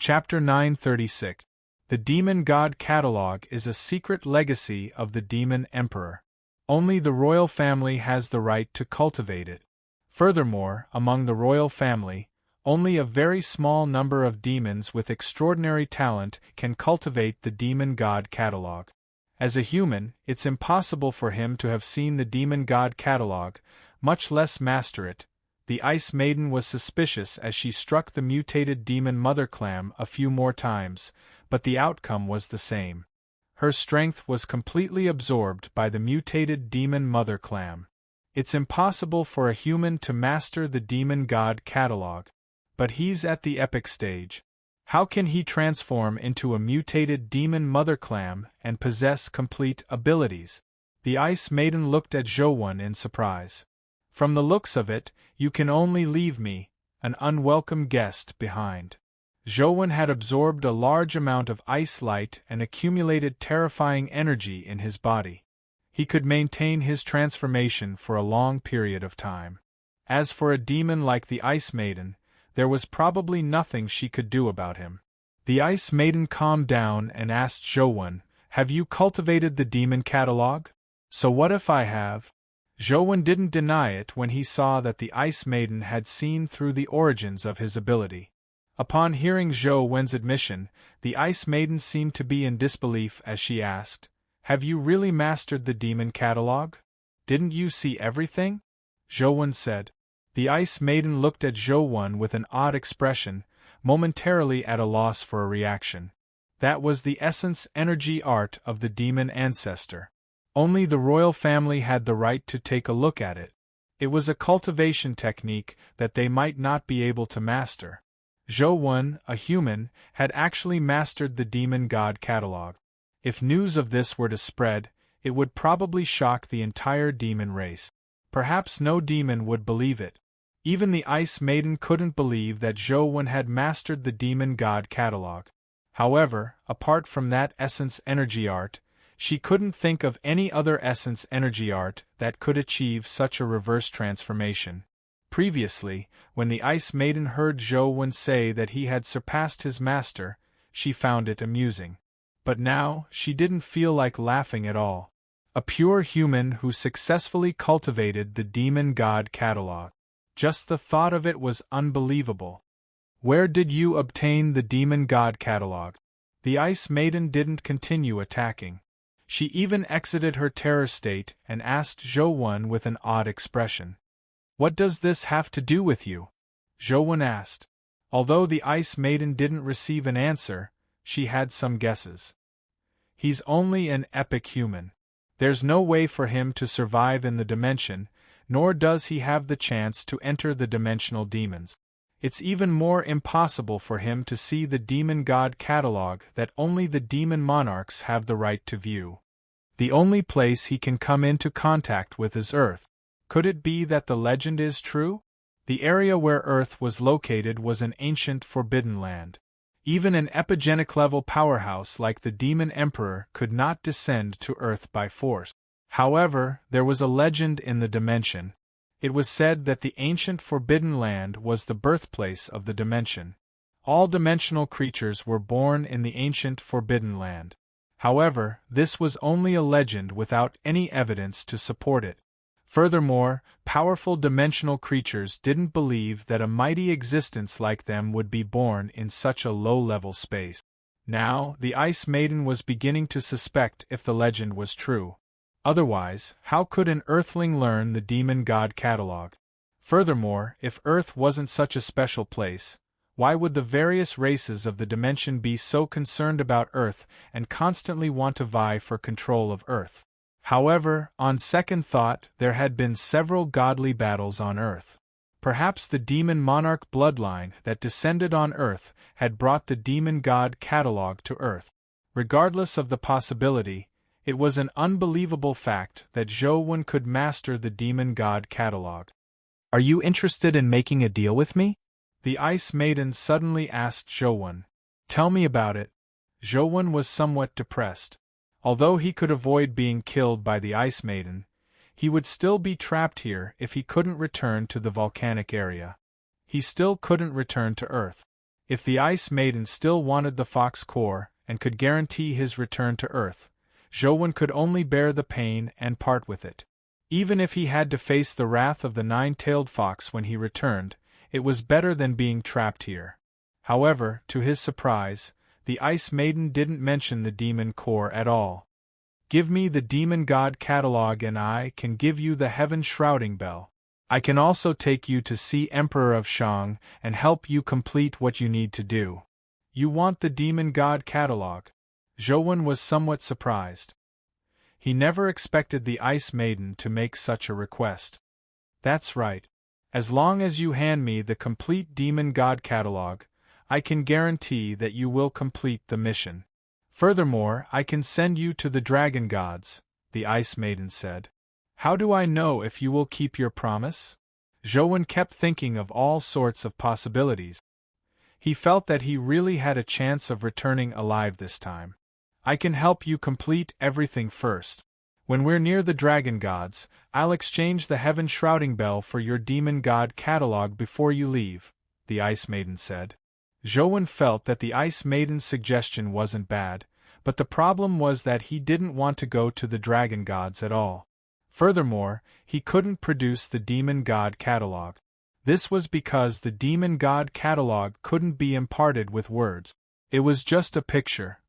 Chapter 936. The Demon God Catalog is a secret legacy of the Demon Emperor. Only the royal family has the right to cultivate it. Furthermore, among the royal family, only a very small number of demons with extraordinary talent can cultivate the Demon God Catalog. As a human, it's impossible for him to have seen the Demon God Catalog, much less master it. The Ice Maiden was suspicious as she struck the mutated demon Mother Clam a few more times, but the outcome was the same. Her strength was completely absorbed by the mutated demon Mother Clam. It's impossible for a human to master the Demon God Catalog. But he's at the epic stage. How can he transform into a mutated demon Mother Clam and possess complete abilities? The Ice Maiden looked at Zhou in surprise. From the looks of it, you can only leave me, an unwelcome guest, behind. Zhou had absorbed a large amount of ice light and accumulated terrifying energy in his body. He could maintain his transformation for a long period of time. As for a demon like the Ice Maiden, there was probably nothing she could do about him. The Ice Maiden calmed down and asked Zhou, "Have you cultivated the Demon Catalog?" "So what if I have?" Zhou didn't deny it when he saw that the Ice Maiden had seen through the origins of his ability. Upon hearing Zhou's admission, the Ice Maiden seemed to be in disbelief as she asked, "Have you really mastered the Demon Catalog? Didn't you see everything?" Zhou said. The Ice Maiden looked at Zhou with an odd expression, momentarily at a loss for a reaction. That was the essence energy art of the demon ancestor. Only the royal family had the right to take a look at it. It was a cultivation technique that they might not be able to master. Zhou, a human, had actually mastered the Demon God Catalog. If news of this were to spread, it would probably shock the entire demon race. Perhaps no demon would believe it. Even the Ice Maiden couldn't believe that Zhou had mastered the Demon God Catalog. However, apart from that essence energy art, she couldn't think of any other essence energy art that could achieve such a reverse transformation. Previously, when the Ice Maiden heard Zhou say that he had surpassed his master, she found it amusing. But now, she didn't feel like laughing at all. A pure human who successfully cultivated the Demon God Catalog. Just the thought of it was unbelievable. "Where did you obtain the Demon God Catalog?" The Ice Maiden didn't continue attacking. She even exited her terror state and asked Zhou with an odd expression. "What does this have to do with you?" Zhou asked. Although the Ice Maiden didn't receive an answer, she had some guesses. "He's only an epic human. There's no way for him to survive in the dimension, nor does he have the chance to enter the dimensional demons. It's even more impossible for him to see the Demon God Catalog that only the demon monarchs have the right to view. The only place he can come into contact with is Earth. Could it be that the legend is true? The area where Earth was located was an ancient forbidden land. Even an epigenic-level powerhouse like the Demon Emperor could not descend to Earth by force. However, there was a legend in the dimension. It was said that the ancient Forbidden Land was the birthplace of the dimension. All dimensional creatures were born in the ancient Forbidden Land. However, this was only a legend without any evidence to support it. Furthermore, powerful dimensional creatures didn't believe that a mighty existence like them would be born in such a low-level space. Now, the Ice Maiden was beginning to suspect if the legend was true. Otherwise, how could an Earthling learn the Demon God Catalog? Furthermore, if Earth wasn't such a special place, why would the various races of the dimension be so concerned about Earth and constantly want to vie for control of Earth? However, on second thought, there had been several godly battles on Earth. Perhaps the demon monarch bloodline that descended on Earth had brought the Demon God Catalog to Earth. Regardless of the possibility, it was an unbelievable fact that Zhou could master the Demon God Catalog. "Are you interested in making a deal with me?" The Ice Maiden suddenly asked Zhou. "Tell me about it." Zhou was somewhat depressed. Although he could avoid being killed by the Ice Maiden, he would still be trapped here if he couldn't return to the volcanic area. He still couldn't return to Earth. If the Ice Maiden still wanted the fox core and could guarantee his return to Earth, Zhou could only bear the pain and part with it. Even if he had to face the wrath of the nine-tailed fox when he returned, it was better than being trapped here. However, to his surprise, the Ice Maiden didn't mention the demon core at all. Give me the demon god catalog and I can give you the heaven shrouding bell. I can also take you to see Emperor of Shang and help you complete what you need to do. You want the demon god catalog? Zhou was somewhat surprised. He never expected the Ice Maiden to make such a request. That's right. As long as you hand me the complete demon god catalog, I can guarantee that you will complete the mission. Furthermore, I can send you to the dragon gods, the Ice Maiden said. How do I know if you will keep your promise? Zhou kept thinking of all sorts of possibilities. He felt that he really had a chance of returning alive this time. I can help you complete everything first. When we're near the dragon gods, I'll exchange the heaven shrouding bell for your demon god catalog before you leave, the Ice Maiden said. Zhou felt that the Ice Maiden's suggestion wasn't bad, but the problem was that he didn't want to go to the dragon gods at all. Furthermore, he couldn't produce the demon god catalog. This was because the demon god catalog couldn't be imparted with words. It was just a picture.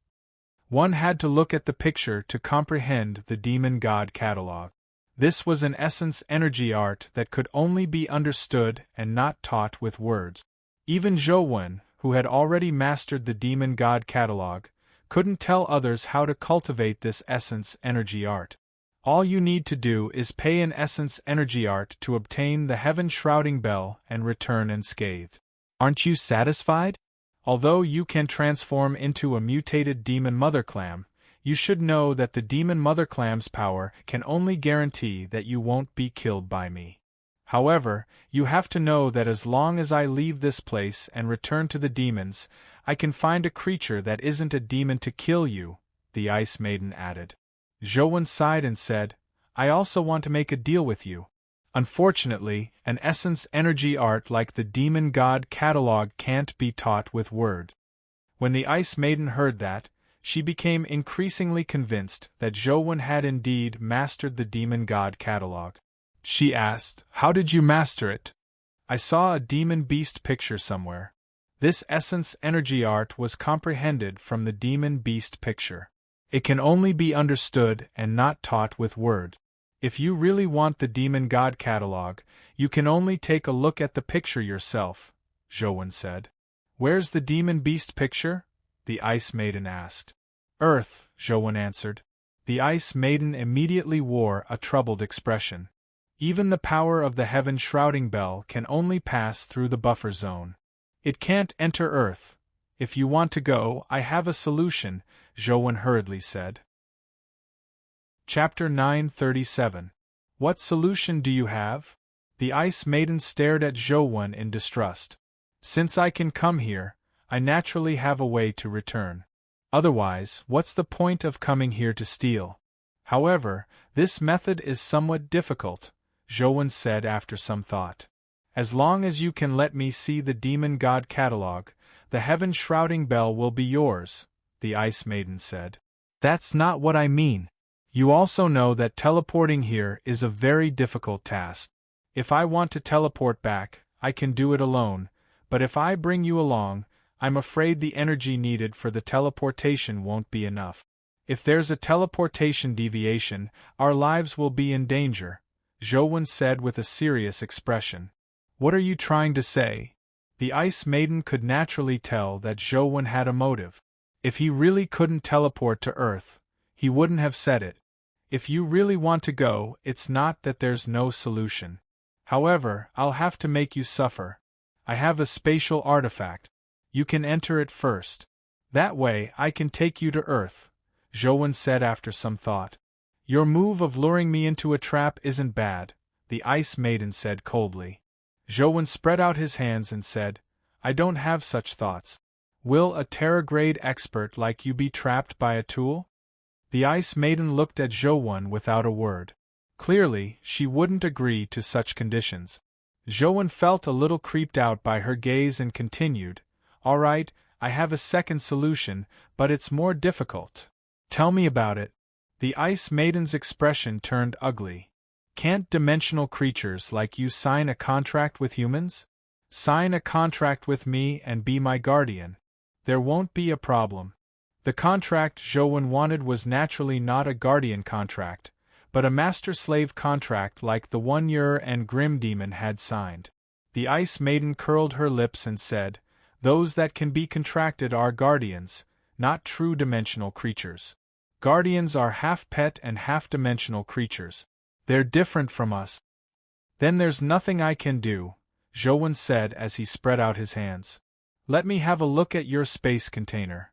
One had to look at the picture to comprehend the demon god catalog. This was an essence energy art that could only be understood and not taught with words. Even Zhou, who had already mastered the demon god catalog, couldn't tell others how to cultivate this essence energy art. All you need to do is pay an essence energy art to obtain the heaven shrouding bell and return unscathed. Aren't you satisfied? Although you can transform into a mutated demon mother clam, you should know that the demon mother clam's power can only guarantee that you won't be killed by me. However, you have to know that as long as I leave this place and return to the demons, I can find a creature that isn't a demon to kill you, the Ice Maiden added. Zhou sighed and said, I also want to make a deal with you. Unfortunately, an essence energy art like the demon god catalog can't be taught with word. When the Ice Maiden heard that, she became increasingly convinced that Zhou had indeed mastered the demon god catalog. She asked, How did you master it? I saw a demon beast picture somewhere. This essence energy art was comprehended from the demon beast picture. It can only be understood and not taught with word. If you really want the demon god catalog, you can only take a look at the picture yourself, Zhou said. Where's the demon beast picture? The Ice Maiden asked. Earth, Zhou answered. The Ice Maiden immediately wore a troubled expression. Even the power of the heaven shrouding bell can only pass through the buffer zone. It can't enter Earth. If you want to go, I have a solution, Zhou hurriedly said. Chapter 937. What solution do you have? The Ice Maiden stared at Zhou in distrust. Since I can come here, I naturally have a way to return. Otherwise, what's the point of coming here to steal? However, this method is somewhat difficult, Zhou said after some thought. As long as you can let me see the demon god catalog, the heaven shrouding bell will be yours, the Ice Maiden said. That's not what I mean. You also know that teleporting here is a very difficult task. If I want to teleport back, I can do it alone, but if I bring you along, I'm afraid the energy needed for the teleportation won't be enough. If there's a teleportation deviation, our lives will be in danger, Zhou said with a serious expression. What are you trying to say? The Ice Maiden could naturally tell that Zhou had a motive. If he really couldn't teleport to Earth, he wouldn't have said it. If you really want to go, it's not that there's no solution. However, I'll have to make you suffer. I have a spatial artifact. You can enter it first. That way, I can take you to Earth, Zhou said after some thought. Your move of luring me into a trap isn't bad, the Ice Maiden said coldly. Zhou spread out his hands and said, I don't have such thoughts. Will a Terra-grade expert like you be trapped by a tool? The Ice Maiden looked at Zhou without a word. Clearly, she wouldn't agree to such conditions. Zhou felt a little creeped out by her gaze and continued, All right, I have a second solution, but it's more difficult. Tell me about it. The Ice Maiden's expression turned ugly. Can't dimensional creatures like you sign a contract with humans? Sign a contract with me and be my guardian. There won't be a problem. The contract Zhouwen wanted was naturally not a guardian contract, but a master-slave contract like the one Yer and Grim Demon had signed. The Ice Maiden curled her lips and said, "Those that can be contracted are guardians, not true dimensional creatures. Guardians are half-pet and half-dimensional creatures. They're different from us." "Then there's nothing I can do," Zhouwen said as he spread out his hands. "Let me have a look at your space container."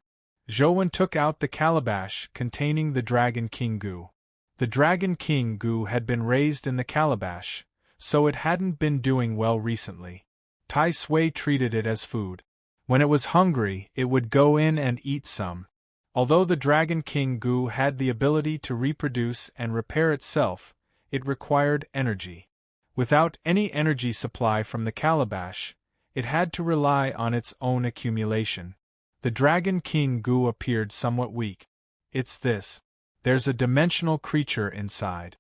Zhouwen took out the calabash containing the Dragon King goo. The Dragon King goo had been raised in the calabash, so it hadn't been doing well recently. Tai Sui treated it as food. When it was hungry, it would go in and eat some. Although the Dragon King goo had the ability to reproduce and repair itself, it required energy. Without any energy supply from the calabash, it had to rely on its own accumulation. The Dragon King goo appeared somewhat weak. "It's this. There's a dimensional creature inside."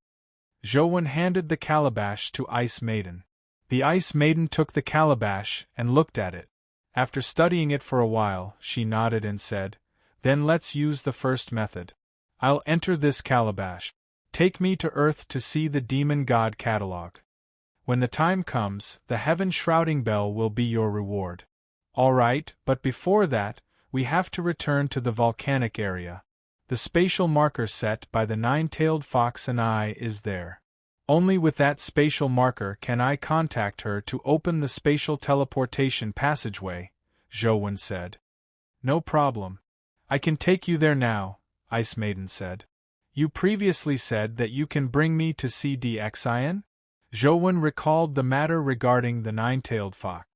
Zhouwen handed the calabash to Ice Maiden. The Ice Maiden took the calabash and looked at it. After studying it for a while, she nodded and said, "Then let's use the first method. I'll enter this calabash. Take me to Earth to see the Demon God catalog. When the time comes, the Heaven Shrouding Bell will be your reward." "All right, but before that, we have to return to the volcanic area. The spatial marker set by the nine-tailed fox and I is there. Only with that spatial marker can I contact her to open the spatial teleportation passageway," Zhouwen said. "No problem. I can take you there now," Ice Maiden said. "You previously said that you can bring me to see Dixian?" Zhouwen recalled the matter regarding the nine-tailed fox.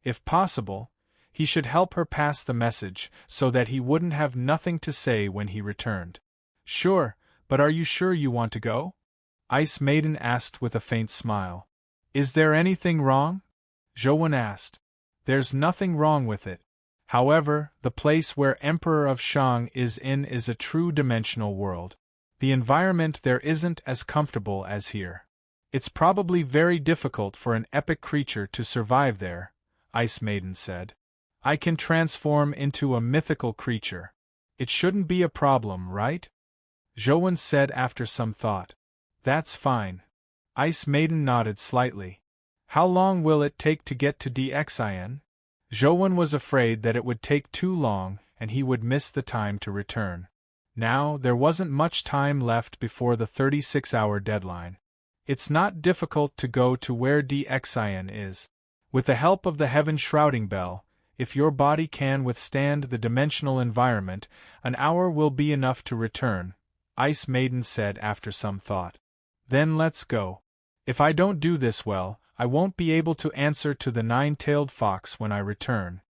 If possible, he should help her pass the message so that he wouldn't have nothing to say when he returned. "Sure, but are you sure you want to go?" Ice Maiden asked with a faint smile. "Is there anything wrong?" Zhouwen asked. "There's nothing wrong with it. However, the place where Emperor of Shang is in is a true dimensional world. The environment there isn't as comfortable as here. It's probably very difficult for an epic creature to survive there," Ice Maiden said. "I can transform into a mythical creature. It shouldn't be a problem, right?" Zhouwen said after some thought. "That's fine." Ice Maiden nodded slightly. "How long will it take to get to Dixian?" Zhouwen was afraid that it would take too long and he would miss the time to return. Now, there wasn't much time left before the 36-hour deadline. It's not difficult to go to where Dixian is. With the help of the Heaven Shrouding Bell, if your body can withstand the dimensional environment, an hour will be enough to return, Ice Maiden said after some thought. "Then let's go. If I don't do this well, I won't be able to answer to the nine-tailed fox when I return."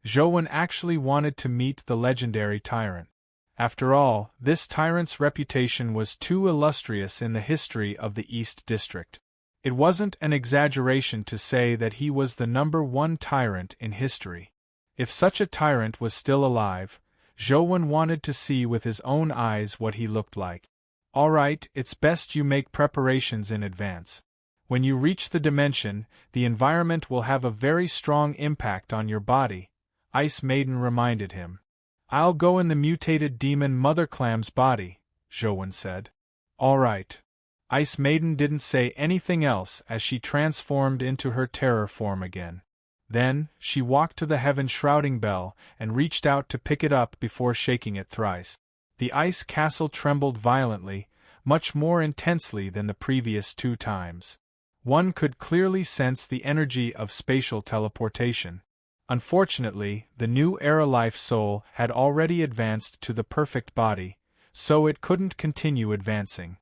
Zhouwen actually wanted to meet the legendary tyrant. After all, this tyrant's reputation was too illustrious in the history of the East District. It wasn't an exaggeration to say that he was the #1 tyrant in history. If such a tyrant was still alive, Zhouwen wanted to see with his own eyes what he looked like. "All right, it's best you make preparations in advance. When you reach the dimension, the environment will have a very strong impact on your body," Ice Maiden reminded him. "I'll go in the mutated demon Mother Clam's body," Zhouwen said. "All right." Ice Maiden didn't say anything else as she transformed into her terror form again. Then, she walked to the Heaven Shrouding Bell and reached out to pick it up before shaking it thrice. The ice castle trembled violently, much more intensely than the previous 2 times. One could clearly sense the energy of spatial teleportation. Unfortunately, the new Era Life soul had already advanced to the perfect body, so it couldn't continue advancing.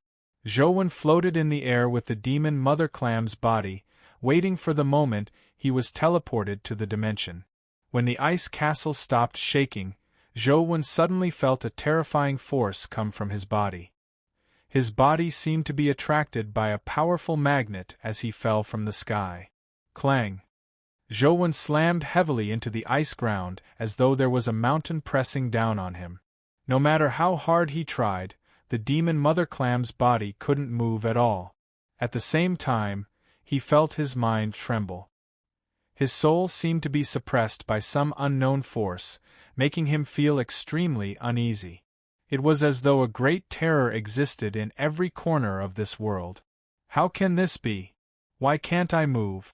Zhouwen floated in the air with the demon Mother Clam's body, waiting for the moment he was teleported to the dimension. When the ice castle stopped shaking, Zhouwen suddenly felt a terrifying force come from his body. His body seemed to be attracted by a powerful magnet as he fell from the sky. Clang! Zhouwen slammed heavily into the ice ground as though there was a mountain pressing down on him. No matter how hard he tried, the demon mother clam's body couldn't move at all. At the same time, he felt his mind tremble. His soul seemed to be suppressed by some unknown force, making him feel extremely uneasy. It was as though a great terror existed in every corner of this world. How can this be? Why can't I move?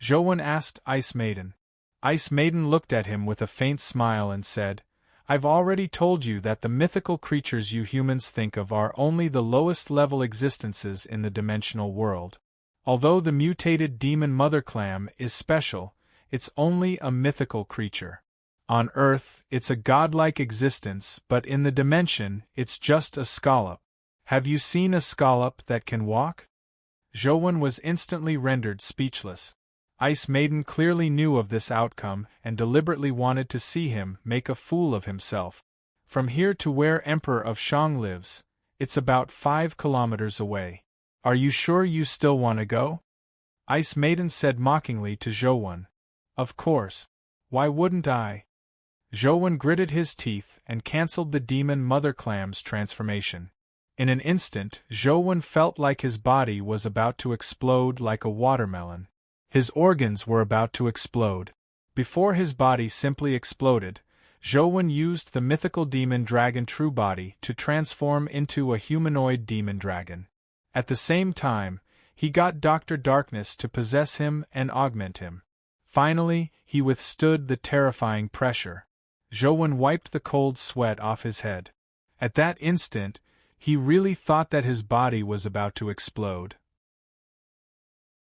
Zhouwen asked Ice Maiden. Ice Maiden looked at him with a faint smile and said, I've already told you that the mythical creatures you humans think of are only the lowest-level existences in the dimensional world. Although the mutated demon mother clam is special, it's only a mythical creature. On Earth, it's a godlike existence, but in the dimension, it's just a scallop. Have you seen a scallop that can walk? Zhouwen was instantly rendered speechless. Ice Maiden clearly knew of this outcome and deliberately wanted to see him make a fool of himself. From here to where Emperor of Shang lives, it's about 5 kilometers away. Are you sure you still want to go? Ice Maiden said mockingly to Zhouwen. Of course. Why wouldn't I? Zhouwen gritted his teeth and cancelled the demon mother clam's transformation. In an instant, Zhouwen felt like his body was about to explode like a watermelon. His organs were about to explode. Before his body simply exploded, Zhouwen used the mythical demon dragon True Body to transform into a humanoid demon dragon. At the same time, he got Dr. Darkness to possess him and augment him. Finally, he withstood the terrifying pressure. Zhouwen wiped the cold sweat off his head. At that instant, he really thought that his body was about to explode.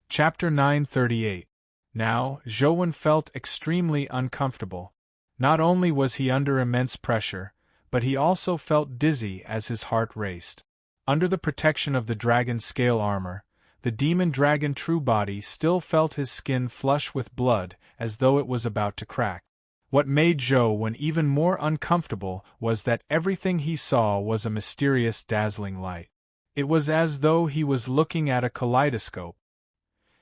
Chapter 938. Now, Zhouwen felt extremely uncomfortable. Not only was he under immense pressure, but he also felt dizzy as his heart raced. Under the protection of the dragon's scale armor, the demon dragon True Body still felt his skin flush with blood as though it was about to crack. What made Zhouwen even more uncomfortable was that everything he saw was a mysterious dazzling light. It was as though he was looking at a kaleidoscope.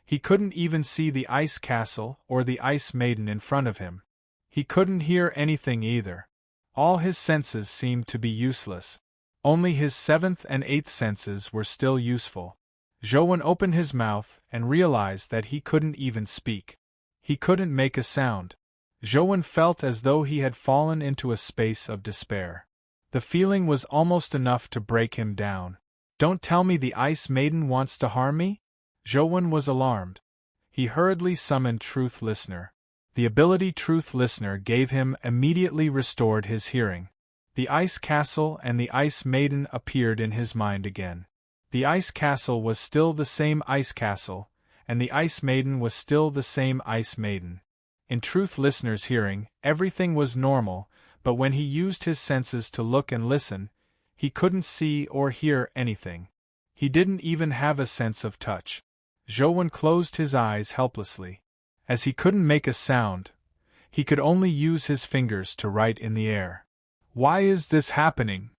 He couldn't even see the ice castle or the Ice Maiden in front of him. He couldn't hear anything either. All his senses seemed to be useless. Only his 7th and 8th senses were still useful. Zhouwen opened his mouth and realized that he couldn't even speak. He couldn't make a sound. Zhouwen felt as though he had fallen into a space of despair. The feeling was almost enough to break him down. Don't tell me the Ice Maiden wants to harm me? Zhouwen was alarmed. He hurriedly summoned Truth Listener. The ability Truth Listener gave him immediately restored his hearing. The Ice Castle and the Ice Maiden appeared in his mind again. The Ice Castle was still the same Ice Castle, and the Ice Maiden was still the same Ice Maiden. In Truth Listener's hearing, everything was normal, but when he used his senses to look and listen, he couldn't see or hear anything. He didn't even have a sense of touch. Zhouwen closed his eyes helplessly. As he couldn't make a sound, he could only use his fingers to write in the air. Why is this happening?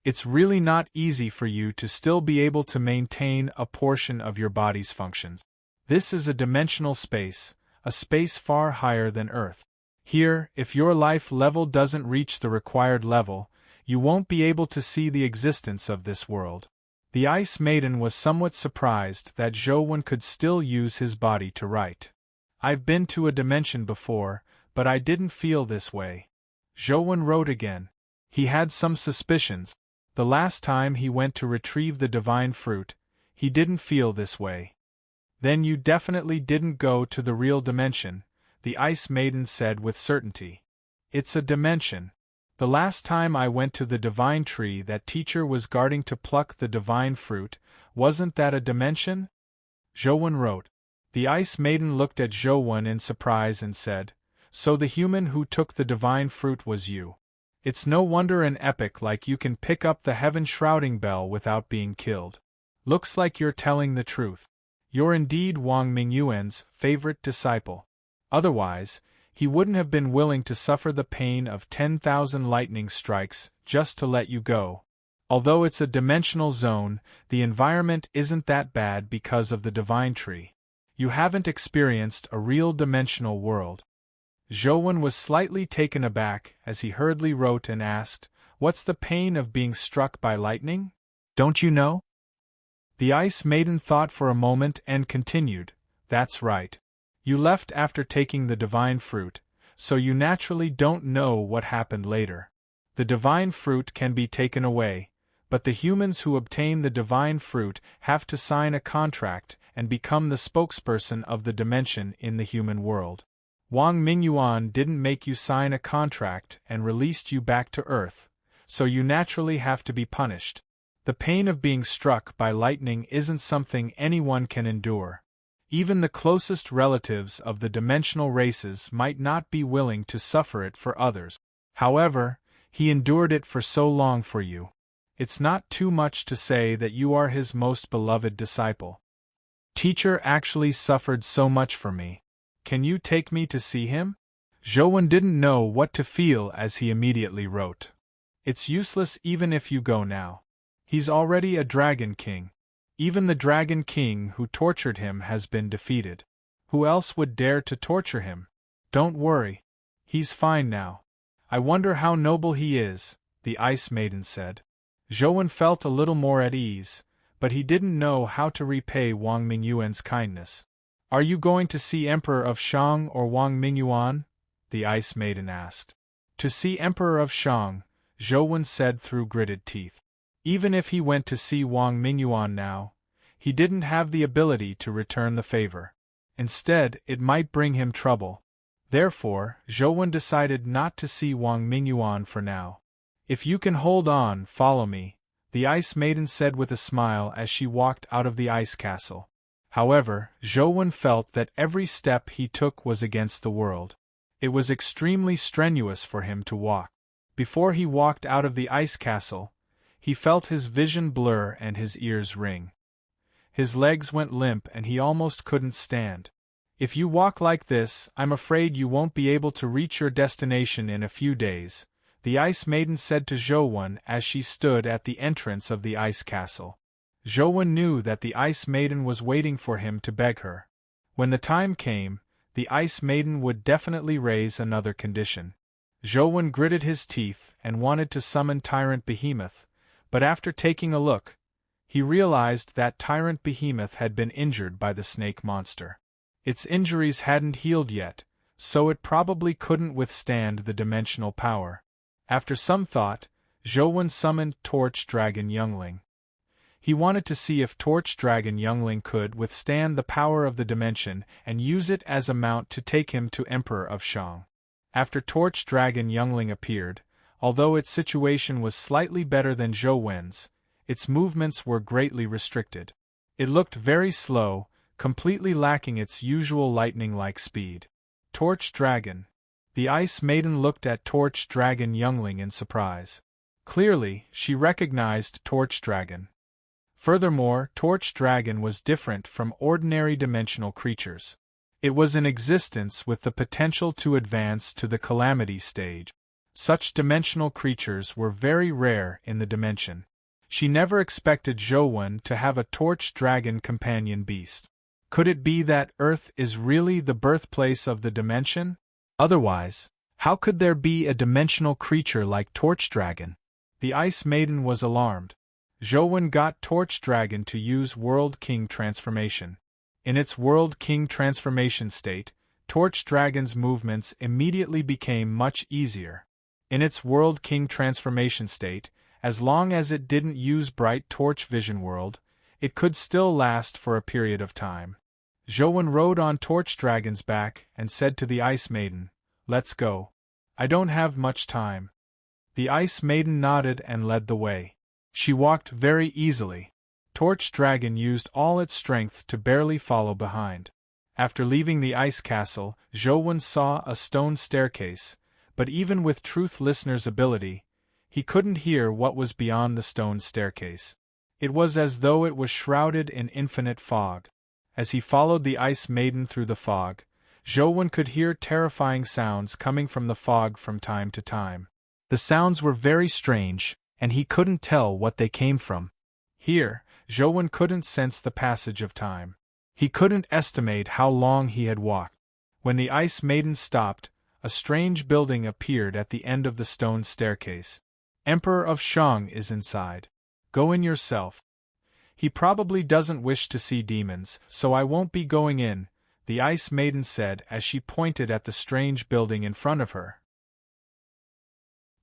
It's really not easy for you to still be able to maintain a portion of your body's functions. This is a dimensional space, a space far higher than Earth. Here, if your life level doesn't reach the required level, you won't be able to see the existence of this world. The Ice Maiden was somewhat surprised that Zhouwen could still use his body to write. I've been to a dimension before, but I didn't feel this way. Zhouwen wrote again. He had some suspicions. The last time he went to retrieve the divine fruit, he didn't feel this way. Then you definitely didn't go to the real dimension, the Ice Maiden said with certainty. It's a dimension. The last time I went to the divine tree that teacher was guarding to pluck the divine fruit, wasn't that a dimension? Zhouwen wrote. The Ice Maiden looked at Zhouwen in surprise and said, So the human who took the divine fruit was you. It's no wonder an epic like you can pick up the heaven shrouding bell without being killed. Looks like you're telling the truth. You're indeed Wang Mingyuan's favorite disciple. Otherwise, he wouldn't have been willing to suffer the pain of 10,000 lightning strikes just to let you go. Although it's a dimensional zone, the environment isn't that bad because of the divine tree. You haven't experienced a real dimensional world. Zhouwen was slightly taken aback as he hurriedly wrote and asked, "What's the pain of being struck by lightning? Don't you know?" The Ice Maiden thought for a moment and continued, "That's right. You left after taking the divine fruit, so you naturally don't know what happened later. The divine fruit can be taken away, but the humans who obtain the divine fruit have to sign a contract and become the spokesperson of the dimension in the human world. Wang Mingyuan didn't make you sign a contract and released you back to Earth, so you naturally have to be punished. The pain of being struck by lightning isn't something anyone can endure. Even the closest relatives of the dimensional races might not be willing to suffer it for others. However, he endured it for so long for you. It's not too much to say that you are his most beloved disciple. Teacher actually suffered so much for me. Can you take me to see him?" Zhouwen didn't know what to feel as he immediately wrote, "It's useless even if you go now. He's already a Dragon King. Even the Dragon King who tortured him has been defeated. Who else would dare to torture him? Don't worry. He's fine now. I wonder how noble he is," the Ice Maiden said. Zhouwen felt a little more at ease, but he didn't know how to repay Wang Mingyuan's kindness. "Are you going to see Emperor of Shang or Wang Mingyuan?" the Ice Maiden asked. "To see Emperor of Shang," Zhouwen said through gritted teeth. Even if he went to see Wang Mingyuan now, he didn't have the ability to return the favor. Instead, it might bring him trouble. Therefore, Zhouwen decided not to see Wang Mingyuan for now. "If you can hold on, follow me," the Ice Maiden said with a smile as she walked out of the ice castle. However, Zhouwen felt that every step he took was against the world. It was extremely strenuous for him to walk. Before he walked out of the ice castle, he felt his vision blur and his ears ring. His legs went limp and he almost couldn't stand. "If you walk like this, I'm afraid you won't be able to reach your destination in a few days," the Ice Maiden said to Zhouwen as she stood at the entrance of the ice castle. Zhouwen knew that the Ice Maiden was waiting for him to beg her. When the time came, the Ice Maiden would definitely raise another condition. Zhouwen gritted his teeth and wanted to summon Tyrant Behemoth, but after taking a look, he realized that Tyrant Behemoth had been injured by the snake monster. Its injuries hadn't healed yet, so it probably couldn't withstand the dimensional power. After some thought, Zhouwen summoned Torch Dragon Youngling. He wanted to see if Torch Dragon Youngling could withstand the power of the dimension and use it as a mount to take him to Emperor of Shang. After Torch Dragon Youngling appeared, although its situation was slightly better than Zhouwen's, its movements were greatly restricted. It looked very slow, completely lacking its usual lightning-like speed. "Torch Dragon." The Ice Maiden looked at Torch Dragon Youngling in surprise. Clearly, she recognized Torch Dragon. Furthermore, Torch Dragon was different from ordinary dimensional creatures. It was in existence with the potential to advance to the Calamity stage. Such dimensional creatures were very rare in the dimension. She never expected Zhouwen to have a Torch Dragon companion beast. Could it be that Earth is really the birthplace of the dimension? Otherwise, how could there be a dimensional creature like Torch Dragon? The Ice Maiden was alarmed. Zhouwen got Torch Dragon to use World King transformation. In its World King transformation state, Torch Dragon's movements immediately became much easier. In its World King transformation state, as long as it didn't use Bright Torch Vision World, it could still last for a period of time. Zhouwen rode on Torch Dragon's back and said to the Ice Maiden, "Let's go. I don't have much time." The Ice Maiden nodded and led the way. She walked very easily. Torch Dragon used all its strength to barely follow behind. After leaving the ice castle, Zhouwen saw a stone staircase, but even with Truth Listener's ability, he couldn't hear what was beyond the stone staircase. It was as though it was shrouded in infinite fog. As he followed the Ice Maiden through the fog, Zhouwen could hear terrifying sounds coming from the fog from time to time. The sounds were very strange, and he couldn't tell what they came from. Here, Zhouwen couldn't sense the passage of time. He couldn't estimate how long he had walked. When the Ice Maiden stopped, a strange building appeared at the end of the stone staircase. Emperor of Shang is inside. Go in yourself. He probably doesn't wish to see demons, so I won't be going in, the Ice Maiden said as she pointed at the strange building in front of her.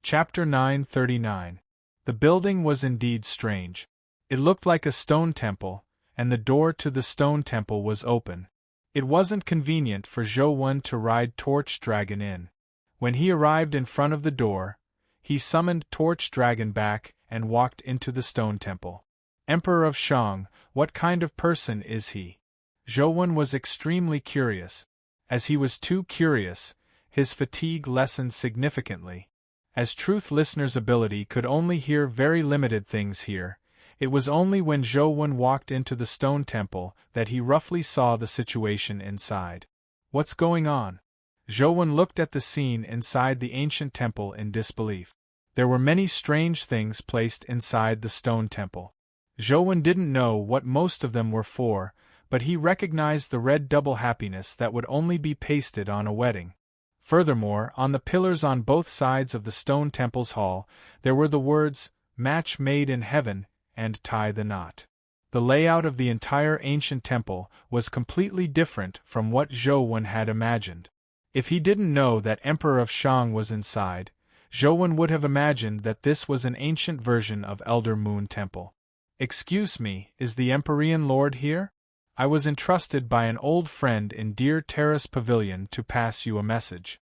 Chapter 939. The building was indeed strange. It looked like a stone temple, and the door to the stone temple was open. It wasn't convenient for Zhou Wen to ride Torch Dragon in. When he arrived in front of the door, he summoned Torch Dragon back and walked into the stone temple. Emperor of Shang, what kind of person is he? Zhou Wen was extremely curious. As he was too curious, his fatigue lessened significantly. As truth listener's ability could only hear very limited things here, it was only when Zhou Wen walked into the stone temple that he roughly saw the situation inside. What's going on? Zhou Wen looked at the scene inside the ancient temple in disbelief. There were many strange things placed inside the stone temple. Zhou Wen didn't know what most of them were for, but he recognized the red double happiness that would only be pasted on a wedding. Furthermore, on the pillars on both sides of the stone temple's hall, there were the words, "Match made in heaven," and "Tie the knot." The layout of the entire ancient temple was completely different from what Zhou Wen had imagined. If he didn't know that Emperor of Shang was inside, Zhou Wen would have imagined that this was an ancient version of Elder Moon Temple. "Excuse me, is the Empyrean Lord here? I was entrusted by an old friend in Deer Terrace Pavilion to pass you a message."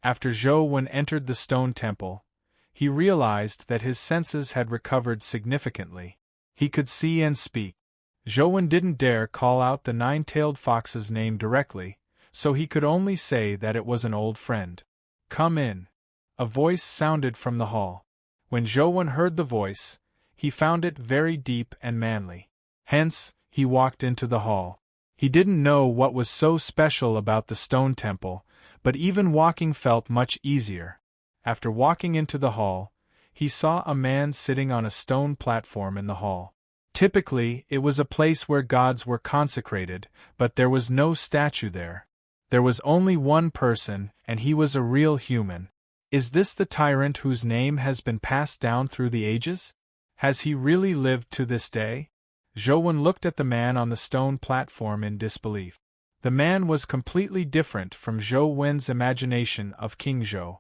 After Zhou Wen entered the stone temple, he realized that his senses had recovered significantly. He could see and speak. Zhou Wen didn't dare call out the nine-tailed fox's name directly, so he could only say that it was an old friend. "Come in." A voice sounded from the hall. When Zhou Wen heard the voice, he found it very deep and manly. Hence, he walked into the hall. He didn't know what was so special about the stone temple, but even walking felt much easier. After walking into the hall, he saw a man sitting on a stone platform in the hall. Typically, it was a place where gods were consecrated, but there was no statue there. There was only one person, and he was a real human. Is this the tyrant whose name has been passed down through the ages? Has he really lived to this day? Zhou Wen looked at the man on the stone platform in disbelief. The man was completely different from Zhou Wen's imagination of King Zhou.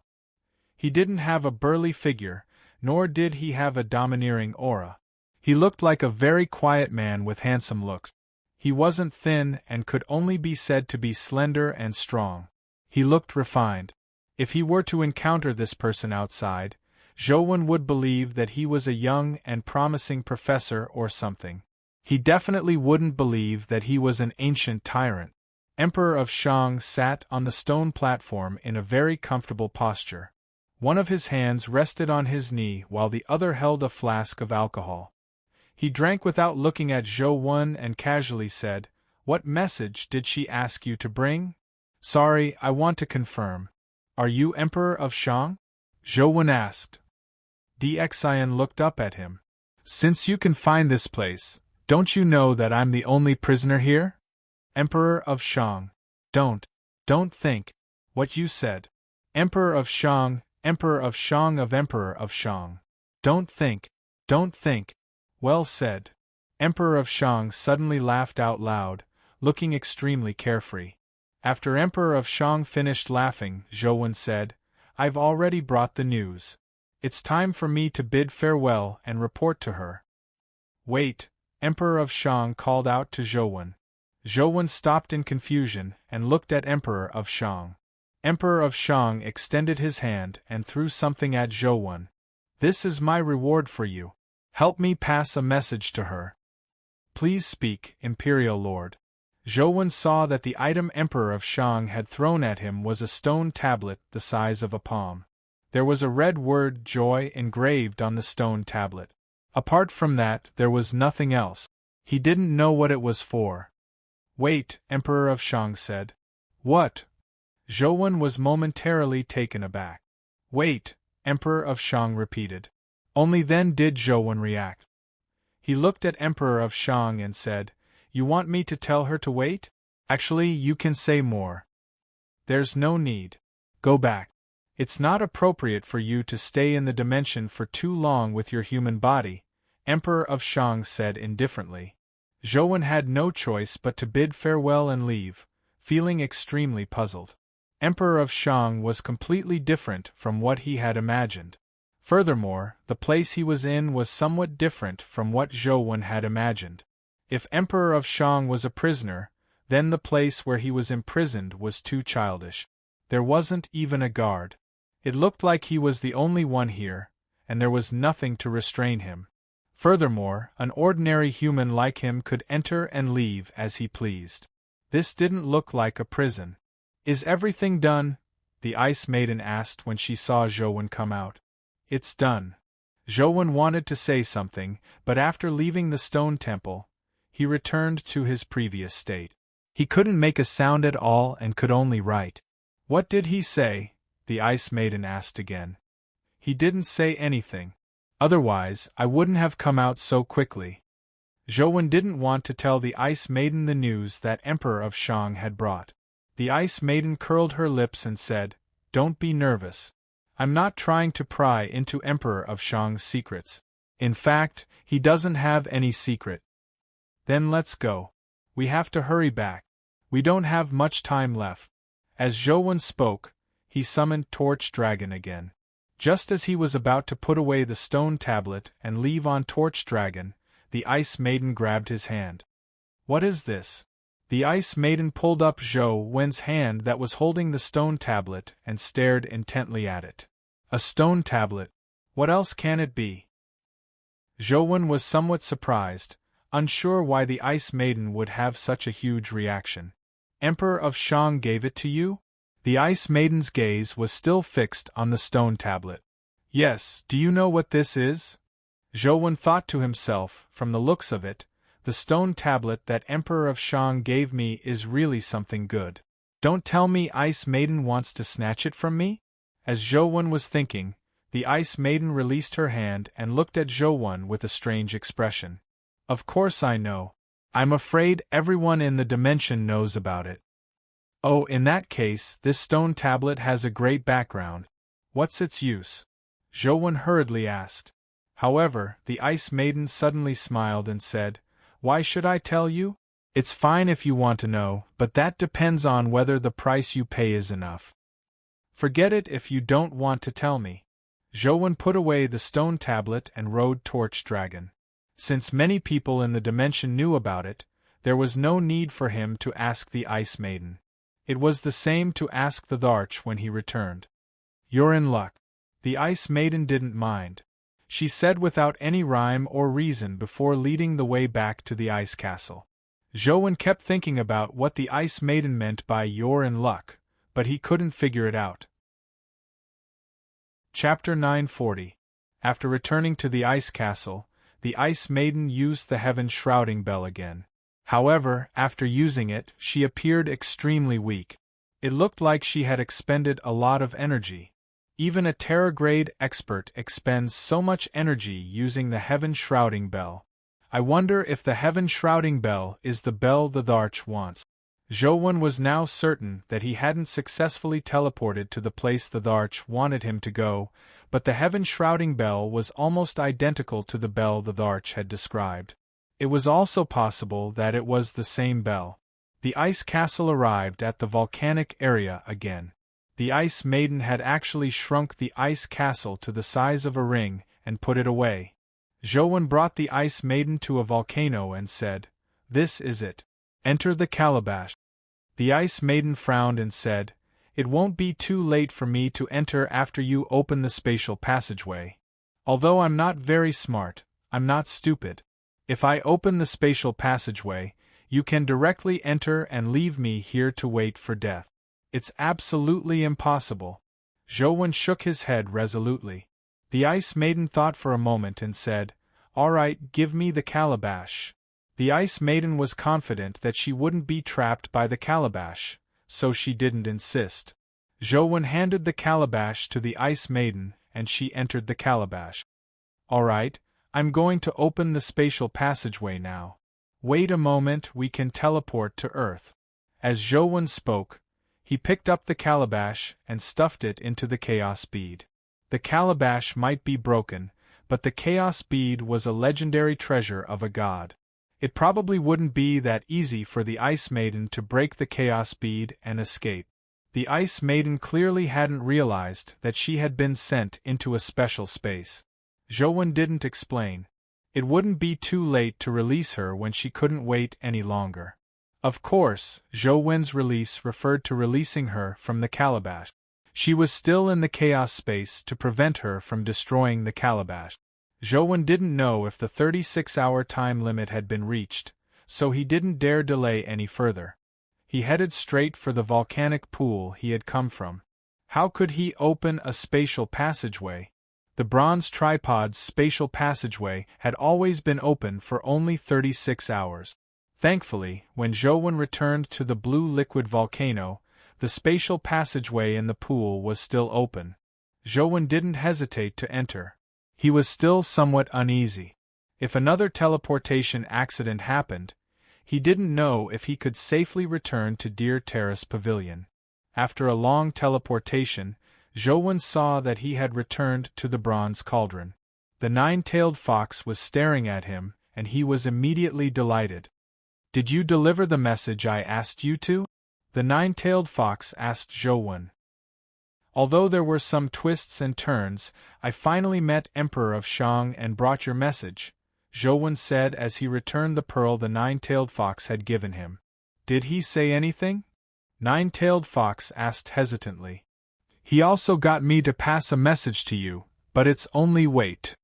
He didn't have a burly figure, nor did he have a domineering aura. He looked like a very quiet man with handsome looks. He wasn't thin and could only be said to be slender and strong. He looked refined. If he were to encounter this person outside, Zhou Wen would believe that he was a young and promising professor or something. He definitely wouldn't believe that he was an ancient tyrant. Emperor of Shang sat on the stone platform in a very comfortable posture. One of his hands rested on his knee while the other held a flask of alcohol. He drank without looking at Zhou Wen and casually said, "What message did she ask you to bring?" "Sorry, I want to confirm. Are you Emperor of Shang?" Zhou Wen asked. Dxian looked up at him. "Since you can find this place, don't you know that I'm the only prisoner here?" Emperor of Shang. Don't think. What you said. Emperor of Shang, Emperor of Shang of Emperor of Shang. Don't think. Well said. Emperor of Shang suddenly laughed out loud, looking extremely carefree. After Emperor of Shang finished laughing, Zhou Wen said, "I've already brought the news. It's time for me to bid farewell and report to her." "Wait," Emperor of Shang called out to Zhou Wen. Zhou Wen stopped in confusion and looked at Emperor of Shang. Emperor of Shang extended his hand and threw something at Zhou Wen. "This is my reward for you. Help me pass a message to her." "Please speak, Imperial Lord." Zhou Wen saw that the item Emperor of Shang had thrown at him was a stone tablet the size of a palm. There was a red word "Joy" engraved on the stone tablet. Apart from that, there was nothing else. He didn't know what it was for. "Wait," Emperor of Shang said. "What?" Zhou Wen was momentarily taken aback. "Wait," Emperor of Shang repeated. Only then did Zhou Wen react. He looked at Emperor of Shang and said, You want me to tell her to wait? Actually, you can say more. There's no need. Go back. It's not appropriate for you to stay in the dimension for too long with your human body, Emperor of Shang said indifferently. Zhou had no choice but to bid farewell and leave, feeling extremely puzzled. Emperor of Shang was completely different from what he had imagined. Furthermore, the place he was in was somewhat different from what Zhou had imagined. If Emperor of Shang was a prisoner, then the place where he was imprisoned was too childish. There wasn't even a guard. It looked like he was the only one here, and there was nothing to restrain him. Furthermore, an ordinary human like him could enter and leave as he pleased. This didn't look like a prison. Is everything done? The Ice Maiden asked when she saw Zhou come out. It's done. Zhou wanted to say something, but after leaving the stone temple, he returned to his previous state. He couldn't make a sound at all and could only write. What did he say? The Ice Maiden asked again. He didn't say anything. Otherwise, I wouldn't have come out so quickly. Zhou didn't want to tell the Ice Maiden the news that Emperor of Shang had brought. The Ice Maiden curled her lips and said, Don't be nervous. I'm not trying to pry into Emperor of Shang's secrets. In fact, he doesn't have any secret. Then let's go. We have to hurry back. We don't have much time left. As Zhou spoke, he summoned Torch Dragon again. Just as he was about to put away the stone tablet and leave on Torch Dragon, the Ice Maiden grabbed his hand. What is this? The Ice Maiden pulled up Zhou's hand that was holding the stone tablet and stared intently at it. A stone tablet? What else can it be? Zhou was somewhat surprised, unsure why the Ice Maiden would have such a huge reaction. Emperor of Shang gave it to you? The Ice Maiden's gaze was still fixed on the stone tablet. Yes, do you know what this is? Zhou thought to himself, from the looks of it, the stone tablet that Emperor of Shang gave me is really something good. Don't tell me Ice Maiden wants to snatch it from me? As Zhou was thinking, the Ice Maiden released her hand and looked at Zhou with a strange expression. Of course I know. I'm afraid everyone in the dimension knows about it. Oh, in that case, this stone tablet has a great background. What's its use? Zhou hurriedly asked. However, the Ice Maiden suddenly smiled and said, Why should I tell you? It's fine if you want to know, but that depends on whether the price you pay is enough. Forget it if you don't want to tell me. Zhou put away the stone tablet and rode Torch Dragon. Since many people in the dimension knew about it, there was no need for him to ask the Ice Maiden. It was the same to ask the Dharch when he returned. You're in luck. The Ice Maiden didn't mind. She said without any rhyme or reason before leading the way back to the ice castle. Zhou kept thinking about what the Ice Maiden meant by "you're in luck," but he couldn't figure it out. Chapter 940. After returning to the ice castle, the Ice Maiden used the Heaven Shrouding Bell again. However, after using it, she appeared extremely weak. It looked like she had expended a lot of energy. Even a Terra-grade expert expends so much energy using the Heaven Shrouding Bell. I wonder if the Heaven Shrouding Bell is the bell the Dharch wants. Zhou was now certain that he hadn't successfully teleported to the place the Dharch wanted him to go, but the Heaven Shrouding Bell was almost identical to the bell the Dharch had described. It was also possible that it was the same bell. The ice castle arrived at the volcanic area again. The Ice Maiden had actually shrunk the ice castle to the size of a ring and put it away. Zhou brought the Ice Maiden to a volcano and said, "This is it. Enter the calabash." The Ice Maiden frowned and said, "It won't be too late for me to enter after you open the spatial passageway. Although I'm not very smart, I'm not stupid. If I open the spatial passageway, you can directly enter and leave me here to wait for death. It's absolutely impossible." Zhou shook his head resolutely. The Ice Maiden thought for a moment and said, "All right, give me the calabash." The Ice Maiden was confident that she wouldn't be trapped by the calabash, so she didn't insist. Zhou handed the calabash to the Ice Maiden, and she entered the calabash. "All right, I'm going to open the spatial passageway now. Wait a moment, we can teleport to Earth. As Zhou spoke, he picked up the calabash and stuffed it into the chaos bead. The calabash might be broken, but the chaos bead was a legendary treasure of a god. It probably wouldn't be that easy for the Ice Maiden to break the chaos bead and escape. The Ice Maiden clearly hadn't realized that she had been sent into a special space. Zhou didn't explain. It wouldn't be too late to release her when she couldn't wait any longer. Of course, Zhou release referred to releasing her from the calabash. She was still in the chaos space to prevent her from destroying the calabash. Zhou didn't know if the 36-hour time limit had been reached, so he didn't dare delay any further. He headed straight for the volcanic pool he had come from. How could he open a spatial passageway? The bronze tripod's spatial passageway had always been open for only 36 hours. Thankfully, when Zhou returned to the blue liquid volcano, the spatial passageway in the pool was still open. Zhou didn't hesitate to enter. He was still somewhat uneasy. If another teleportation accident happened, he didn't know if he could safely return to Deer Terrace Pavilion. After a long teleportation, Zhou saw that he had returned to the bronze cauldron. The nine-tailed fox was staring at him, and he was immediately delighted. "Did you deliver the message I asked you to?" the nine-tailed fox asked Zhou. "Although there were some twists and turns, I finally met Emperor of Shang and brought your message," Zhou said as he returned the pearl the nine-tailed fox had given him. "Did he say anything?" Nine-tailed fox asked hesitantly. "He also got me to pass a message to you, but it's only wait."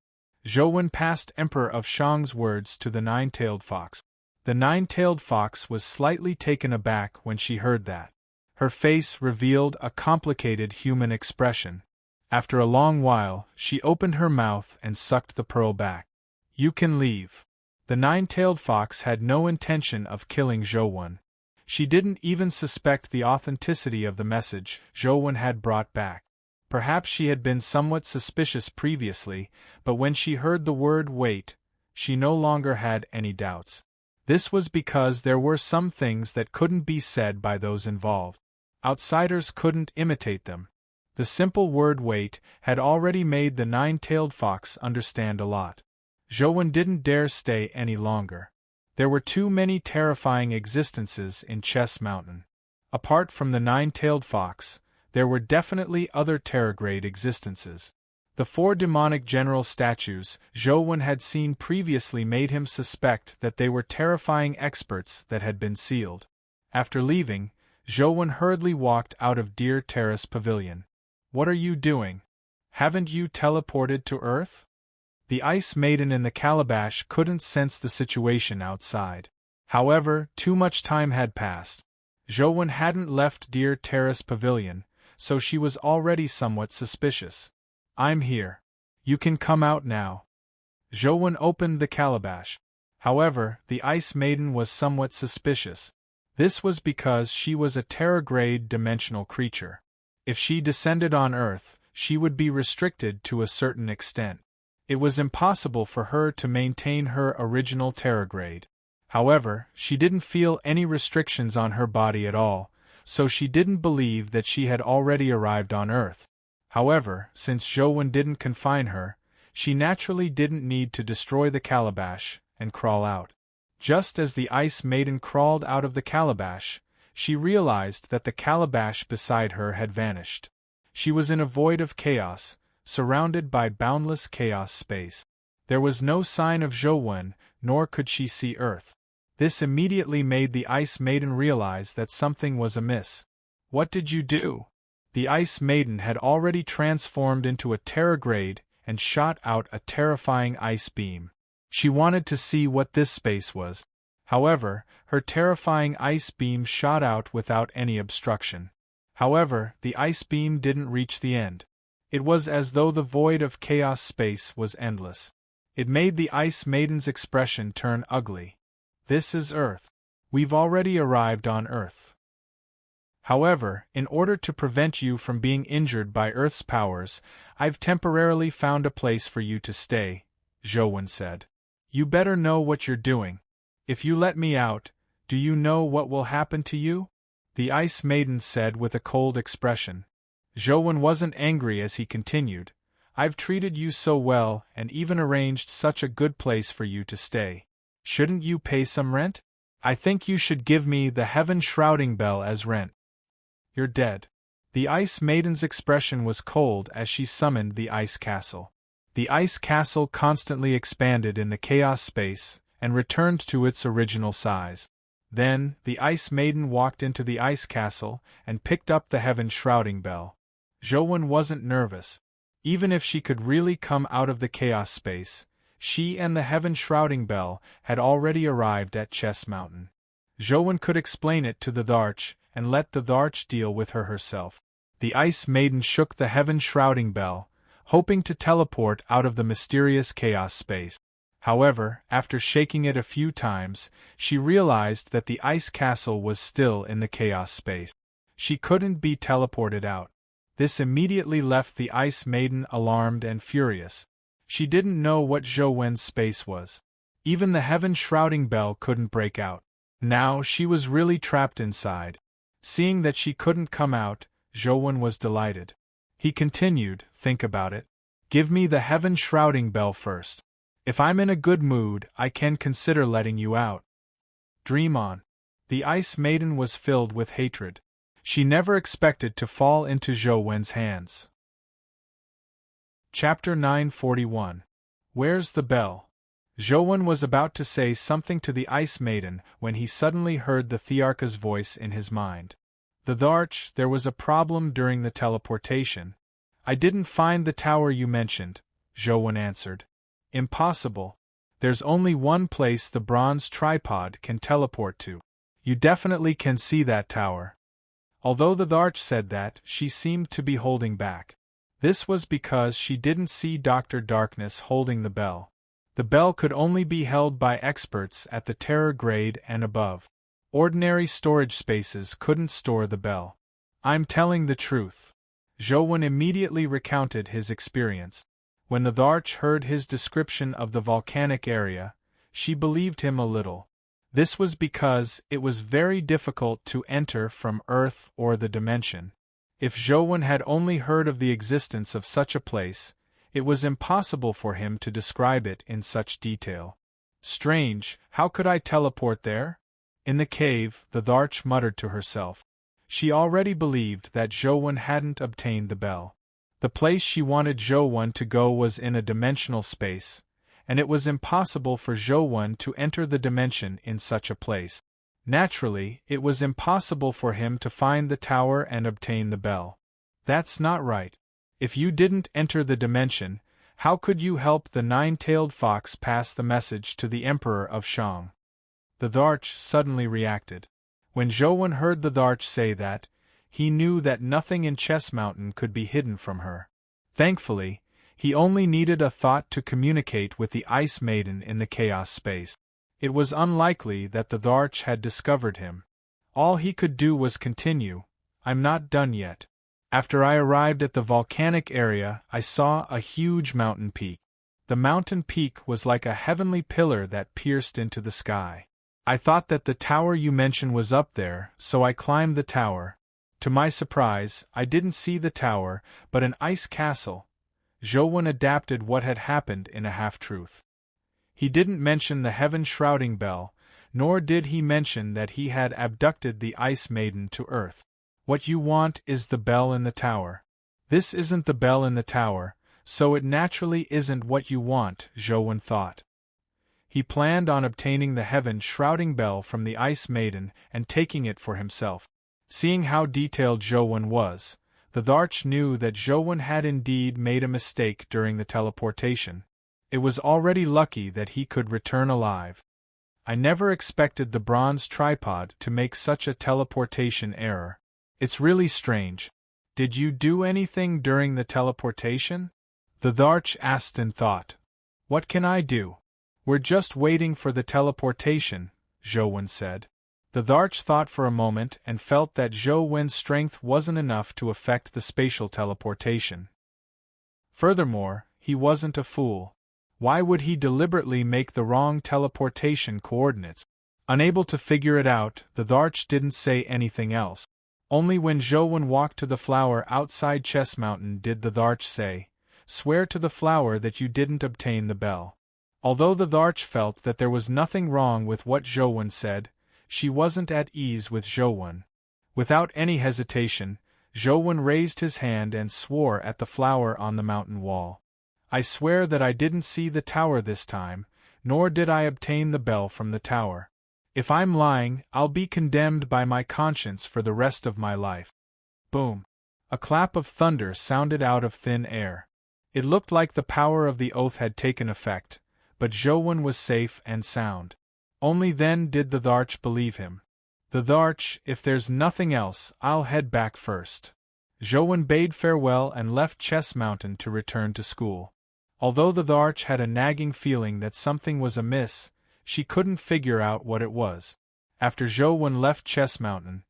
Zhou passed Emperor of Shang's words to the nine-tailed fox. The nine-tailed fox was slightly taken aback when she heard that. Her face revealed a complicated human expression. After a long while, she opened her mouth and sucked the pearl back. "You can leave." The nine-tailed fox had no intention of killing Zhou. She didn't even suspect the authenticity of the message Zhou had brought back. Perhaps she had been somewhat suspicious previously, but when she heard the word wait, she no longer had any doubts. This was because there were some things that couldn't be said by those involved. Outsiders couldn't imitate them. The simple word wait had already made the nine-tailed fox understand a lot. Zhou didn't dare stay any longer. There were too many terrifying existences in Chess Mountain. Apart from the nine-tailed fox, there were definitely other terrorgrade existences. The 4 demonic general statues Zhou had seen previously made him suspect that they were terrifying experts that had been sealed. After leaving, Zhou hurriedly walked out of Deer Terrace Pavilion. "What are you doing? Haven't you teleported to Earth?" The Ice Maiden in the calabash couldn't sense the situation outside. However, too much time had passed. Zhou hadn't left Deer Terrace Pavilion, so she was already somewhat suspicious. "I'm here. You can come out now." Zhou opened the calabash. However, the Ice Maiden was somewhat suspicious. This was because she was a terrorgrade dimensional creature. If she descended on Earth, she would be restricted to a certain extent. It was impossible for her to maintain her original terrorgrade. However, she didn't feel any restrictions on her body at all, so she didn't believe that she had already arrived on Earth. However, since Zhou didn't confine her, she naturally didn't need to destroy the calabash and crawl out. Just as the Ice Maiden crawled out of the calabash, she realized that the calabash beside her had vanished. She was in a void of chaos, surrounded by boundless chaos space. There was no sign of Zhou, nor could she see Earth. This immediately made the Ice Maiden realize that something was amiss. "What did you do?" The Ice Maiden had already transformed into a terrorgrade and shot out a terrifying ice beam. She wanted to see what this space was. However, her terrifying ice beam shot out without any obstruction. However, the ice beam didn't reach the end. It was as though the void of chaos space was endless. It made the Ice Maiden's expression turn ugly. "This is Earth. We've already arrived on Earth. However, in order to prevent you from being injured by Earth's powers, I've temporarily found a place for you to stay," Zhou said. "You better know what you're doing. If you let me out, do you know what will happen to you? The Ice Maiden said with a cold expression. Zhou wasn't angry as he continued, I've treated you so well and even arranged such a good place for you to stay. Shouldn't you pay some rent? I think you should give me the Heaven Shrouding Bell as rent. You're dead. The Ice Maiden's expression was cold as she summoned the Ice Castle. The Ice Castle constantly expanded in the chaos space and returned to its original size. Then, the Ice Maiden walked into the Ice Castle and picked up the Heaven Shrouding Bell. Zhou wasn't nervous. Even if she could really come out of the chaos space, she and the Heaven Shrouding Bell had already arrived at Chess Mountain. Zhou could explain it to the Dharch and let the Dharch deal with her herself. The Ice Maiden shook the Heaven Shrouding Bell, hoping to teleport out of the mysterious chaos space. However, after shaking it a few times, she realized that the Ice Castle was still in the chaos space. She couldn't be teleported out. This immediately left the Ice Maiden alarmed and furious. She didn't know what Zhou space was. Even the Heaven Shrouding Bell couldn't break out. Now she was really trapped inside. Seeing that she couldn't come out, Zhou was delighted. He continued, think about it. Give me the Heaven Shrouding Bell first. If I'm in a good mood, I can consider letting you out. Dream on. The Ice Maiden was filled with hatred. She never expected to fall into Zhou hands. Chapter 941. Where's the bell? Zhou was about to say something to the Ice Maiden when he suddenly heard the Thearcha's voice in his mind. The Dharch, there was a problem during the teleportation. I didn't find the tower you mentioned, Zhou answered. Impossible. There's only one place the bronze tripod can teleport to. You definitely can see that tower. Although the Dharch said that, she seemed to be holding back. This was because she didn't see Dr. Darkness holding the bell. The bell could only be held by experts at the terror grade and above. Ordinary storage spaces couldn't store the bell. I'm telling the truth. Zhou immediately recounted his experience. When the Dharch heard his description of the volcanic area, she believed him a little. This was because it was very difficult to enter from Earth or the dimension. If Zhou had only heard of the existence of such a place, it was impossible for him to describe it in such detail. Strange, how could I teleport there? In the cave, the Dharch muttered to herself. She already believed that Zhou hadn't obtained the bell. The place she wanted Zhou to go was in a dimensional space, and it was impossible for Zhou to enter the dimension in such a place. Naturally, it was impossible for him to find the tower and obtain the bell. That's not right. If you didn't enter the dimension, how could you help the nine-tailed fox pass the message to the Emperor of Shang? The Dharch suddenly reacted. When Zhou heard the Dharch say that, he knew that nothing in Chess Mountain could be hidden from her. Thankfully, he only needed a thought to communicate with the Ice Maiden in the chaos space. It was unlikely that the Dharch had discovered him. All he could do was continue, I'm not done yet. After I arrived at the volcanic area, I saw a huge mountain peak. The mountain peak was like a heavenly pillar that pierced into the sky. I thought that the tower you mentioned was up there, so I climbed the tower. To my surprise, I didn't see the tower, but an ice castle. Zhou adapted what had happened in a half-truth. He didn't mention the Heaven Shrouding Bell, nor did he mention that he had abducted the Ice Maiden to Earth. What you want is the bell in the tower. This isn't the bell in the tower, so it naturally isn't what you want, Zhou thought. He planned on obtaining the Heaven Shrouding Bell from the Ice Maiden and taking it for himself. Seeing how detailed Zhou was, the Dharch knew that Zhou had indeed made a mistake during the teleportation. It was already lucky that he could return alive. I never expected the bronze tripod to make such a teleportation error. It's really strange. Did you do anything during the teleportation? The Dharch asked in thought. What can I do? We're just waiting for the teleportation, Zhou said. The Dharch thought for a moment and felt that Zhou strength wasn't enough to affect the spatial teleportation. Furthermore, he wasn't a fool. Why would he deliberately make the wrong teleportation coordinates? Unable to figure it out, the Dharch didn't say anything else. Only when Zhouwen walked to the flower outside Chess Mountain did the Dharch say, "Swear to the flower that you didn't obtain the bell." Although the Dharch felt that there was nothing wrong with what Zhouwen said, she wasn't at ease with Zhouwen. Without any hesitation, Zhouwen raised his hand and swore at the flower on the mountain wall. "I swear that I didn't see the tower this time, nor did I obtain the bell from the tower. If I'm lying, I'll be condemned by my conscience for the rest of my life." Boom! A clap of thunder sounded out of thin air. It looked like the power of the oath had taken effect, but Zhouwen was safe and sound. Only then did the Dharch believe him. "The Dharch, if there's nothing else, I'll head back first." Zhouwen bade farewell and left Chess Mountain to return to school. Although the Dharch had a nagging feeling that something was amiss, she couldn't figure out what it was. After Zhouwen left Chess Mountain,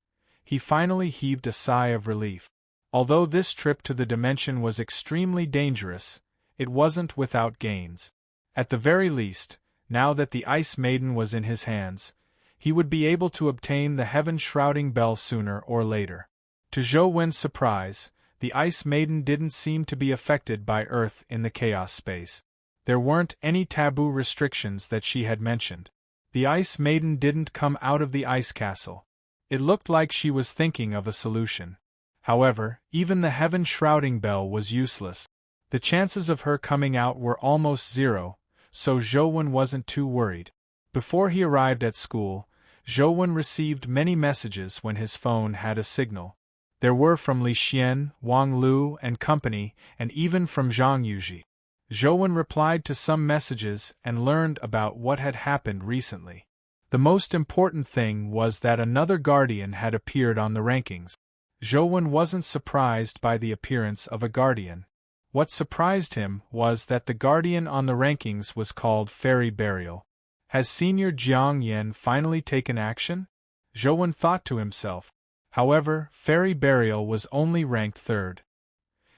he finally heaved a sigh of relief. Although this trip to the dimension was extremely dangerous, it wasn't without gains. At the very least, now that the Ice Maiden was in his hands, he would be able to obtain the heaven-shrouding bell sooner or later. To Zhouwen's surprise, the Ice Maiden didn't seem to be affected by Earth in the chaos space. There weren't any taboo restrictions that she had mentioned. The Ice Maiden didn't come out of the ice castle. It looked like she was thinking of a solution. However, even the heaven-shrouding bell was useless. The chances of her coming out were almost zero, so Zhouwen wasn't too worried. Before he arrived at school, Zhouwen received many messages when his phone had a signal. There were from Li Xian, Wang Lu and company, and even from Zhang Yuji. Zhouwen replied to some messages and learned about what had happened recently. The most important thing was that another guardian had appeared on the rankings. Zhouwen wasn't surprised by the appearance of a guardian. What surprised him was that the guardian on the rankings was called Fairy Burial. Has Senior Jiang Yan finally taken action? Zhouwen thought to himself. However, Fairy Burial was only ranked third.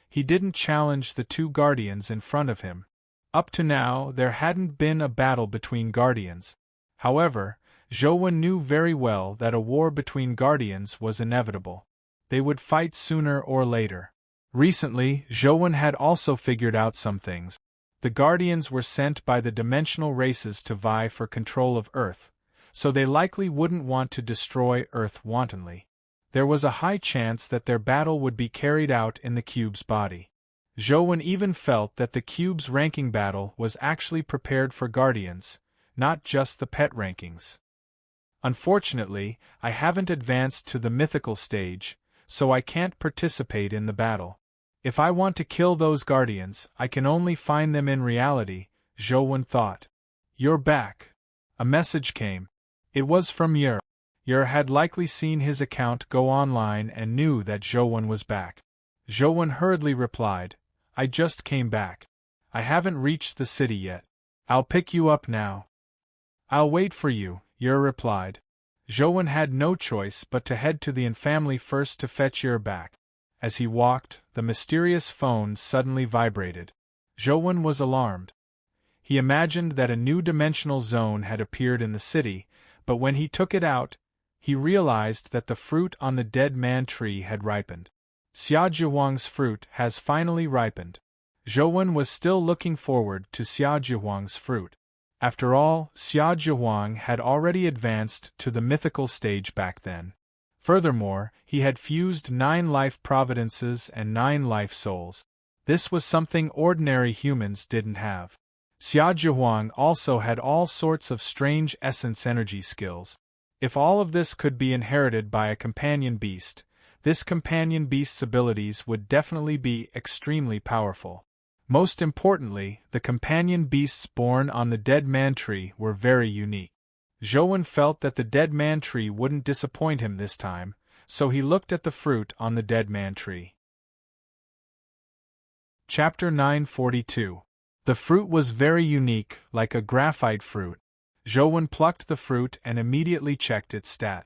He didn't challenge the two guardians in front of him. Up to now, there hadn't been a battle between guardians. However, Zhouwen knew very well that a war between guardians was inevitable. They would fight sooner or later. Recently, Zhouwen had also figured out some things. The guardians were sent by the dimensional races to vie for control of Earth, so they likely wouldn't want to destroy Earth wantonly. There was a high chance that their battle would be carried out in the cube's body. Zhouwen even felt that the cube's ranking battle was actually prepared for guardians, not just the pet rankings. Unfortunately, I haven't advanced to the mythical stage, so I can't participate in the battle. If I want to kill those guardians, I can only find them in reality, Zhouwen thought. "You're back." A message came. It was from Yer. Yer had likely seen his account go online and knew that Zhouwen was back. Zhouwen hurriedly replied, "I just came back. I haven't reached the city yet. I'll pick you up now." "I'll wait for you," Yer replied. Zhouwen had no choice but to head to the infamily first to fetch Yer back. As he walked, the mysterious phone suddenly vibrated. Zhouwen was alarmed. He imagined that a new dimensional zone had appeared in the city, but when he took it out, he realized that the fruit on the dead man tree had ripened. Xia Zhihuang's fruit has finally ripened. Zhouwen was still looking forward to Xia Zhihuang's fruit. After all, Xia Zhihuang had already advanced to the mythical stage back then. Furthermore, he had fused 9 life providences and 9 life souls. This was something ordinary humans didn't have. Xia Zhihuang also had all sorts of strange essence energy skills. If all of this could be inherited by a companion beast, this companion beast's abilities would definitely be extremely powerful. Most importantly, the companion beasts born on the dead man tree were very unique. Zhouwen felt that the dead man tree wouldn't disappoint him this time, so he looked at the fruit on the dead man tree. Chapter 942. The fruit was very unique, like a graphite fruit. Zhouwen plucked the fruit and immediately checked its stat.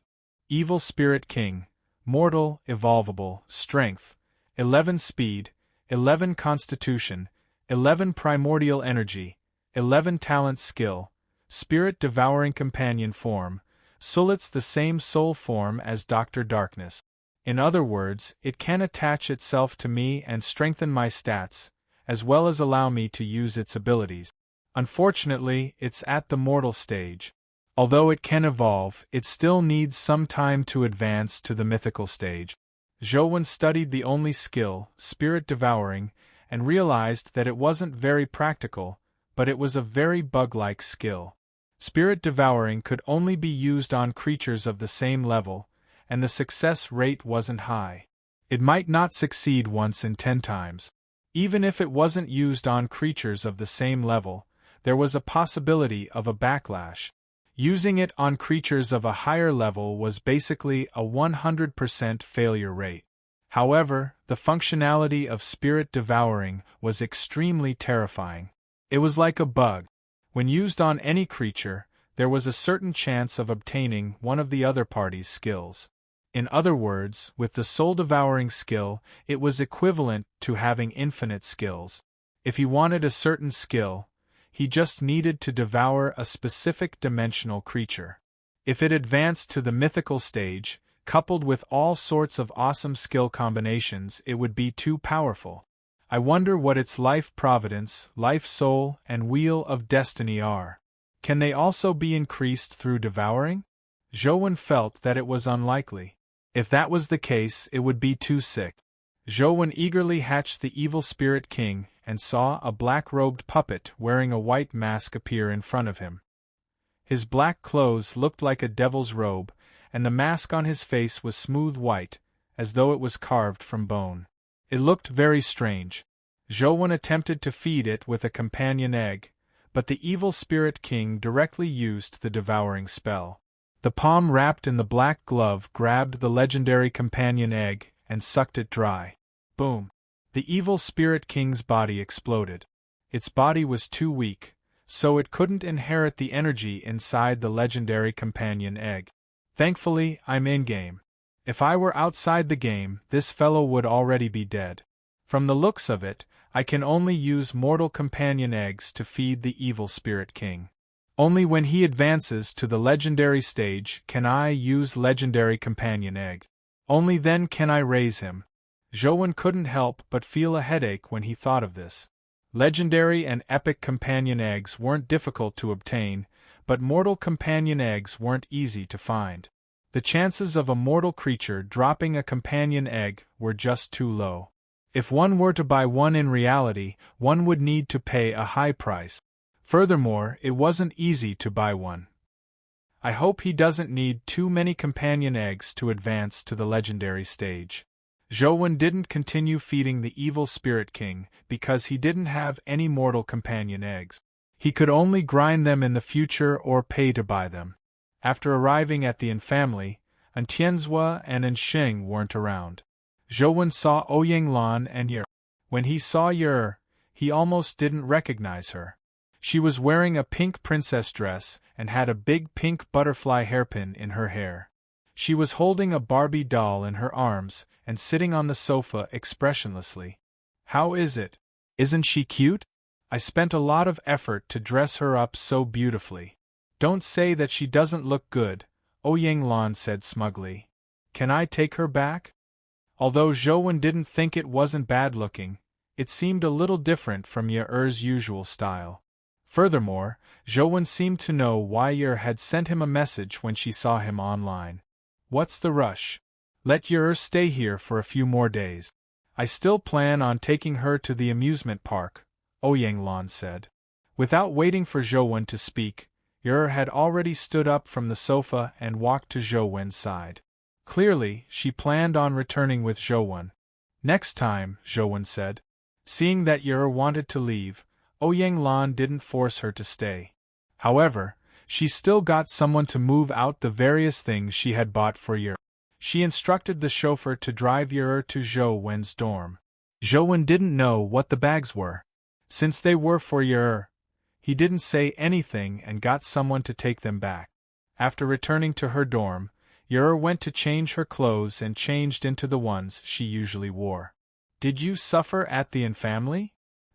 Evil Spirit King, Mortal, Evolvable, Strength, 11 Speed, 11 Constitution, 11 Primordial Energy, 11 Talent Skill, Spirit Devouring Companion Form, Sulit's the same soul form as Dr. Darkness. In other words, it can attach itself to me and strengthen my stats, as well as allow me to use its abilities. Unfortunately, it's at the mortal stage. Although it can evolve, it still needs some time to advance to the mythical stage. Zhou studied the only skill, spirit devouring, and realized that it wasn't very practical, but it was a very bug-like skill. Spirit devouring could only be used on creatures of the same level, and the success rate wasn't high. It might not succeed once in 10 times. Even if it wasn't used on creatures of the same level, there was a possibility of a backlash. Using it on creatures of a higher level was basically a 100% failure rate. However, the functionality of spirit devouring was extremely terrifying. It was like a bug. When used on any creature, there was a certain chance of obtaining one of the other party's skills. In other words, with the soul-devouring skill, it was equivalent to having infinite skills. If he wanted a certain skill, he just needed to devour a specific dimensional creature. If it advanced to the mythical stage, coupled with all sorts of awesome skill combinations, it would be too powerful. I wonder what its life providence, life soul, and wheel of destiny are. Can they also be increased through devouring? Zhou felt that it was unlikely. If that was the case, it would be too sick. Zhou eagerly hatched the evil spirit king and saw a black-robed puppet wearing a white mask appear in front of him. His black clothes looked like a devil's robe, and the mask on his face was smooth white, as though it was carved from bone. It looked very strange. Zhou attempted to feed it with a companion egg, but the evil spirit king directly used the devouring spell. The palm wrapped in the black glove grabbed the legendary companion egg and sucked it dry. Boom! The evil spirit king's body exploded. Its body was too weak, so it couldn't inherit the energy inside the legendary companion egg. Thankfully, I'm in-game. If I were outside the game, this fellow would already be dead. From the looks of it, I can only use mortal companion eggs to feed the evil spirit king. Only when he advances to the legendary stage can I use legendary companion egg. Only then can I raise him. Zhou couldn't help but feel a headache when he thought of this. Legendary and epic companion eggs weren't difficult to obtain, but mortal companion eggs weren't easy to find. The chances of a mortal creature dropping a companion egg were just too low. If one were to buy one in reality, one would need to pay a high price. Furthermore, it wasn't easy to buy one. I hope he doesn't need too many companion eggs to advance to the legendary stage. Zhou didn't continue feeding the evil spirit king because he didn't have any mortal companion eggs. He could only grind them in the future or pay to buy them. After arriving at the family, Tianzhua and Sheng weren't around. Zhou saw Ouyanglan and Ye. When he saw Ye, he almost didn't recognize her. She was wearing a pink princess dress and had a big pink butterfly hairpin in her hair. She was holding a Barbie doll in her arms and sitting on the sofa expressionlessly. How is it? Isn't she cute? I spent a lot of effort to dress her up so beautifully. Don't say that she doesn't look good, Ouyanglan said smugly. Can I take her back? Although Zhou didn't think it wasn't bad looking, it seemed a little different from Ye's usual style. Furthermore, Zhou seemed to know why Ye had sent him a message when she saw him online. What's the rush? Let Ye stay here for a few more days. I still plan on taking her to the amusement park, Ouyanglan said. Without waiting for Zhou to speak, Ye had already stood up from the sofa and walked to Zhou's side. Clearly, she planned on returning with Zhou. Next time, Zhou said. Seeing that Ye wanted to leave, Ouyanglan didn't force her to stay. However, she still got someone to move out the various things she had bought for Ye. She instructed the chauffeur to drive Ye to Zhou's dorm. Zhou didn't know what the bags were. Since they were for Ye, he didn't say anything and got someone to take them back. After returning to her dorm, Ye went to change her clothes and changed into the ones she usually wore. Did you suffer at the family?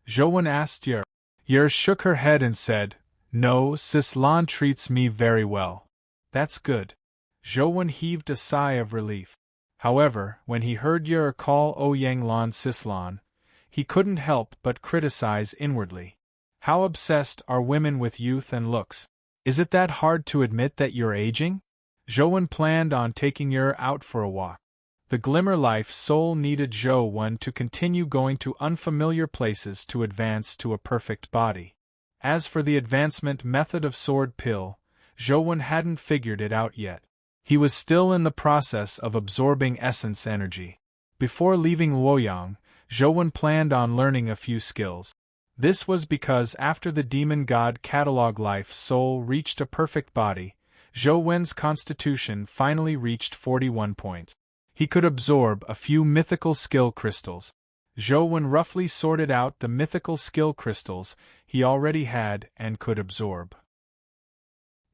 Zhou asked Ye. Ye shook her head and said, No, Sis Lan treats me very well. That's good. Zhou heaved a sigh of relief. However, when he heard Yer call Ouyang Lan Sislan, he couldn't help but criticize inwardly. How obsessed are women with youth and looks? Is it that hard to admit that you're aging? Zhou planned on taking Yer out for a walk. The Glimmer Life soul needed Zhou to continue going to unfamiliar places to advance to a perfect body. As for the advancement method of sword pill, Zhou hadn't figured it out yet. He was still in the process of absorbing essence energy. Before leaving Luoyang, Zhou planned on learning a few skills. This was because after the demon god catalog life soul reached a perfect body, Zhou's constitution finally reached 41 points. He could absorb a few mythical skill crystals. Zhou roughly sorted out the mythical skill crystals he already had and could absorb.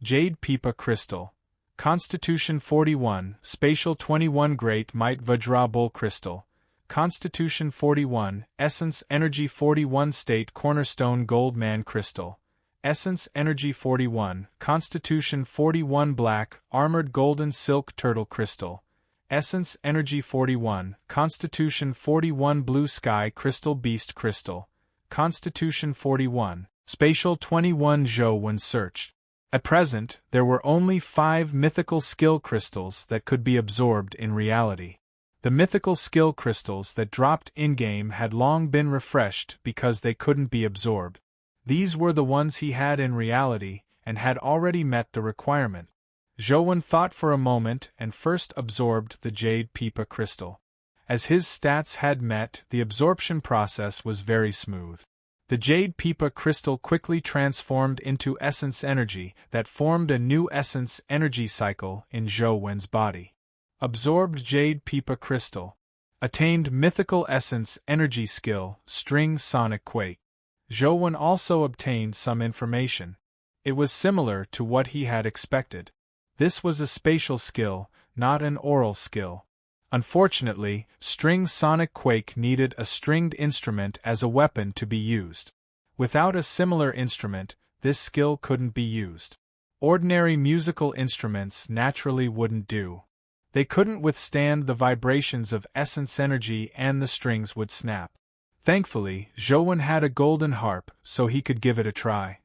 Jade Pipa Crystal, Constitution 41, Spatial 21 Great Might Vajra Bull Crystal, Constitution 41, Essence Energy 41 State Cornerstone Gold Man Crystal, Essence Energy 41, Constitution 41 Black Armored Golden Silk Turtle Crystal, Essence Energy 41, Constitution 41 Blue Sky Crystal Beast Crystal, Constitution 41, Spatial 21 Zhou searched. At present, there were only 5 mythical skill crystals that could be absorbed in reality. The mythical skill crystals that dropped in-game had long been refreshed because they couldn't be absorbed. These were the ones he had in reality and had already met the requirement. Zhou thought for a moment and first absorbed the Jade Pipa Crystal. As his stats had met, the absorption process was very smooth. The Jade Pipa Crystal quickly transformed into essence energy that formed a new essence energy cycle in Zhou's body. Absorbed Jade Pipa Crystal. Attained mythical essence energy skill, String Sonic Quake. Zhou also obtained some information. It was similar to what he had expected. This was a spatial skill, not an oral skill. Unfortunately, String Sonic Quake needed a stringed instrument as a weapon to be used. Without a similar instrument, this skill couldn't be used. Ordinary musical instruments naturally wouldn't do. They couldn't withstand the vibrations of essence energy and the strings would snap. Thankfully, Zhou had a golden harp, so he could give it a try.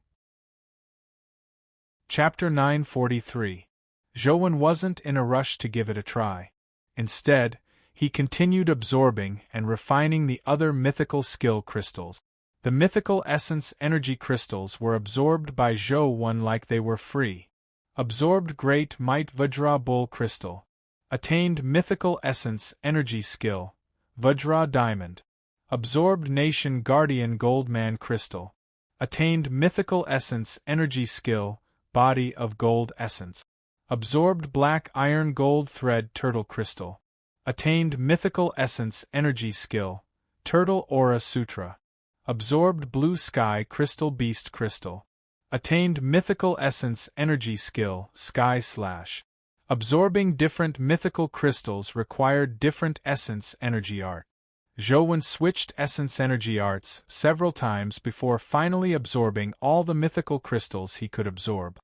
Chapter 943. Zhou wasn't in a rush to give it a try. Instead, he continued absorbing and refining the other mythical skill crystals. The mythical essence energy crystals were absorbed by Zhou like they were free. Absorbed Great Might Vajra Bull Crystal. Attained mythical essence energy skill, Vajra Diamond. Absorbed Nation Guardian Goldman Crystal. Attained mythical essence energy skill, Body of Gold Essence. Absorbed Black Iron Gold Thread Turtle Crystal. Attained mythical essence energy skill, Turtle Aura Sutra. Absorbed Blue Sky Crystal Beast Crystal. Attained mythical essence energy skill, Sky Slash. Absorbing different mythical crystals required different essence energy art. Zhou switched essence energy arts several times before finally absorbing all the mythical crystals he could absorb.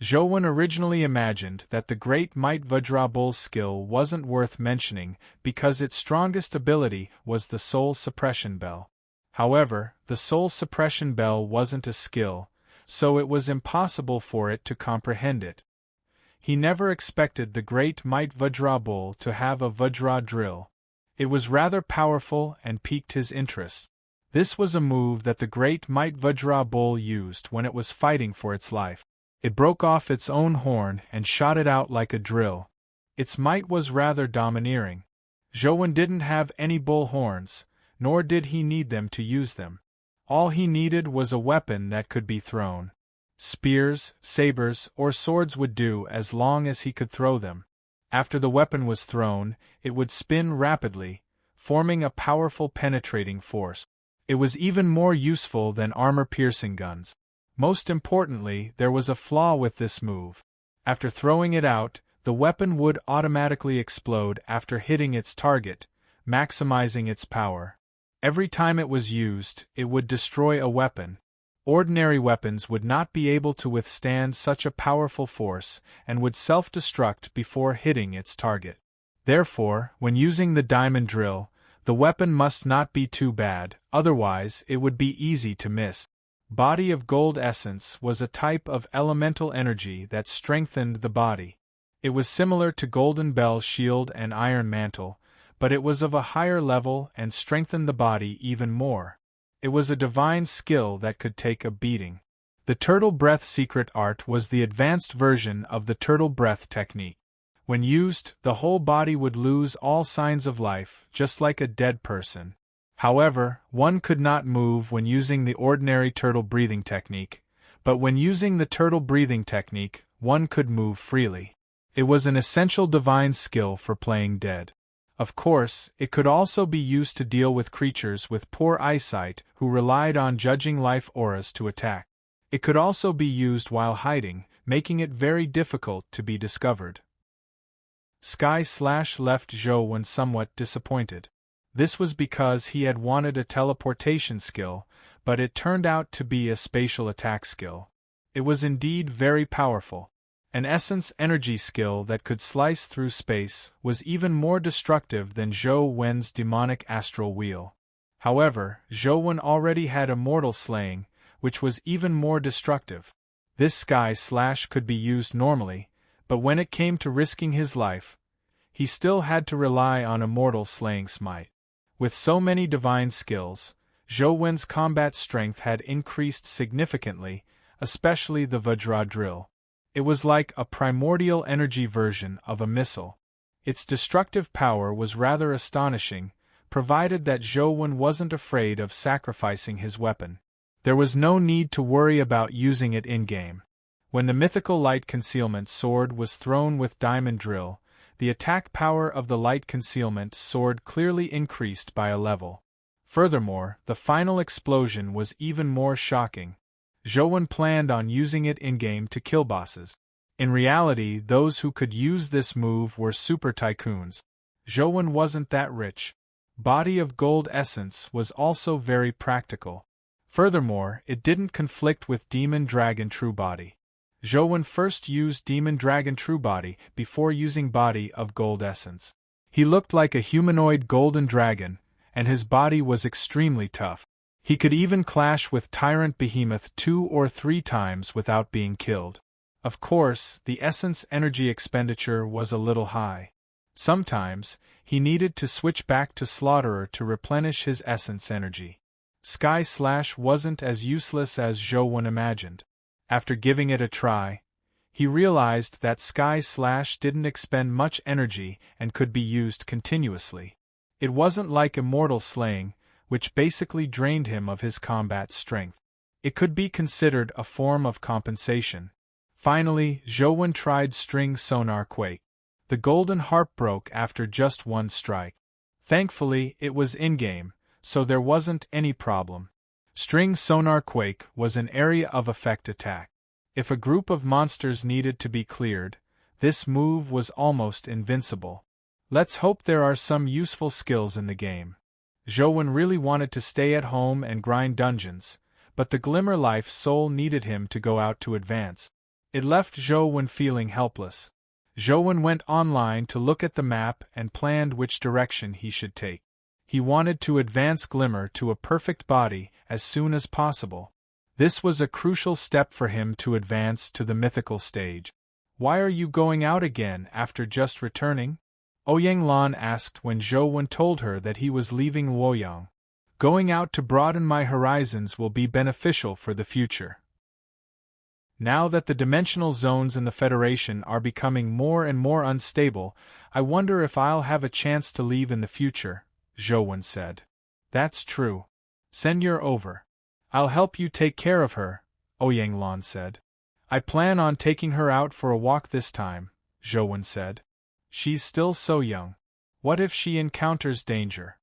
Zhou originally imagined that the Great Might Vajra Bull skill wasn't worth mentioning because its strongest ability was the Soul Suppression Bell. However, the Soul Suppression Bell wasn't a skill, so it was impossible for it to comprehend it. He never expected the Great Might Vajra Bull to have a Vajra drill. It was rather powerful and piqued his interest. This was a move that the Great Might Vajra Bull used when it was fighting for its life. It broke off its own horn and shot it out like a drill. Its might was rather domineering. Zhou didn't have any bull horns, nor did he need them to use them. All he needed was a weapon that could be thrown. Spears, sabers, or swords would do as long as he could throw them. After the weapon was thrown, it would spin rapidly, forming a powerful penetrating force. It was even more useful than armor-piercing guns. Most importantly, there was a flaw with this move. After throwing it out, the weapon would automatically explode after hitting its target, maximizing its power. Every time it was used, it would destroy a weapon. Ordinary weapons would not be able to withstand such a powerful force and would self-destruct before hitting its target. Therefore, when using the diamond drill, the weapon must not be too bad, otherwise it would be easy to miss. Body of gold essence was a type of elemental energy that strengthened the body. It was similar to golden bell shield and iron mantle, but it was of a higher level and strengthened the body even more. It was a divine skill that could take a beating. The turtle breath secret art was the advanced version of the turtle breath technique. When used, the whole body would lose all signs of life, just like a dead person. However, one could not move when using the ordinary turtle breathing technique, but when using the turtle breathing technique, one could move freely. It was an essential divine skill for playing dead. Of course, it could also be used to deal with creatures with poor eyesight who relied on judging life auras to attack. It could also be used while hiding, making it very difficult to be discovered. Sky left Zhou somewhat disappointed. This was because he had wanted a teleportation skill, but it turned out to be a spatial attack skill. It was indeed very powerful. An essence energy skill that could slice through space was even more destructive than Zhou Wen's demonic astral wheel. However, Zhou Wen already had immortal slaying, which was even more destructive. This sky could be used normally, but when it came to risking his life, he still had to rely on immortal slaying smite. With so many divine skills, Zhou Wen's combat strength had increased significantly, especially the Vajra drill. It was like a primordial energy version of a missile. Its destructive power was rather astonishing, provided that Zhou Wen wasn't afraid of sacrificing his weapon. There was no need to worry about using it in-game. When the mythical light concealment sword was thrown with diamond drill, the attack power of the light concealment sword clearly increased by a level. Furthermore, the final explosion was even more shocking. Zhou Wen planned on using it in-game to kill bosses. In reality, those who could use this move were super tycoons. Zhou Wen wasn't that rich. Body of gold essence was also very practical. Furthermore, it didn't conflict with Demon Dragon True Body. Zhou Wen first used Demon Dragon True Body before using Body of Gold Essence. He looked like a humanoid golden dragon, and his body was extremely tough. He could even clash with Tyrant Behemoth 2 or 3 times without being killed. Of course, the essence energy expenditure was a little high. Sometimes, he needed to switch back to Slaughterer to replenish his essence energy. Sky wasn't as useless as Zhou Wen imagined. After giving it a try, he realized that Sky didn't expend much energy and could be used continuously. It wasn't like Immortal Slaying, which basically drained him of his combat strength. It could be considered a form of compensation. Finally, Zhou Wen tried String Sonar Quake. The golden harp broke after just one strike. Thankfully, it was in-game, so there wasn't any problem. String Sonar Quake was an area of effect attack. If a group of monsters needed to be cleared, this move was almost invincible. Let's hope there are some useful skills in the game. Zhou Wen really wanted to stay at home and grind dungeons, but the Glimmer Life Soul needed him to go out to advance. It left Zhou Wen feeling helpless. Zhou Wen went online to look at the map and planned which direction he should take. He wanted to advance Glimmer to a perfect body as soon as possible. This was a crucial step for him to advance to the mythical stage. "Why are you going out again after just returning?" Ouyang Lan asked when Zhou Wen told her that he was leaving Luoyang. "Going out to broaden my horizons will be beneficial for the future. Now that the dimensional zones in the Federation are becoming more and more unstable, I wonder if I'll have a chance to leave in the future," Zhou Wen said. "That's true. Send her over. I'll help you take care of her," Ouyang Lan said. "I plan on taking her out for a walk this time," Zhou Wen said. "She's still so young. What if she encounters danger?"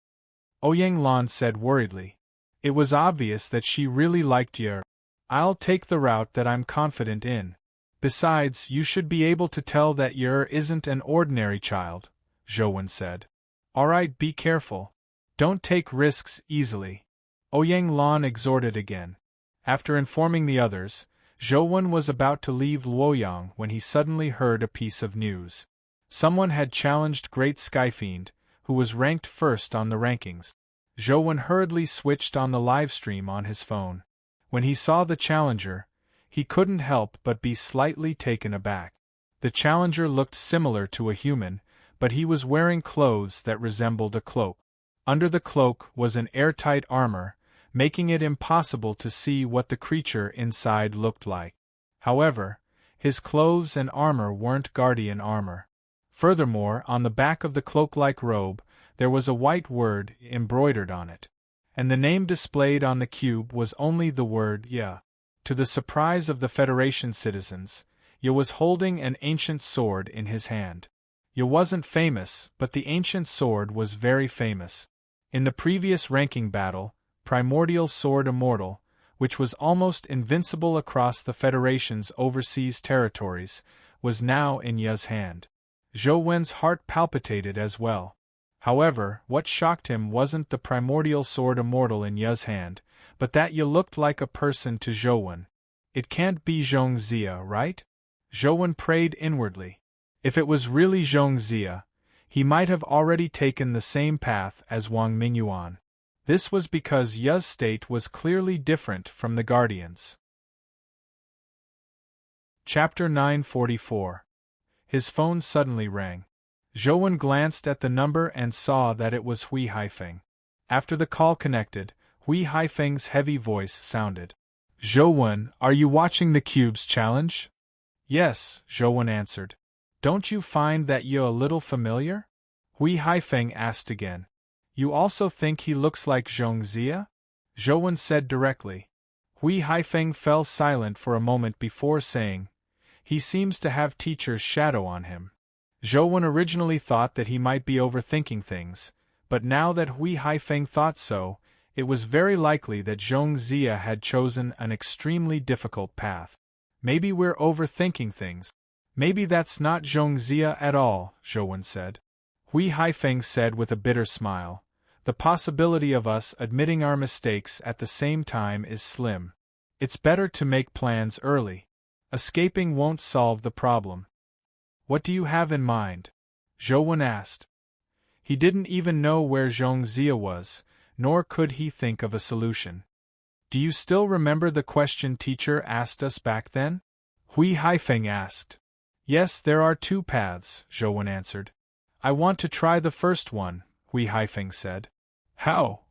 Ouyang Lan said worriedly. It was obvious that she really liked Yer. "I'll take the route that I'm confident in. Besides, you should be able to tell that Yer isn't an ordinary child," Zhou Wen said. "Alright, be careful. Don't take risks easily," Ouyang Lan exhorted again. After informing the others, Zhou was about to leave Luoyang when he suddenly heard a piece of news. Someone had challenged Great Skyfiend, who was ranked first on the rankings. Zhou hurriedly switched on the livestream on his phone. When he saw the challenger, he couldn't help but be slightly taken aback. The challenger looked similar to a human, but he was wearing clothes that resembled a cloak. Under the cloak was an airtight armor, making it impossible to see what the creature inside looked like. However, his clothes and armor weren't guardian armor. Furthermore, on the back of the cloak-like robe, there was a white word embroidered on it. And the name displayed on the cube was only the word Ya. To the surprise of the Federation citizens, Ya was holding an ancient sword in his hand. Ya wasn't famous, but the ancient sword was very famous. In the previous ranking battle, Primordial Sword Immortal, which was almost invincible across the Federation's overseas territories, was now in Ya's hand. Zhou heart palpitated as well. However, what shocked him wasn't the Primordial Sword Immortal in Ya's hand, but that Ya looked like a person to Zhou. It can't be Zhongxia, right? Zhou prayed inwardly. If it was really Zhongxia, he might have already taken the same path as Wang Mingyuan. This was because Ya's state was clearly different from the Guardians. Chapter 944. His phone suddenly rang. Zhou glanced at the number and saw that it was Hui Haifeng. After the call connected, Hui Haifeng's heavy voice sounded. Zhou, are you watching the Cube's challenge? Yes, Zhou answered. Don't you find that Ye a little familiar? Hui Haifeng asked again. You also think he looks like Zhongxia? Zhou said directly. Hui Haifeng fell silent for a moment before saying, he seems to have teacher's shadow on him. Zhou originally thought that he might be overthinking things, but now that Hui Haifeng thought so, it was very likely that Zhongxia had chosen an extremely difficult path. Maybe we're overthinking things. Maybe that's not Zhongxia at all, Zhou said. Hui Haifeng said with a bitter smile. The possibility of us admitting our mistakes at the same time is slim. It's better to make plans early. Escaping won't solve the problem. What do you have in mind? Zhou asked. He didn't even know where Zhongxia was, nor could he think of a solution. Do you still remember the question teacher asked us back then? Hui Haifeng asked. Yes, there are two paths, Zhou answered. I want to try the first one, Hui Haifeng said. How?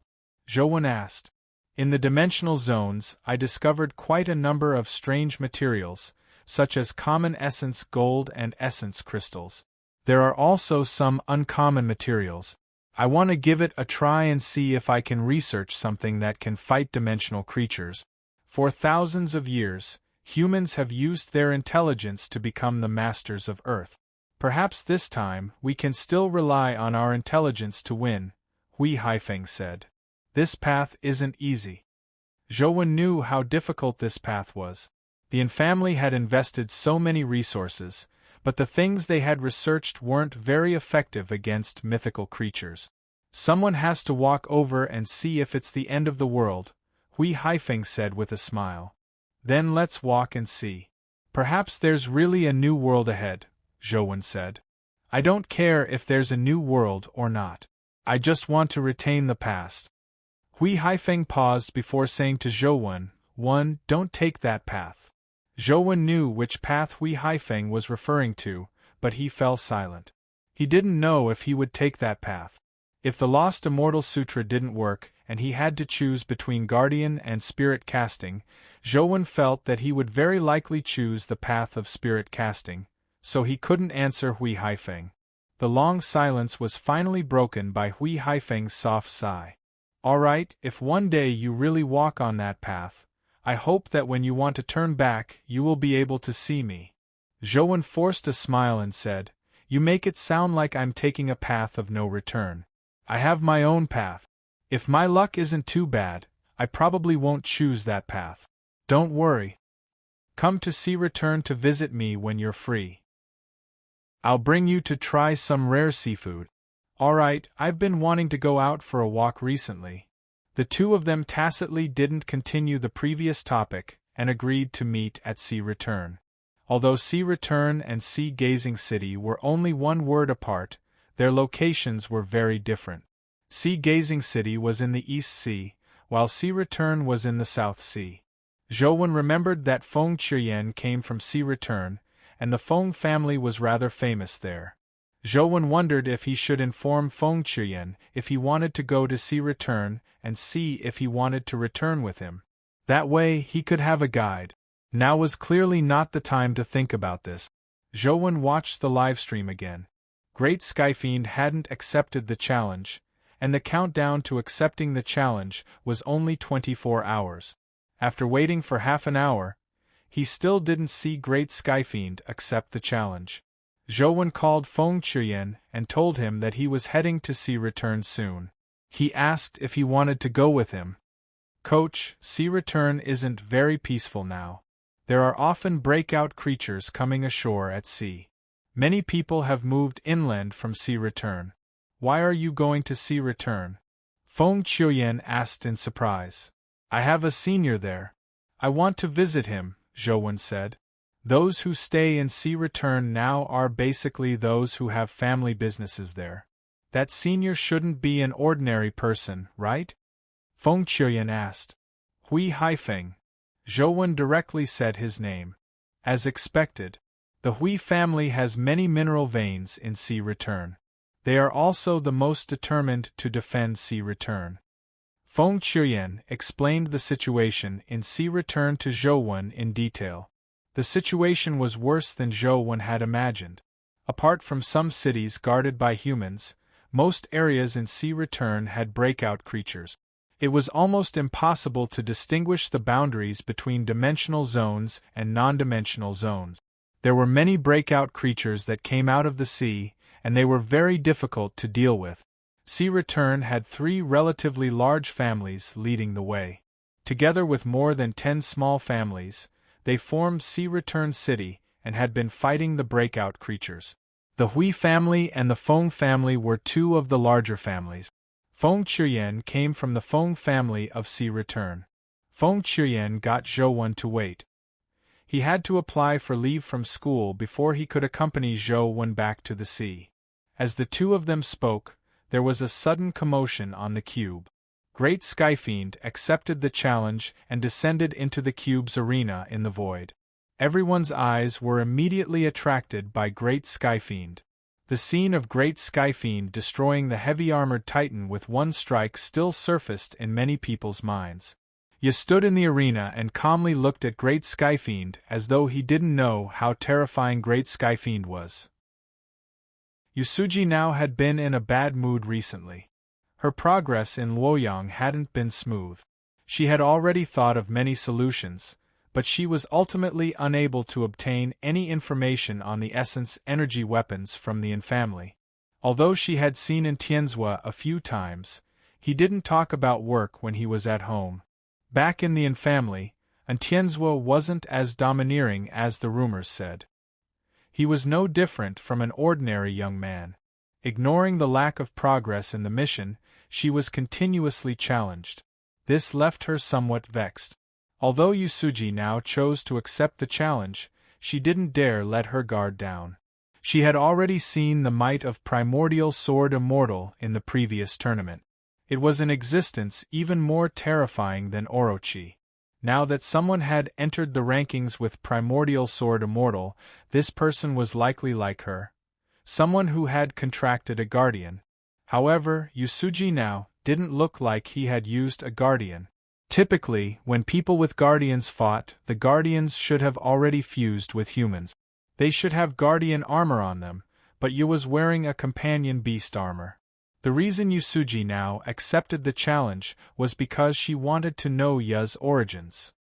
Zhou asked. In the dimensional zones, I discovered quite a number of strange materials, such as common essence gold and essence crystals. There are also some uncommon materials. I want to give it a try and see if I can research something that can fight dimensional creatures. For thousands of years, humans have used their intelligence to become the masters of Earth. Perhaps this time, we can still rely on our intelligence to win, Hui Haifeng said. This path isn't easy. Zhou knew how difficult this path was. The Yin family had invested so many resources, but the things they had researched weren't very effective against mythical creatures. Someone has to walk over and see if it's the end of the world, Hui Haifeng said with a smile. Then let's walk and see. Perhaps there's really a new world ahead, Zhou said. I don't care if there's a new world or not. I just want to retain the past. Hui Haifeng paused before saying to Zhou, don't take that path. Zhou knew which path Hui Haifeng was referring to, but he fell silent. He didn't know if he would take that path. If the Lost Immortal Sutra didn't work, and he had to choose between Guardian and Spirit Casting, Zhou felt that he would very likely choose the path of Spirit Casting, so he couldn't answer Hui Haifeng. The long silence was finally broken by Hui Haifeng's soft sigh. All right, if one day you really walk on that path, I hope that when you want to turn back, you will be able to see me. Zhou forced a smile and said, You make it sound like I'm taking a path of no return. I have my own path. If my luck isn't too bad, I probably won't choose that path. Don't worry. Come to see return to visit me when you're free. I'll bring you to try some rare seafood. Alright, I've been wanting to go out for a walk recently. The two of them tacitly didn't continue the previous topic and agreed to meet at Sea Return. Although Sea Return and Sea Gazing City were only one word apart, their locations were very different. Sea Gazing City was in the East Sea, while Sea Return was in the South Sea. Zhou remembered that Feng Qiuyan came from Sea Return, and the Feng family was rather famous there. Zhou wondered if he should inform Feng Qiuyan if he wanted to go to Sea Return and see if he wanted to return with him. That way he could have a guide. Now was clearly not the time to think about this. Zhou watched the livestream again. Great Skyfiend hadn't accepted the challenge, and the countdown to accepting the challenge was only 24 hours. After waiting for half an hour, he still didn't see Great Skyfiend accept the challenge. Zhou called Feng Qiuyan and told him that he was heading to Sea Return soon. He asked if he wanted to go with him. Coach, Sea Return isn't very peaceful now. There are often breakout creatures coming ashore at sea. Many people have moved inland from Sea Return. Why are you going to Sea Return? Feng Qiuyan asked in surprise. I have a senior there. I want to visit him, Zhou said. Those who stay in Sea Return now are basically those who have family businesses there. That senior shouldn't be an ordinary person, right? Feng Qiuyan asked. Hui Haifeng. Zhou directly said his name. As expected, the Hui family has many mineral veins in Sea Return. They are also the most determined to defend Sea Return. Feng Qiuyan explained the situation in Sea Return to Zhou in detail. The situation was worse than Zhou had imagined. Apart from some cities guarded by humans, most areas in Sea Return had breakout creatures. It was almost impossible to distinguish the boundaries between dimensional zones and non-dimensional zones. There were many breakout creatures that came out of the sea, and they were very difficult to deal with. Sea Return had 3 relatively large families leading the way. Together with more than 10 small families, they formed Sea Return City and had been fighting the breakout creatures. The Hui family and the Feng family were 2 of the larger families. Feng Qiuyan came from the Feng family of Sea Return. Feng Qiuyan got Zhou to wait. He had to apply for leave from school before he could accompany Zhou back to the sea. As the 2 of them spoke, there was a sudden commotion on the cube. Great Skyfiend accepted the challenge and descended into the cube's arena in the void. Everyone's eyes were immediately attracted by Great Skyfiend. The scene of Great Skyfiend destroying the heavy-armored Titan with one strike still surfaced in many people's minds. Ye stood in the arena and calmly looked at Great Skyfiend as though he didn't know how terrifying Great Skyfiend was. Yusuji now had been in a bad mood recently. Her progress in Luoyang hadn't been smooth. She had already thought of many solutions, but she was ultimately unable to obtain any information on the essence energy weapons from the Yin family. Although she had seen Tianzua a few times, he didn't talk about work when he was at home. Back in the Yin family, Tianzua wasn't as domineering as the rumors said. He was no different from an ordinary young man. Ignoring the lack of progress in the mission, she was continuously challenged. This left her somewhat vexed. Although Yusuji now chose to accept the challenge, she didn't dare let her guard down. She had already seen the might of Primordial Sword Immortal in the previous tournament. It was an existence even more terrifying than Orochi. Now that someone had entered the rankings with Primordial Sword Immortal, this person was likely like her. Someone who had contracted a guardian. However, Yusuji now didn't look like he had used a guardian. Typically, when people with guardians fought, the guardians should have already fused with humans. They should have guardian armor on them, but Yu was wearing a companion beast armor. The reason Yusuji now accepted the challenge was because she wanted to know Yu's origins.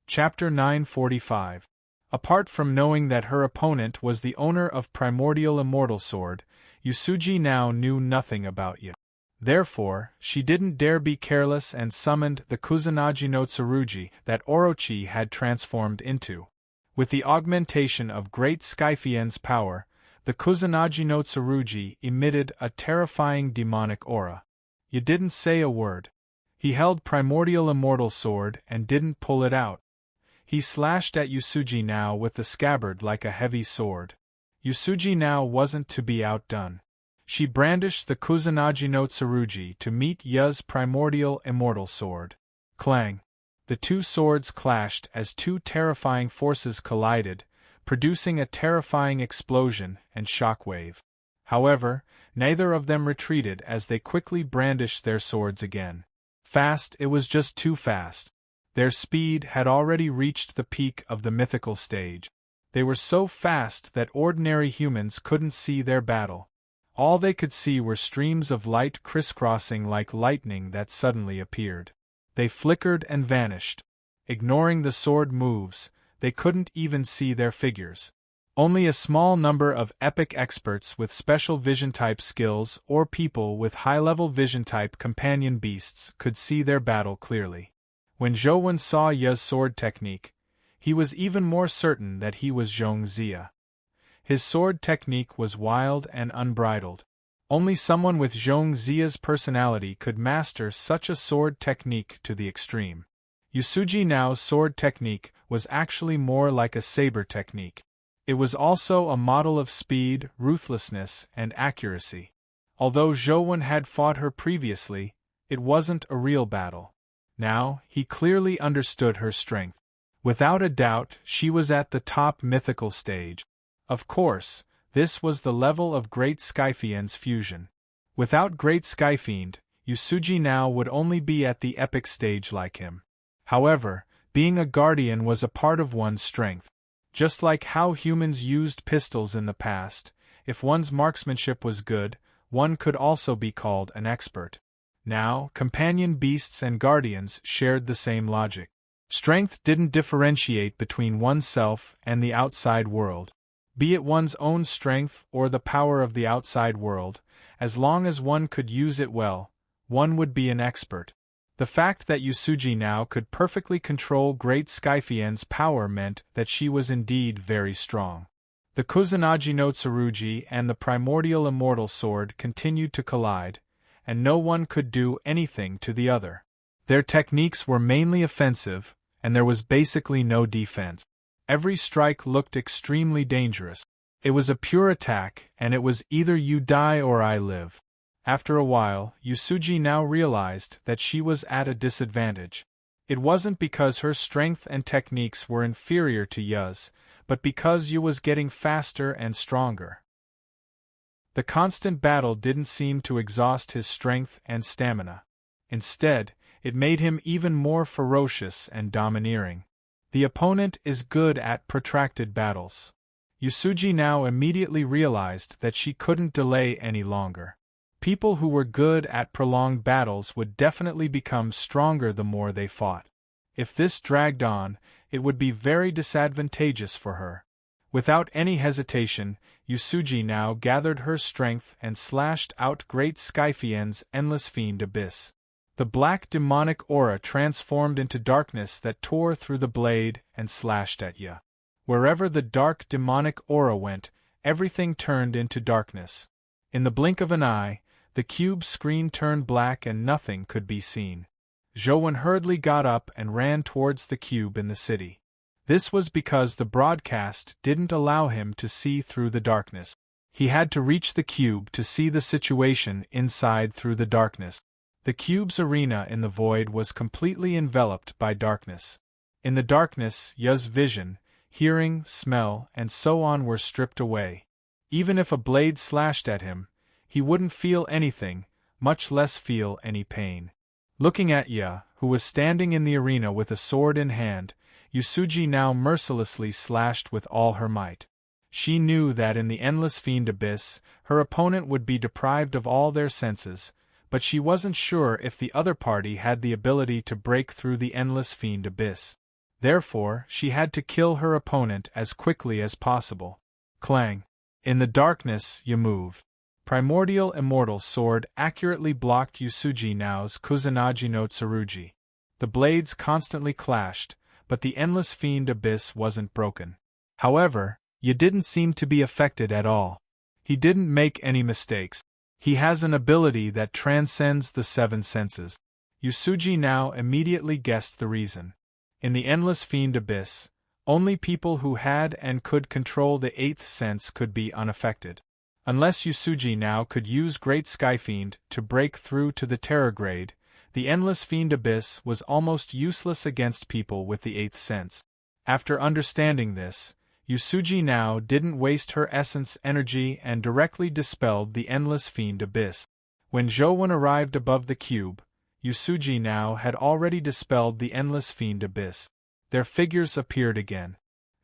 Chapter 945. Apart from knowing that her opponent was the owner of Primordial Immortal Sword, Yusuji now knew nothing about Yu. Therefore, she didn't dare be careless and summoned the Kusanagi no Tsurugi that Orochi had transformed into. With the augmentation of Great Skyfiend's power, the Kusanagi no Tsurugi emitted a terrifying demonic aura. You didn't say a word. He held primordial immortal sword and didn't pull it out. He slashed at Yusuji now with the scabbard like a heavy sword. Yusuji now wasn't to be outdone. She brandished the Kusanagi no Tsurugi to meet Ya's primordial immortal sword. Clang! The two swords clashed as two terrifying forces collided, producing a terrifying explosion and shockwave. However, neither of them retreated as they quickly brandished their swords again. Fast, it was just too fast. Their speed had already reached the peak of the mythical stage. They were so fast that ordinary humans couldn't see their battle. All they could see were streams of light crisscrossing like lightning that suddenly appeared. They flickered and vanished. Ignoring the sword moves, they couldn't even see their figures. Only a small number of epic experts with special vision-type skills or people with high-level vision-type companion beasts could see their battle clearly. When Zhou saw Ya's sword technique, he was even more certain that he was Zhong Zia. His sword technique was wild and unbridled. Only someone with Zhong Zia's personality could master such a sword technique to the extreme. Yusuji Nao's sword technique was actually more like a saber technique. It was also a model of speed, ruthlessness, and accuracy. Although Zhou had fought her previously, it wasn't a real battle. Now, he clearly understood her strength. Without a doubt, she was at the top mythical stage. Of course, this was the level of Great Skyfiend's fusion. Without Great Skyfiend, Yusuji Nao would only be at the epic stage like him. However, being a guardian was a part of one's strength. Just like how humans used pistols in the past, if one's marksmanship was good, one could also be called an expert. Now, companion beasts and guardians shared the same logic. Strength didn't differentiate between oneself and the outside world. Be it one's own strength or the power of the outside world, as long as one could use it well, one would be an expert. The fact that Yusuji Nao could perfectly control Great Skyfiend's power meant that she was indeed very strong. The Kusanagi no Tsurugi and the primordial immortal sword continued to collide, and no one could do anything to the other. Their techniques were mainly offensive, and there was basically no defense. Every strike looked extremely dangerous. It was a pure attack, and it was either you die or I live. After a while, Yusuji now realized that she was at a disadvantage. It wasn't because her strength and techniques were inferior to Ya's, but because Yu was getting faster and stronger. The constant battle didn't seem to exhaust his strength and stamina. Instead, it made him even more ferocious and domineering. The opponent is good at protracted battles. Yusuji now immediately realized that she couldn't delay any longer. People who were good at prolonged battles would definitely become stronger the more they fought. If this dragged on, it would be very disadvantageous for her. Without any hesitation, Yusuji now gathered her strength and slashed out Great Skyfiend's endless fiend abyss. The black demonic aura transformed into darkness that tore through the blade and slashed at Ya. Wherever the dark demonic aura went, everything turned into darkness. In the blink of an eye, the cube's screen turned black and nothing could be seen. Zhou hurriedly got up and ran towards the cube in the city. This was because the broadcast didn't allow him to see through the darkness. He had to reach the cube to see the situation inside through the darkness. The cube's arena in the void was completely enveloped by darkness. In the darkness, Ya's vision, hearing, smell, and so on were stripped away. Even if a blade slashed at him, he wouldn't feel anything, much less feel any pain. Looking at Ya, who was standing in the arena with a sword in hand, Yusuji now mercilessly slashed with all her might. She knew that in the endless fiend abyss, her opponent would be deprived of all their senses, but she wasn't sure if the other party had the ability to break through the endless fiend abyss. Therefore, she had to kill her opponent as quickly as possible. Clang! In the darkness, Ya moved. Primordial Immortal Sword accurately blocked Yusuji Nao's Kusanagi no Tsurugi. The blades constantly clashed, but the endless fiend abyss wasn't broken. However, Ya didn't seem to be affected at all. He didn't make any mistakes. He has an ability that transcends the seven senses. Yusuji now immediately guessed the reason. In the endless fiend abyss, only people who had and could control the eighth sense could be unaffected. Unless Yusuji now could use Great Skyfiend to break through to the terror grade, the endless fiend abyss was almost useless against people with the eighth sense. After understanding this, Yusuji now didn't waste her essence energy and directly dispelled the endless fiend abyss. When Jowen arrived above the cube, Yusuji now had already dispelled the endless fiend abyss. Their figures appeared again.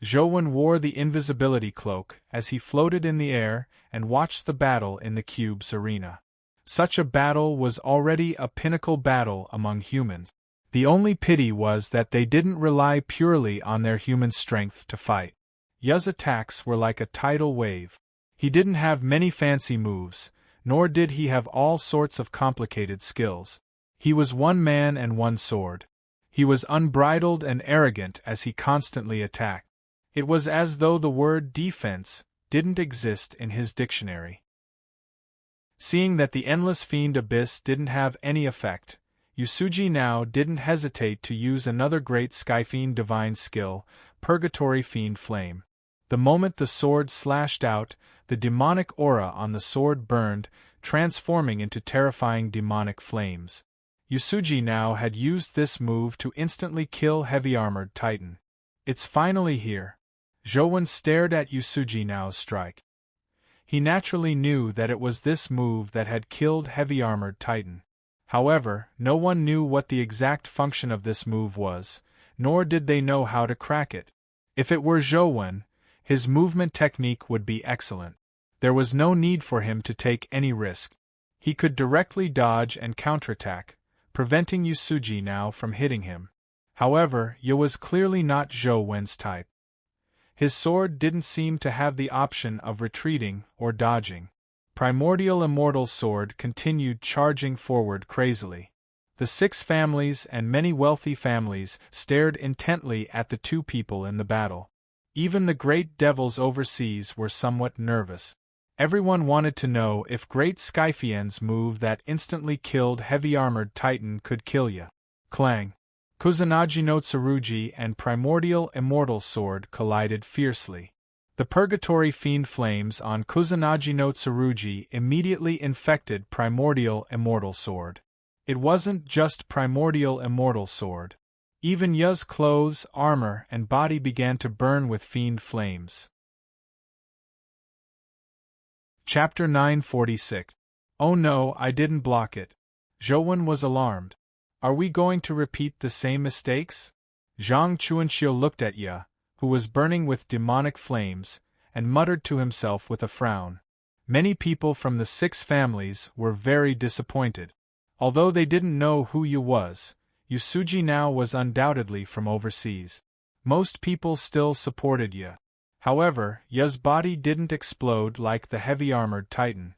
Jowen wore the invisibility cloak as he floated in the air and watched the battle in the cube's arena. Such a battle was already a pinnacle battle among humans. The only pity was that they didn't rely purely on their human strength to fight. Ya's attacks were like a tidal wave. He didn't have many fancy moves, nor did he have all sorts of complicated skills. He was one man and one sword. He was unbridled and arrogant as he constantly attacked. It was as though the word defense didn't exist in his dictionary. Seeing that the endless fiend abyss didn't have any effect, Yusuji now didn't hesitate to use another great Skyfiend divine skill, Purgatory Fiend Flame. The moment the sword slashed out, the demonic aura on the sword burned, transforming into terrifying demonic flames. Yusuji now had used this move to instantly kill heavy-armored Titan. It's finally here. Jowen stared at Yusuji now's strike. He naturally knew that it was this move that had killed heavy-armored Titan. However, no one knew what the exact function of this move was, nor did they know how to crack it. If it were Jowen, his movement technique would be excellent. There was no need for him to take any risk. He could directly dodge and counterattack, preventing Yusuji now from hitting him. However, Ya was clearly not Jowen's type. His sword didn't seem to have the option of retreating or dodging. Primordial Immortal Sword continued charging forward crazily. The 6 families and many wealthy families stared intently at the 2 people in the battle. Even the great devils overseas were somewhat nervous. Everyone wanted to know if Great Skyfiend's move that instantly killed heavy-armored Titan could kill Ya. Clang! Kusanagi no Tsurugi and Primordial Immortal Sword collided fiercely. The Purgatory Fiend Flames on Kusanagi no Tsurugi immediately infected Primordial Immortal Sword. It wasn't just Primordial Immortal Sword. Even Ya's clothes, armor, and body began to burn with fiend flames. Chapter 946. Oh no, I didn't block it. Jowen was alarmed. Are we going to repeat the same mistakes? Zhang Chuanxiu looked at Ya, who was burning with demonic flames, and muttered to himself with a frown. Many people from the 6 families were very disappointed. Although they didn't know who Ya was, Yusuji now was undoubtedly from overseas. Most people still supported Ya. However, Ya's body didn't explode like the heavy-armored Titan.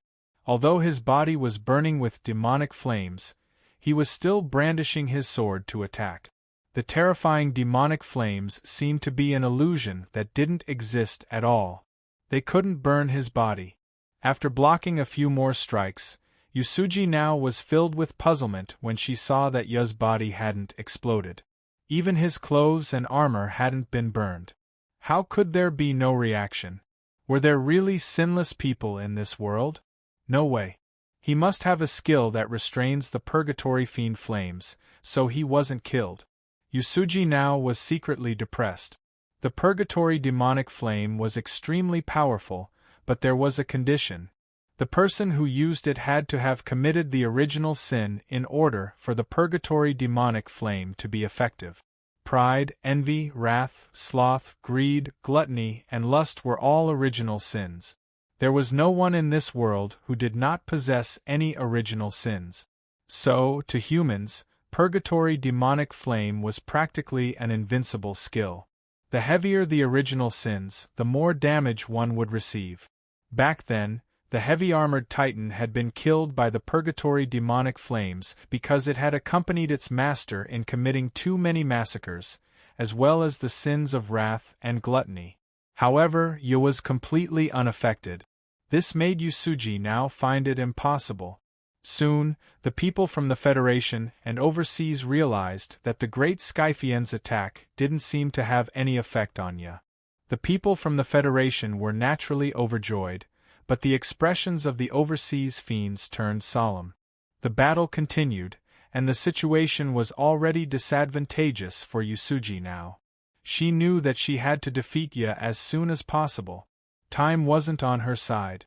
Although his body was burning with demonic flames, he was still brandishing his sword to attack. The terrifying demonic flames seemed to be an illusion that didn't exist at all. They couldn't burn his body. After blocking a few more strikes, Yusuji now was filled with puzzlement when she saw that Ya's body hadn't exploded. Even his clothes and armor hadn't been burned. How could there be no reaction? Were there really sinless people in this world? No way. He must have a skill that restrains the Purgatory Fiend Flames, so he wasn't killed. Yusuji now was secretly depressed. The Purgatory Demonic Flame was extremely powerful, but there was a condition. The person who used it had to have committed the original sin in order for the Purgatory Demonic Flame to be effective. Pride, envy, wrath, sloth, greed, gluttony, and lust were all original sins. There was no one in this world who did not possess any original sins. So, to humans, Purgatory Demonic Flame was practically an invincible skill. The heavier the original sins, the more damage one would receive. Back then, the heavy-armored Titan had been killed by the Purgatory Demonic Flames because it had accompanied its master in committing too many massacres, as well as the sins of wrath and gluttony. However, Ya was completely unaffected. This made Yusuji now find it impossible. Soon, the people from the Federation and overseas realized that the Great Skyfiend's attack didn't seem to have any effect on Ya. The people from the Federation were naturally overjoyed, but the expressions of the overseas fiends turned solemn. The battle continued, and the situation was already disadvantageous for Yusuji now. She knew that she had to defeat Ya as soon as possible. Time wasn't on her side.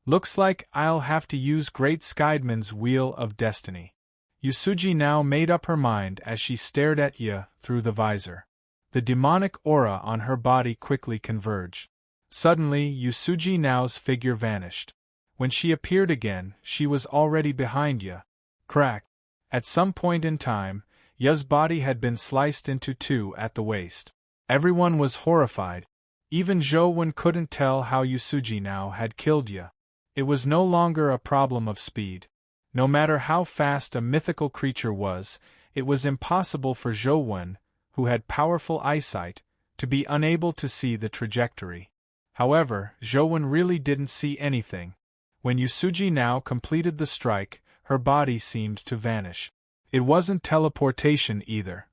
Looks like I'll have to use Great Skyman's Wheel of Destiny. Yusuji now made up her mind as she stared at Ya through the visor. The demonic aura on her body quickly converged. Suddenly, Yusuji now's figure vanished. When she appeared again, she was already behind Ya. Crack! At some point in time, Ya's body had been sliced into two at the waist. Everyone was horrified. Even Zhou couldn't tell how Yusuji now had killed Ya. It was no longer a problem of speed. No matter how fast a mythical creature was, it was impossible for Zhou, who had powerful eyesight, to be unable to see the trajectory. However, Zhou really didn't see anything. When Yusuji now completed the strike, her body seemed to vanish. It wasn't teleportation either.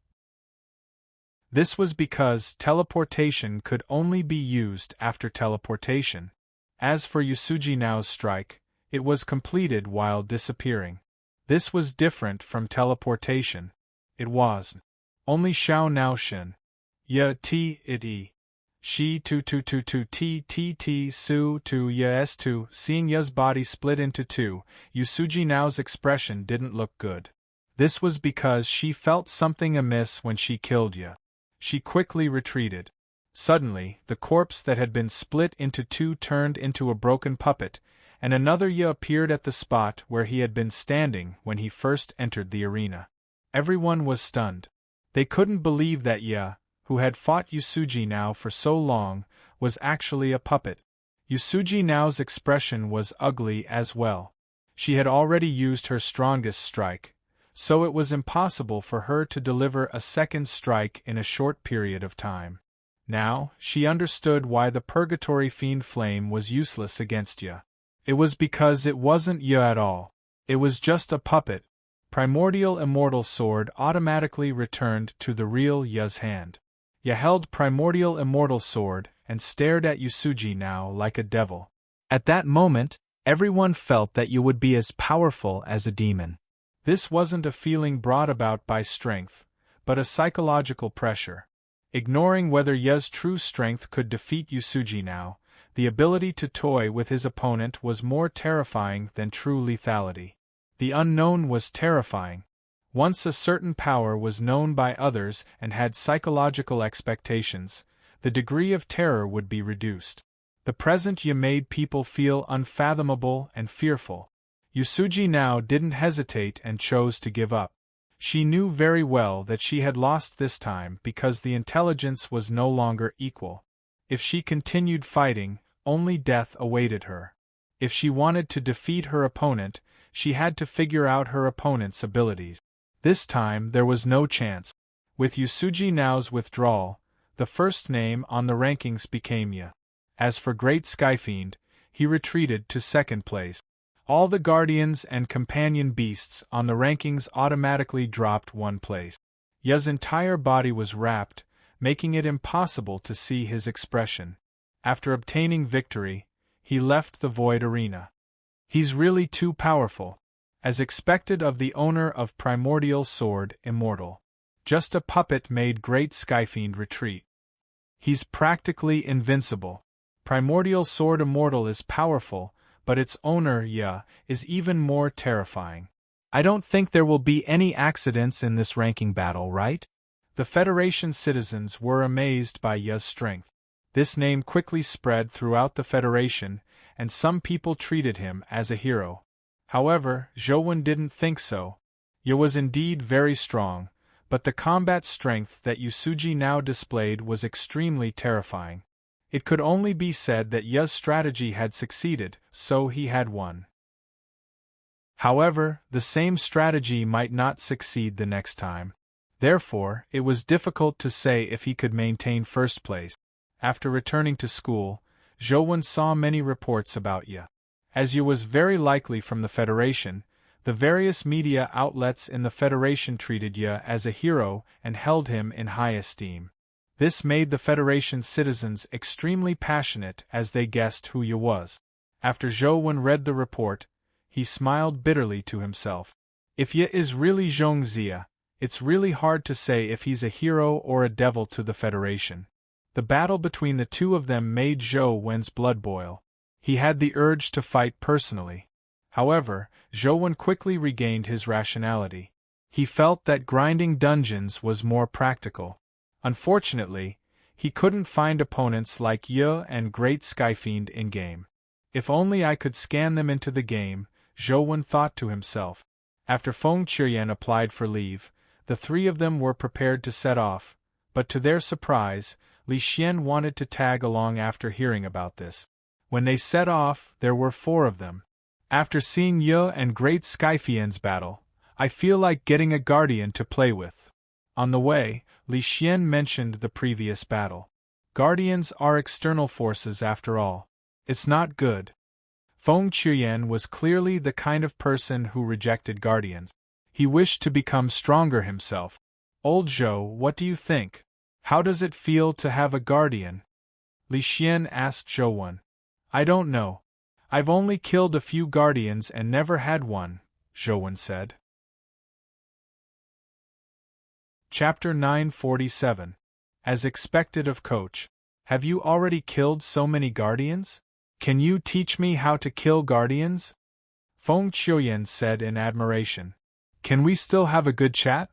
This was because teleportation could only be used after teleportation. As for Yusuji now's strike, it was completed while disappearing. This was different from teleportation. It was only Xiao Nao Shin. Ya T it E. Shi tu T Su tu Ya S tu. Seeing Ya's body split into two, Yusuji now's expression didn't look good. This was because she felt something amiss when she killed Ya. She quickly retreated. Suddenly, the corpse that had been split into two turned into a broken puppet, and another Ya appeared at the spot where he had been standing when he first entered the arena. Everyone was stunned. They couldn't believe that Ya, who had fought Yusuji now for so long, was actually a puppet. Yusuji now's expression was ugly as well. She had already used her strongest strike, so it was impossible for her to deliver a second strike in a short period of time. Now, she understood why the Purgatory Fiend Flame was useless against Ya. It was because it wasn't Ya at all. It was just a puppet. Primordial Immortal Sword automatically returned to the real Ya's hand. Ya held Primordial Immortal Sword and stared at Yusuji now like a devil. At that moment, everyone felt that you would be as powerful as a demon. This wasn't a feeling brought about by strength, but a psychological pressure. Ignoring whether Ya's true strength could defeat Yusuji now, the ability to toy with his opponent was more terrifying than true lethality. The unknown was terrifying. Once a certain power was known by others and had psychological expectations, the degree of terror would be reduced. The present Ya made people feel unfathomable and fearful. Yusuji now didn't hesitate and chose to give up. She knew very well that she had lost this time because the intelligence was no longer equal. If she continued fighting, only death awaited her. If she wanted to defeat her opponent, she had to figure out her opponent's abilities. This time there was no chance. With Yusuji now's withdrawal, the first name on the rankings became Ya. As for Great Skyfiend, he retreated to second place. All the guardians and companion beasts on the rankings automatically dropped one place. Ya's entire body was wrapped, making it impossible to see his expression. After obtaining victory, he left the Void Arena. He's really too powerful. As expected of the owner of Primordial Sword Immortal. Just a puppet made Great Skyfiend retreat. He's practically invincible. Primordial Sword Immortal is powerful, but its owner, Ya, is even more terrifying. I don't think there will be any accidents in this ranking battle, right? The Federation citizens were amazed by Ya's strength. This name quickly spread throughout the Federation, and some people treated him as a hero. However, Zhou didn't think so. Ya was indeed very strong, but the combat strength that Yusuji now displayed was extremely terrifying. It could only be said that Ya's strategy had succeeded, so he had won. However, the same strategy might not succeed the next time. Therefore, it was difficult to say if he could maintain first place. After returning to school, Zhou saw many reports about you. As you was very likely from the Federation, the various media outlets in the Federation treated you as a hero and held him in high esteem. This made the Federation citizens extremely passionate as they guessed who you was. After Zhou read the report, he smiled bitterly to himself. If you is really Zhong Zia, it's really hard to say if he's a hero or a devil to the Federation. The battle between the two of them made Zhou Wen's blood boil. He had the urge to fight personally. However, Zhou Wen quickly regained his rationality. He felt that grinding dungeons was more practical. Unfortunately, he couldn't find opponents like Ye and Great Skyfiend in-game. If only I could scan them into the game, Zhou Wen thought to himself. After Feng Qiuyan applied for leave, the three of them were prepared to set off, but to their surprise, Li Xian wanted to tag along after hearing about this. When they set off, there were 4 of them. After seeing Ye and Great Skyfiend's battle, I feel like getting a guardian to play with. On the way, Li Xian mentioned the previous battle. Guardians are external forces after all. It's not good. Feng Qiuyan was clearly the kind of person who rejected guardians. He wished to become stronger himself. Old Zhou, what do you think? How does it feel to have a guardian? Li Xian asked Zhou Wen. I don't know. I've only killed a few guardians and never had one, Zhou Wen said. Chapter 947. As expected of Coach. Have you already killed so many guardians? Can you teach me how to kill guardians? Feng Qiuyan said in admiration. Can we still have a good chat?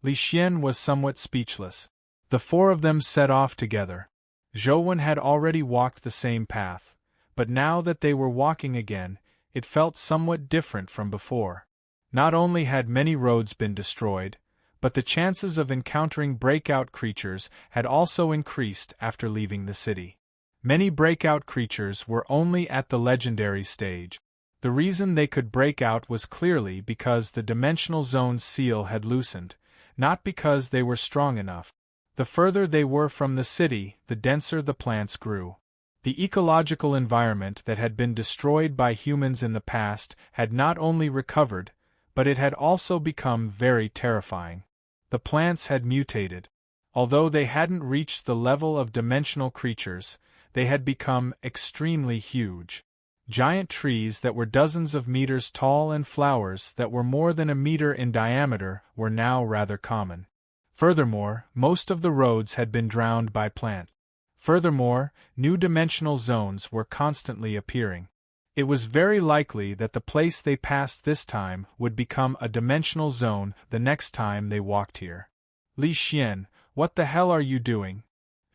Li Xian was somewhat speechless. The 4 of them set off together. Zhou Wen had already walked the same path, but now that they were walking again, it felt somewhat different from before. Not only had many roads been destroyed, but the chances of encountering breakout creatures had also increased after leaving the city. Many breakout creatures were only at the legendary stage. The reason they could break out was clearly because the dimensional zone's seal had loosened, not because they were strong enough. The further they were from the city, the denser the plants grew. The ecological environment that had been destroyed by humans in the past had not only recovered, but it had also become very terrifying. The plants had mutated. Although they hadn't reached the level of dimensional creatures, they had become extremely huge. Giant trees that were dozens of meters tall and flowers that were more than a meter in diameter were now rather common. Furthermore, most of the roads had been drowned by plants. Furthermore, new dimensional zones were constantly appearing. It was very likely that the place they passed this time would become a dimensional zone the next time they walked here. Li Xian, what the hell are you doing?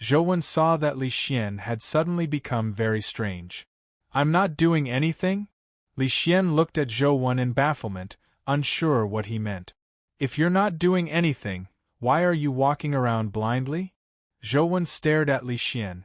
Zhou Wen saw that Li Xian had suddenly become very strange. I'm not doing anything? Li Xian looked at Zhou Wen in bafflement, unsure what he meant. If you're not doing anything, why are you walking around blindly? Zhou Wen stared at Li Xian.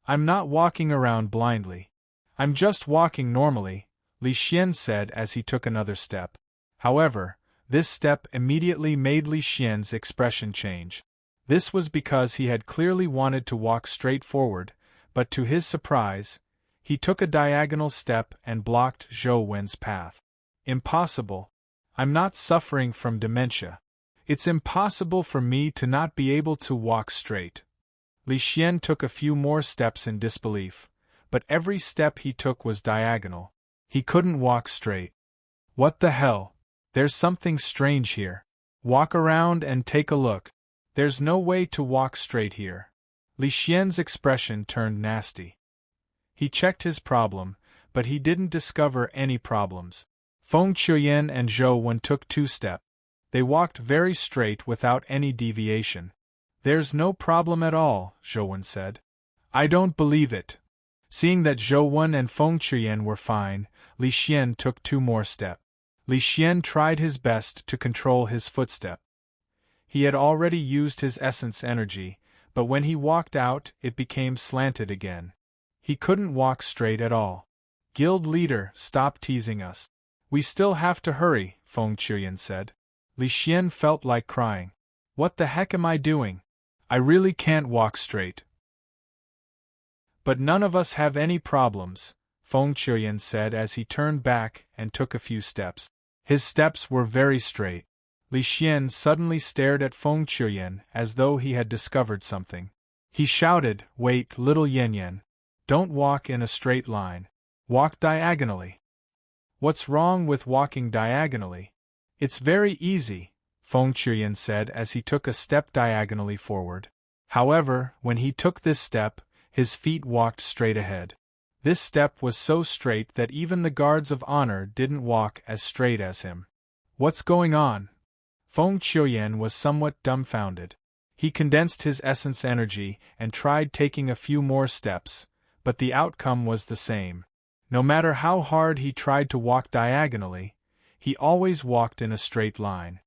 I'm not walking around blindly. I'm just walking normally, Li Xian said as he took another step. However, this step immediately made Li Xian's expression change. This was because he had clearly wanted to walk straight forward, but to his surprise, he took a diagonal step and blocked Zhou Wen's path. Impossible. I'm not suffering from dementia. It's impossible for me to not be able to walk straight. Li Xian took a few more steps in disbelief, but every step he took was diagonal. He couldn't walk straight. What the hell? There's something strange here. Walk around and take a look. There's no way to walk straight here. Li Xian's expression turned nasty. He checked his problem, but he didn't discover any problems. Feng Qiuyan and Zhou Wen took 2 steps. They walked very straight without any deviation. There's no problem at all, Zhou Wen said. I don't believe it. Seeing that Zhou Wen and Feng Qiuyan were fine, Li Xian took 2 more steps. Li Xian tried his best to control his footstep. He had already used his essence energy, but when he walked out, it became slanted again. He couldn't walk straight at all. Guild leader, stop teasing us. We still have to hurry, Feng Qiuyan said. Li Xian felt like crying. What the heck am I doing? I really can't walk straight. But none of us have any problems, Feng Qiuyan said as he turned back and took a few steps. His steps were very straight. Li Xian suddenly stared at Feng Qiuyan as though he had discovered something. He shouted, "Wait, little Yan Yan. Don't walk in a straight line. Walk diagonally." "What's wrong with walking diagonally?" "It's very easy," Feng Qiuyan said as he took a step diagonally forward. However, when he took this step, his feet walked straight ahead. This step was so straight that even the guards of honor didn't walk as straight as him. "What's going on?" Feng Qiuyan was somewhat dumbfounded. He condensed his essence energy and tried taking a few more steps, but the outcome was the same. No matter how hard he tried to walk diagonally, he always walked in a straight line.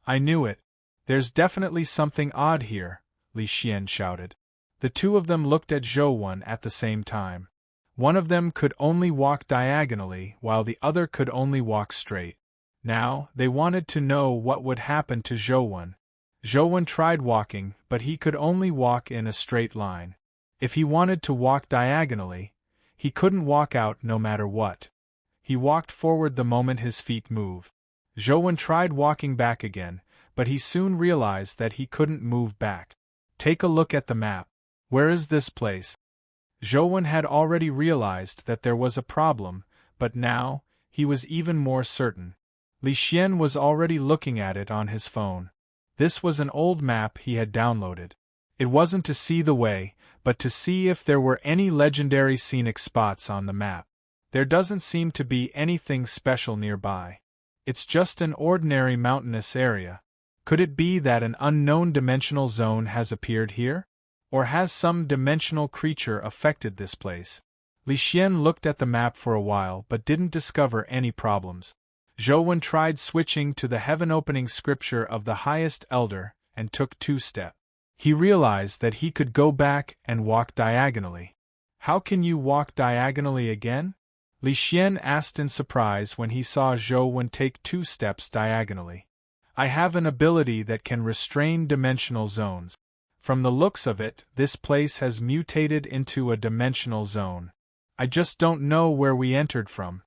"I knew it. There's definitely something odd here," Li Xian shouted. The two of them looked at Zhou at the same time. One of them could only walk diagonally while the other could only walk straight. Now, they wanted to know what would happen to Zhou. Zhou tried walking, but he could only walk in a straight line. If he wanted to walk diagonally, he couldn't walk out no matter what. He walked forward the moment his feet moved. Zhou tried walking back again, but he soon realized that he couldn't move back. "Take a look at the map. Where is this place?" Zhou had already realized that there was a problem, but now, he was even more certain. Li Xian was already looking at it on his phone. This was an old map he had downloaded. It wasn't to see the way, but to see if there were any legendary scenic spots on the map. There doesn't seem to be anything special nearby. It's just an ordinary mountainous area. Could it be that an unknown dimensional zone has appeared here? Or has some dimensional creature affected this place? Li Xian looked at the map for a while but didn't discover any problems. Zhou tried switching to the heaven-opening scripture of the highest elder and took 2 steps. He realized that he could go back and walk diagonally. "How can you walk diagonally again?" Li Xian asked in surprise when he saw Zhou take 2 steps diagonally. "I have an ability that can restrain dimensional zones. From the looks of it, this place has mutated into a dimensional zone. I just don't know where we entered from."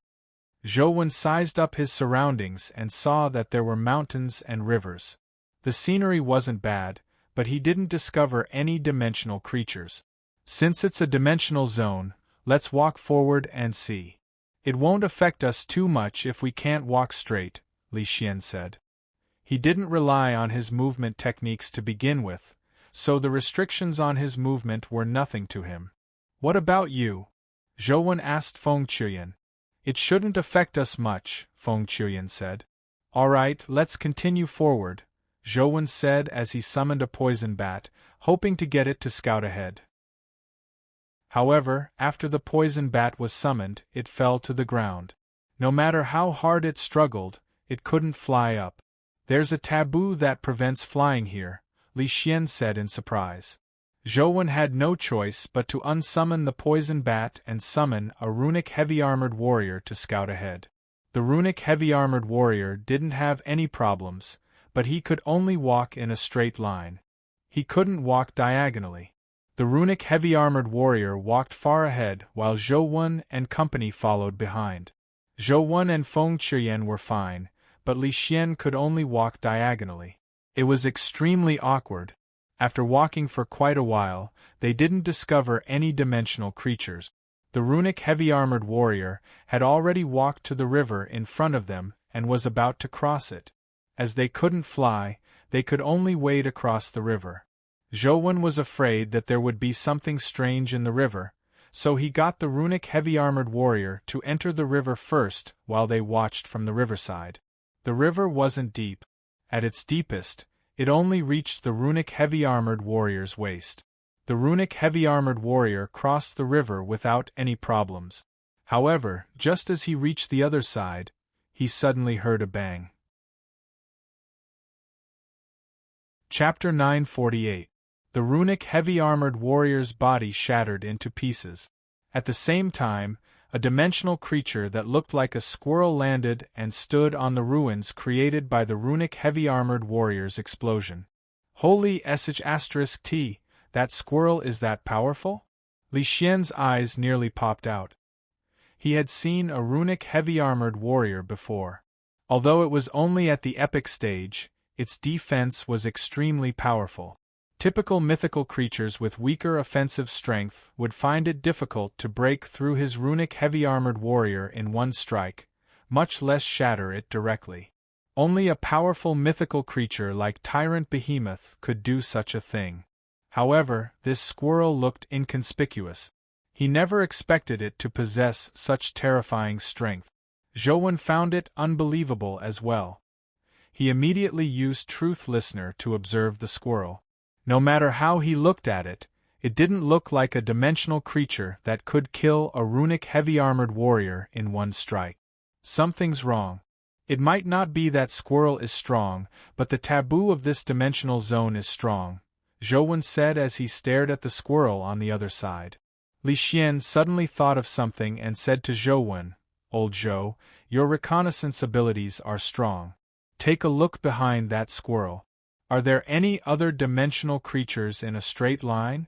Zhou sized up his surroundings and saw that there were mountains and rivers. The scenery wasn't bad, but he didn't discover any dimensional creatures. "Since it's a dimensional zone, let's walk forward and see. It won't affect us too much if we can't walk straight," Li Xian said. He didn't rely on his movement techniques to begin with, so the restrictions on his movement were nothing to him. "What about you?" Zhou asked Feng Qiuyan. "It shouldn't affect us much," Feng Qiuyan said. "All right, let's continue forward," Zhou said as he summoned a poison bat, hoping to get it to scout ahead. However, after the poison bat was summoned, it fell to the ground. No matter how hard it struggled, it couldn't fly up. "There's a taboo that prevents flying here," Li Xian said in surprise. Zhou had no choice but to unsummon the poison bat and summon a runic heavy-armored warrior to scout ahead. The runic heavy-armored warrior didn't have any problems, but he could only walk in a straight line. He couldn't walk diagonally. The runic heavy-armored warrior walked far ahead while Zhou and company followed behind. Zhou and Feng Qiuyan were fine, but Li Xian could only walk diagonally. It was extremely awkward. After walking for quite a while, they didn't discover any dimensional creatures. The runic heavy-armored warrior had already walked to the river in front of them and was about to cross it. As they couldn't fly, they could only wade across the river. Zhou was afraid that there would be something strange in the river, so he got the runic heavy-armored warrior to enter the river first while they watched from the riverside. The river wasn't deep. At its deepest, it only reached the runic heavy-armored warrior's waist. The runic heavy-armored warrior crossed the river without any problems. However, just as he reached the other side, he suddenly heard a bang. Chapter 948. The runic heavy-armored warrior's body shattered into pieces. At the same time, a dimensional creature that looked like a squirrel landed and stood on the ruins created by the runic heavy-armored warrior's explosion. "Holy sh*t, that squirrel is that powerful?" Li Xian's eyes nearly popped out. He had seen a runic heavy-armored warrior before. Although it was only at the epic stage, its defense was extremely powerful. Typical mythical creatures with weaker offensive strength would find it difficult to break through his runic heavy-armored warrior in one strike, much less shatter it directly. Only a powerful mythical creature like Tyrant Behemoth could do such a thing. However, this squirrel looked inconspicuous. He never expected it to possess such terrifying strength. Zhou found it unbelievable as well. He immediately used Truth Listener to observe the squirrel. No matter how he looked at it, it didn't look like a dimensional creature that could kill a runic heavy-armored warrior in one strike. Something's wrong. It might not be that squirrel is strong, but the taboo of this dimensional zone is strong, Zhou said as he stared at the squirrel on the other side. Li Xian suddenly thought of something and said to Zhou, "Old Zhou, your reconnaissance abilities are strong. Take a look behind that squirrel. Are there any other dimensional creatures in a straight line?"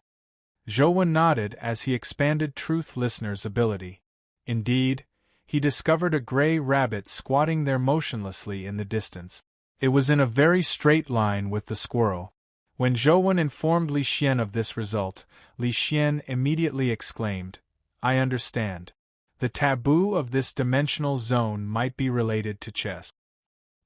Zhou nodded as he expanded Truth Listener's ability. Indeed, he discovered a gray rabbit squatting there motionlessly in the distance. It was in a very straight line with the squirrel. When Zhou informed Li Xian of this result, Li Xian immediately exclaimed, "I understand. The taboo of this dimensional zone might be related to chess."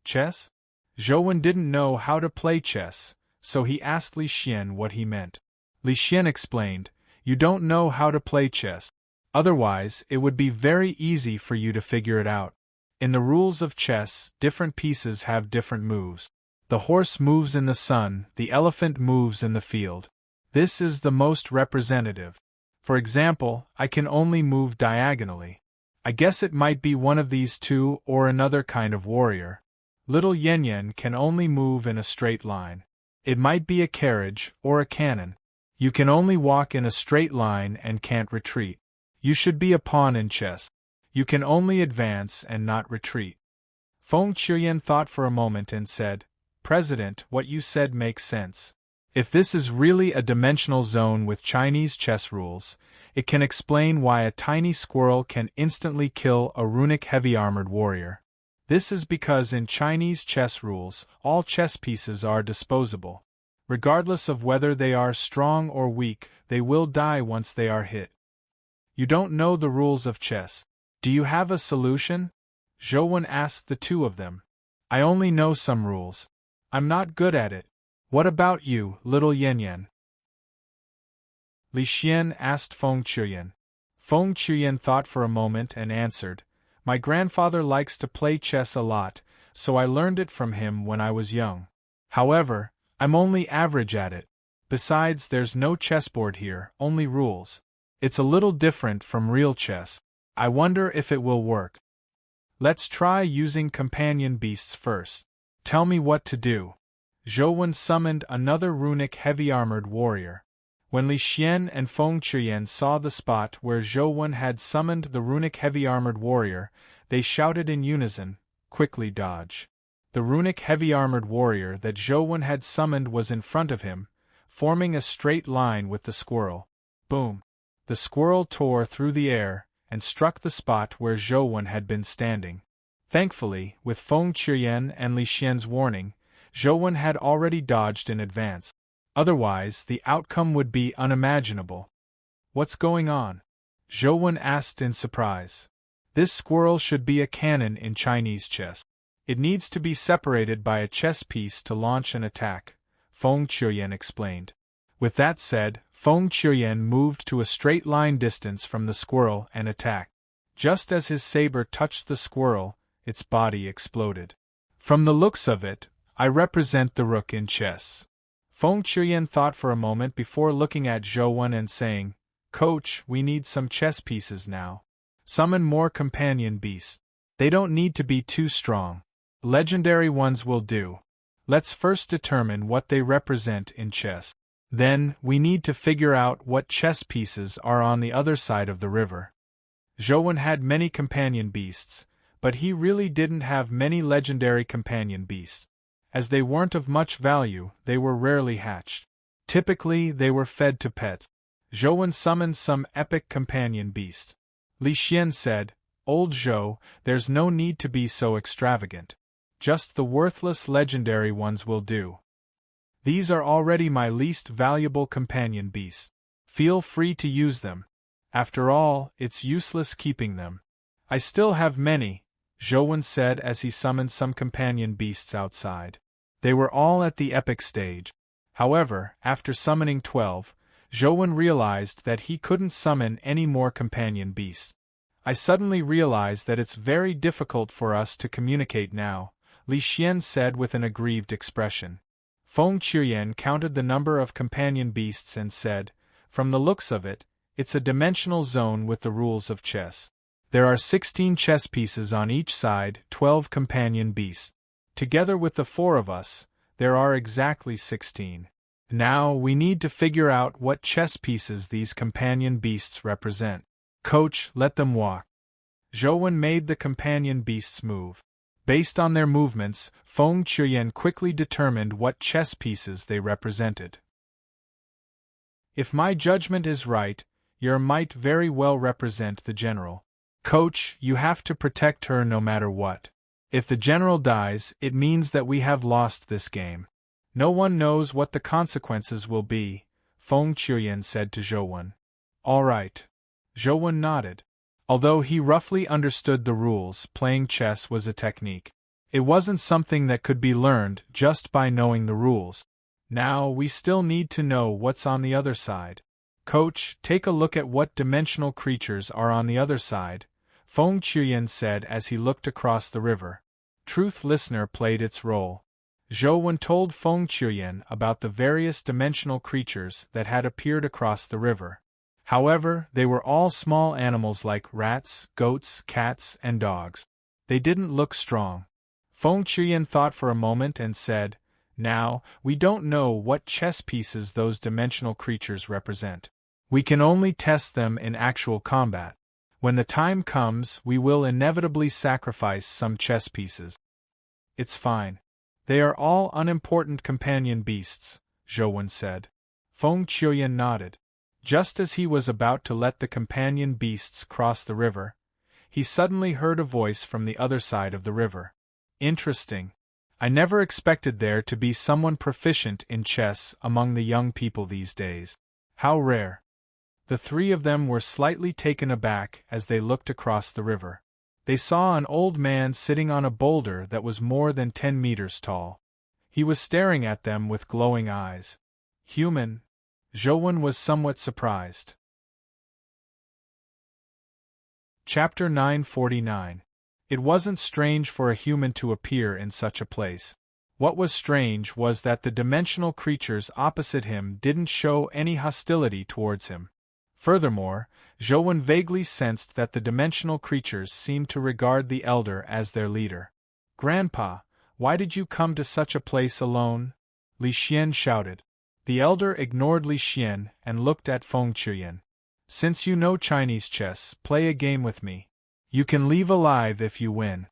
Chess? Zhou didn't know how to play chess, so he asked Li Xian what he meant. Li Xian explained, "You don't know how to play chess. Otherwise, it would be very easy for you to figure it out. In the rules of chess, different pieces have different moves. The horse moves in the sun, the elephant moves in the field. This is the most representative. For example, I can only move diagonally. I guess it might be one of these two or another kind of warrior. Little Yan can only move in a straight line. It might be a carriage or a cannon. You can only walk in a straight line and can't retreat. You should be a pawn in chess. You can only advance and not retreat." Feng Qiuyan thought for a moment and said, "President, what you said makes sense. If this is really a dimensional zone with Chinese chess rules, it can explain why a tiny squirrel can instantly kill a runic heavy-armored warrior. This is because in Chinese chess rules, all chess pieces are disposable. Regardless of whether they are strong or weak, they will die once they are hit. You don't know the rules of chess. Do you have a solution?" Zhou asked the two of them. "I only know some rules. I'm not good at it. What about you, little Yan?" Li Xian asked Feng Qiuyan. Feng Qiuyan thought for a moment and answered, "My grandfather likes to play chess a lot, so I learned it from him when I was young. However, I'm only average at it. Besides, there's no chessboard here, only rules. It's a little different from real chess. I wonder if it will work. Let's try using companion beasts first. Tell me what to do." Zhou summoned another runic heavy-armored warrior. When Li Xian and Feng Qiuyan saw the spot where Zhou had summoned the runic heavy-armored warrior, they shouted in unison, "Quickly dodge." The runic heavy-armored warrior that Zhou had summoned was in front of him, forming a straight line with the squirrel. Boom! The squirrel tore through the air and struck the spot where Zhou had been standing. Thankfully, with Feng Qiuyan and Li Xian's warning, Zhou had already dodged in advance. Otherwise, the outcome would be unimaginable. "What's going on?" Zhou asked in surprise. "This squirrel should be a cannon in Chinese chess. It needs to be separated by a chess piece to launch an attack," Feng Qiuyan explained. With that said, Feng Qiuyan moved to a straight line distance from the squirrel and attacked. Just as his saber touched the squirrel, its body exploded. "From the looks of it, I represent the rook in chess." Feng Qiuyan thought for a moment before looking at Zhou and saying, "Coach, we need some chess pieces now. Summon more companion beasts. They don't need to be too strong. Legendary ones will do. Let's first determine what they represent in chess. Then, we need to figure out what chess pieces are on the other side of the river." Zhou had many companion beasts, but he really didn't have many legendary companion beasts. As they weren't of much value, they were rarely hatched. Typically, they were fed to pets. Zhou summoned some epic companion beast. Li Xian said, "Old Zhou, there's no need to be so extravagant. Just the worthless legendary ones will do. These are already my least valuable companion beasts. Feel free to use them. After all, it's useless keeping them." "I still have many," Zhou said as he summoned some companion beasts outside. They were all at the epic stage. However, after summoning 12, Zhou realized that he couldn't summon any more companion beasts. "I suddenly realize that it's very difficult for us to communicate now," Li Xian said with an aggrieved expression. Feng Qiuyan counted the number of companion beasts and said, "From the looks of it, it's a dimensional zone with the rules of chess. There are 16 chess pieces on each side, 12 companion beasts. Together with the 4 of us, there are exactly 16. Now we need to figure out what chess pieces these companion beasts represent. Coach, let them walk." Zhou made the companion beasts move. Based on their movements, Feng Qiuyan quickly determined what chess pieces they represented. "If my judgment is right, your might very well represent the general. Coach, you have to protect her no matter what. If the general dies, it means that we have lost this game. No one knows what the consequences will be," Feng Qiuyan said to Zhou. "All right." Zhou nodded. Although he roughly understood the rules, playing chess was a technique. It wasn't something that could be learned just by knowing the rules. Now we still need to know what's on the other side. "Coach, take a look at what dimensional creatures are on the other side," Feng Qiuyan said as he looked across the river. Truth Listener played its role. Zhou told Feng Qiuyan about the various dimensional creatures that had appeared across the river. However, they were all small animals like rats, goats, cats, and dogs. They didn't look strong. Feng Qiuyan thought for a moment and said, "Now, we don't know what chess pieces those dimensional creatures represent. We can only test them in actual combat. When the time comes, we will inevitably sacrifice some chess pieces." "It's fine. They are all unimportant companion beasts," Zhou said. Feng Qiuyan nodded. Just as he was about to let the companion beasts cross the river, he suddenly heard a voice from the other side of the river. "Interesting. I never expected there to be someone proficient in chess among the young people these days. How rare." The 3 of them were slightly taken aback as they looked across the river. They saw an old man sitting on a boulder that was more than 10 meters tall. He was staring at them with glowing eyes. "Human?" Zhou was somewhat surprised. Chapter 949. It wasn't strange for a human to appear in such a place. What was strange was that the dimensional creatures opposite him didn't show any hostility towards him. Furthermore, Zhou vaguely sensed that the dimensional creatures seemed to regard the elder as their leader. "Grandpa, why did you come to such a place alone?" Li Xian shouted. The elder ignored Li Xian and looked at Feng Qiuyan. "Since you know Chinese chess, play a game with me. You can leave alive if you win."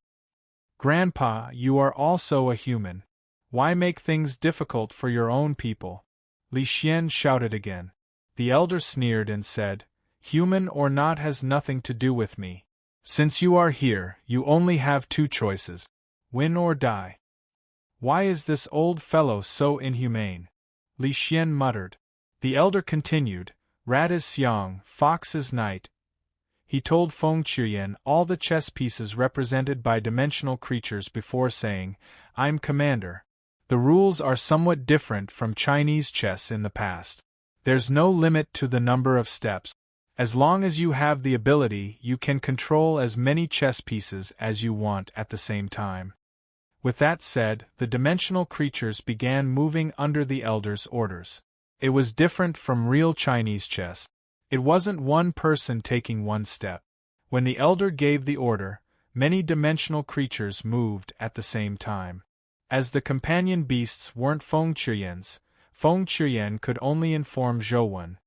"Grandpa, you are also a human. Why make things difficult for your own people?" Li Xian shouted again. The elder sneered and said, "Human or not has nothing to do with me. Since you are here, you only have 2 choices. Win or die." "Why is this old fellow so inhumane?" Li Xian muttered. The elder continued, "Rat is Xiang, fox is night." He told Feng Qiuyan all the chess pieces represented by dimensional creatures before saying, "I'm commander. The rules are somewhat different from Chinese chess in the past. There's no limit to the number of steps. As long as you have the ability, you can control as many chess pieces as you want at the same time." With that said, the dimensional creatures began moving under the elder's orders. It was different from real Chinese chess. It wasn't one person taking one step. When the elder gave the order, many dimensional creatures moved at the same time. As the companion beasts weren't Feng Qiuyan's, Feng Qiuyan could only inform Zhou.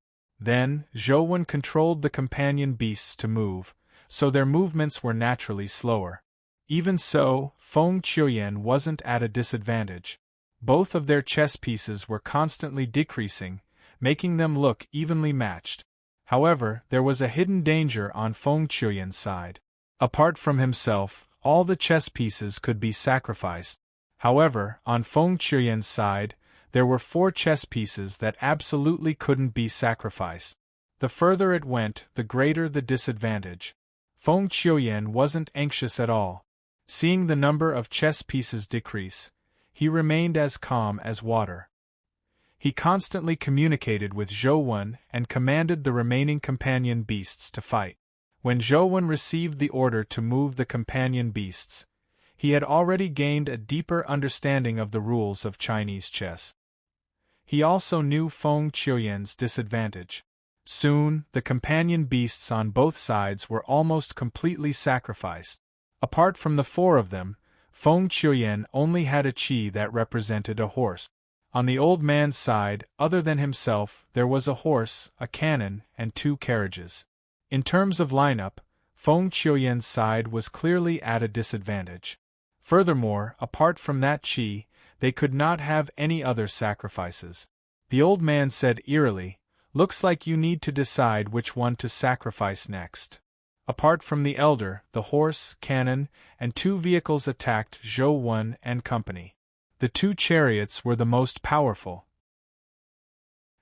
Then, Zhou controlled the companion beasts to move, so their movements were naturally slower. Even so, Feng Qiuyan wasn't at a disadvantage. Both of their chess pieces were constantly decreasing, making them look evenly matched. However, there was a hidden danger on Feng Qiuyan's side. Apart from himself, all the chess pieces could be sacrificed. However, on Feng Qiuyan's side, there were 4 chess pieces that absolutely couldn't be sacrificed. The further it went, the greater the disadvantage. Feng Qiuyan wasn't anxious at all. Seeing the number of chess pieces decrease, he remained as calm as water. He constantly communicated with Zhou Wen and commanded the remaining companion beasts to fight. When Zhou Wen received the order to move the companion beasts, he had already gained a deeper understanding of the rules of Chinese chess. He also knew Feng Qiuyan's disadvantage. Soon, the companion beasts on both sides were almost completely sacrificed. Apart from the 4 of them, Feng Qiuyan only had a qi that represented a horse. On the old man's side, other than himself, there was a horse, a cannon, and 2 carriages. In terms of lineup, Feng Qiuyan's side was clearly at a disadvantage. Furthermore, apart from that qi, they could not have any other sacrifices. The old man said eerily, "Looks like you need to decide which one to sacrifice next." Apart from the elder, the horse, cannon, and 2 vehicles attacked Zhou Wen and company. The 2 chariots were the most powerful.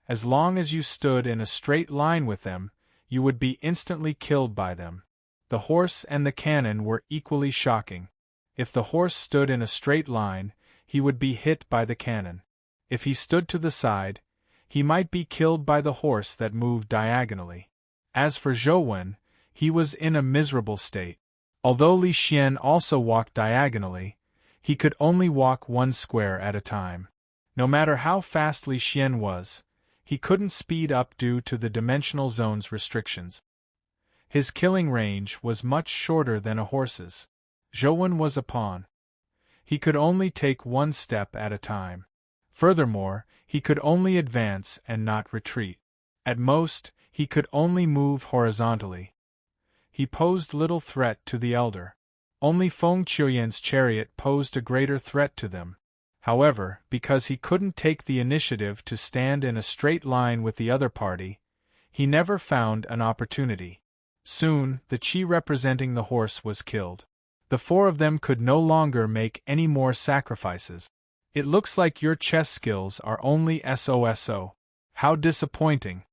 As long as you stood in a straight line with them, you would be instantly killed by them. The horse and the cannon were equally shocking. If the horse stood in a straight line, he would be hit by the cannon. If he stood to the side, he might be killed by the horse that moved diagonally. As for Zhou Wen, he was in a miserable state. Although Li Xian also walked diagonally, he could only walk 1 square at a time. No matter how fast Li Xian was, he couldn't speed up due to the dimensional zone's restrictions. His killing range was much shorter than a horse's. Zhou Wen was a pawn. He could only take 1 step at a time. Furthermore, he could only advance and not retreat. At most, he could only move horizontally. He posed little threat to the elder. Only Feng Qiuyan's chariot posed a greater threat to them. However, because he couldn't take the initiative to stand in a straight line with the other party, he never found an opportunity. Soon, the qi representing the horse was killed. The 4 of them could no longer make any more sacrifices. "It looks like your chess skills are only SOSO. How disappointing."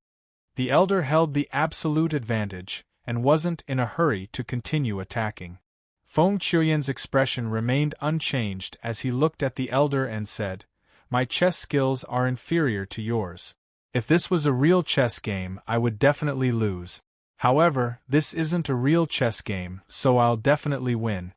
The elder held the absolute advantage, and wasn't in a hurry to continue attacking. Feng Qiuyan's expression remained unchanged as he looked at the elder and said, "My chess skills are inferior to yours. If this was a real chess game, I would definitely lose. However, this isn't a real chess game, so I'll definitely win.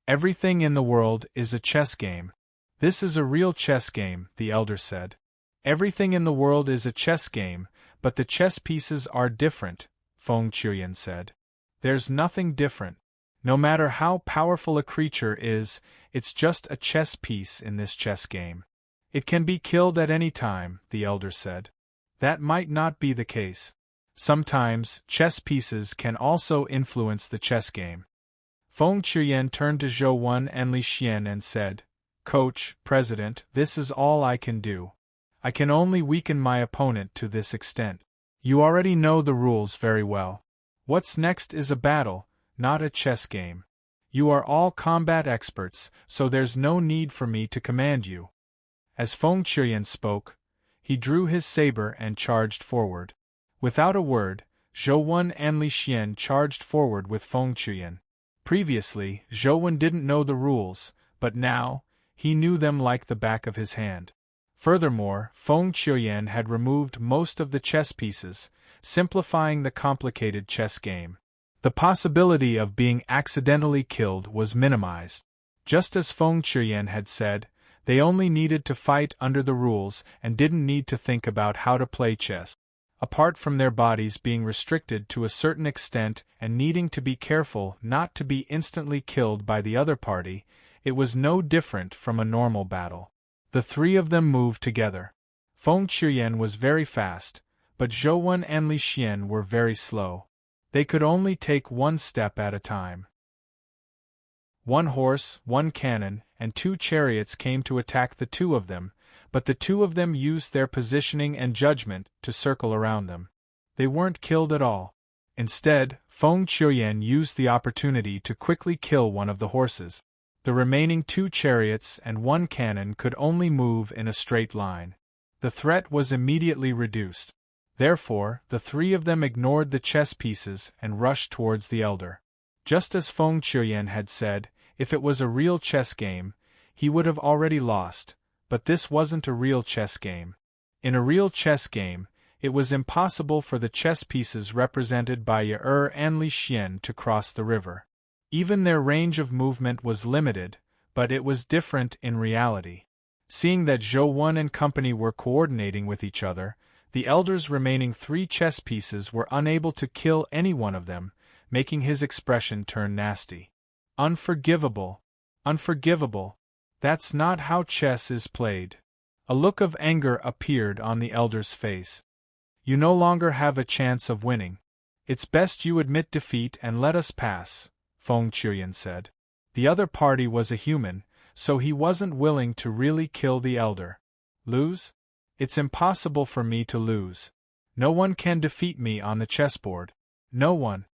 Everything in the world is a chess game. This is a real chess game," the elder said. "Everything in the world is a chess game, but the chess pieces are different," Feng Qiuyan said. "There's nothing different. No matter how powerful a creature is, it's just a chess piece in this chess game. It can be killed at any time," the elder said. "That might not be the case. Sometimes, chess pieces can also influence the chess game." Feng Qiuyan turned to Zhou Wen and Li Xian and said, "Coach, President, this is all I can do. I can only weaken my opponent to this extent. You already know the rules very well. What's next is a battle, not a chess game. You are all combat experts, so there's no need for me to command you." As Feng Qiuyan spoke, he drew his saber and charged forward. Without a word, Zhou Wen and Li Xian charged forward with Feng Qiuyan. Previously, Zhou Wen didn't know the rules, but now, he knew them like the back of his hand. Furthermore, Feng Qiuyan had removed most of the chess pieces, simplifying the complicated chess game. The possibility of being accidentally killed was minimized. Just as Feng Qiuyan had said, they only needed to fight under the rules and didn't need to think about how to play chess. Apart from their bodies being restricted to a certain extent and needing to be careful not to be instantly killed by the other party, it was no different from a normal battle. The 3 of them moved together. Feng Qiuyan was very fast, but Zhou Wen and Li Xian were very slow. They could only take 1 step at a time. 1 horse, 1 cannon, and 2 chariots came to attack the 2 of them, but the two of them used their positioning and judgment to circle around them. They weren't killed at all. Instead, Feng Qiuyan used the opportunity to quickly kill one of the horses. The remaining 2 chariots and 1 cannon could only move in a straight line. The threat was immediately reduced. Therefore, the 3 of them ignored the chess pieces and rushed towards the elder. Just as Feng Qiuyan had said, if it was a real chess game, he would have already lost, but this wasn't a real chess game. In a real chess game, it was impossible for the chess pieces represented by Ye and Li Xian to cross the river. Even their range of movement was limited, but it was different in reality. Seeing that Zhou Wen and company were coordinating with each other, the elder's remaining 3 chess pieces were unable to kill any one of them, making his expression turn nasty. Unforgivable! Unforgivable! That's not how chess is played. A look of anger appeared on the elder's face. You no longer have a chance of winning. It's best you admit defeat and let us pass, Feng Qiuyan said. The other party was a human, so he wasn't willing to really kill the elder. Lose? It's impossible for me to lose. No one can defeat me on the chessboard. No one.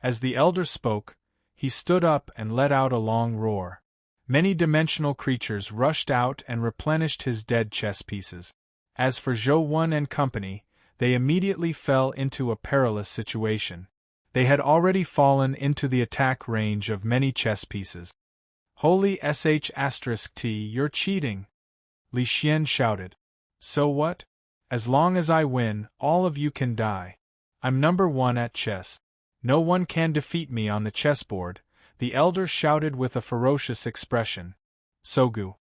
As the elder spoke, he stood up and let out a long roar. Many dimensional creatures rushed out and replenished his dead chess pieces. As for Zhou Wen and company, they immediately fell into a perilous situation. They had already fallen into the attack range of many chess pieces. Holy sh*t, you're cheating! Li Xian shouted. So what? As long as I win, all of you can die. I'm number 1 at chess. No one can defeat me on the chessboard, the elder shouted with a ferocious expression. Sogu.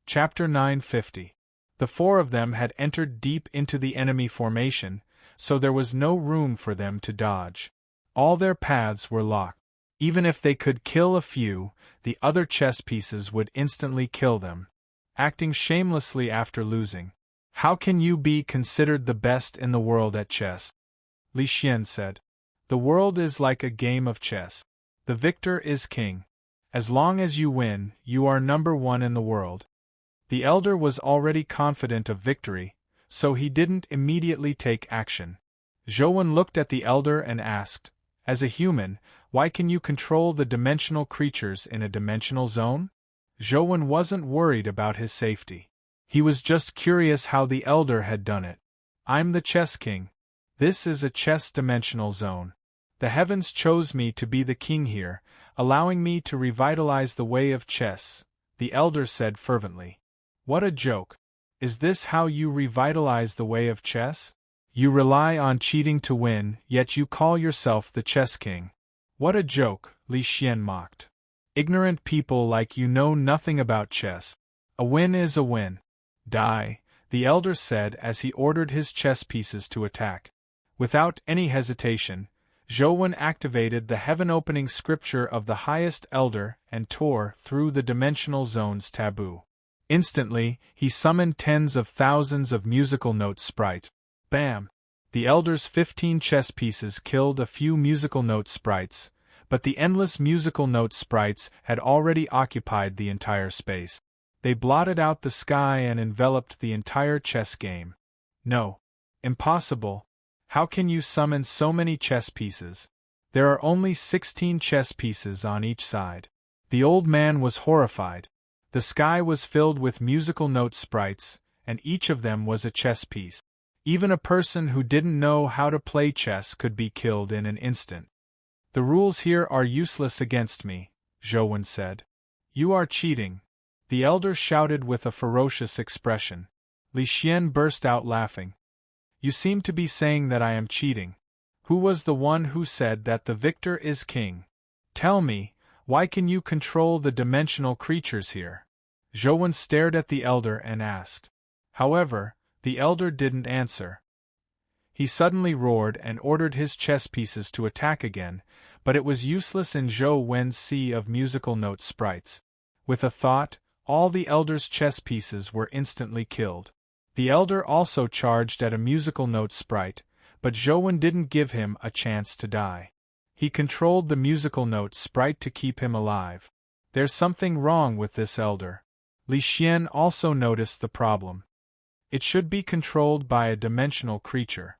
Chapter 950. The 4 of them had entered deep into the enemy formation, so there was no room for them to dodge. All their paths were locked. Even if they could kill a few, the other chess pieces would instantly kill them. Acting shamelessly after losing. How can you be considered the best in the world at chess? Li Xian said. The world is like a game of chess. The victor is king. As long as you win, you are number 1 in the world. The elder was already confident of victory, so he didn't immediately take action. Zhou Wen looked at the elder and asked, as a human, why can you control the dimensional creatures in a dimensional zone? Zhou Wen wasn't worried about his safety. He was just curious how the elder had done it. I'm the chess king. This is a chess dimensional zone. The heavens chose me to be the king here, allowing me to revitalize the way of chess, the elder said fervently. What a joke. Is this how you revitalize the way of chess? You rely on cheating to win, yet you call yourself the chess king. What a joke, Li Xian mocked. Ignorant people like you know nothing about chess. A win is a win. Die, the elder said as he ordered his chess pieces to attack. Without any hesitation, Zhou Wen activated the heaven-opening scripture of the highest elder and tore through the dimensional zone's taboo. Instantly, he summoned tens of thousands of musical note sprites. Bam! The elder's 15 chess pieces killed a few musical note sprites, but the endless musical note sprites had already occupied the entire space. They blotted out the sky and enveloped the entire chess game. No. Impossible. How can you summon so many chess pieces? There are only 16 chess pieces on each side. The old man was horrified. The sky was filled with musical note sprites, and each of them was a chess piece. Even a person who didn't know how to play chess could be killed in an instant. The rules here are useless against me, Zhou Wen said. You are cheating. The elder shouted with a ferocious expression. Li Xian burst out laughing. You seem to be saying that I am cheating. Who was the one who said that the victor is king? Tell me, why can you control the dimensional creatures here? Zhou Wen stared at the elder and asked. However, the elder didn't answer. He suddenly roared and ordered his chess pieces to attack again, but it was useless in Zhou Wen's sea of musical note sprites. With a thought, all the elder's chess pieces were instantly killed. The elder also charged at a musical note sprite, but Zhou Wen didn't give him a chance to die. He controlled the musical note sprite to keep him alive. There's something wrong with this elder. Li Xian also noticed the problem. It should be controlled by a dimensional creature.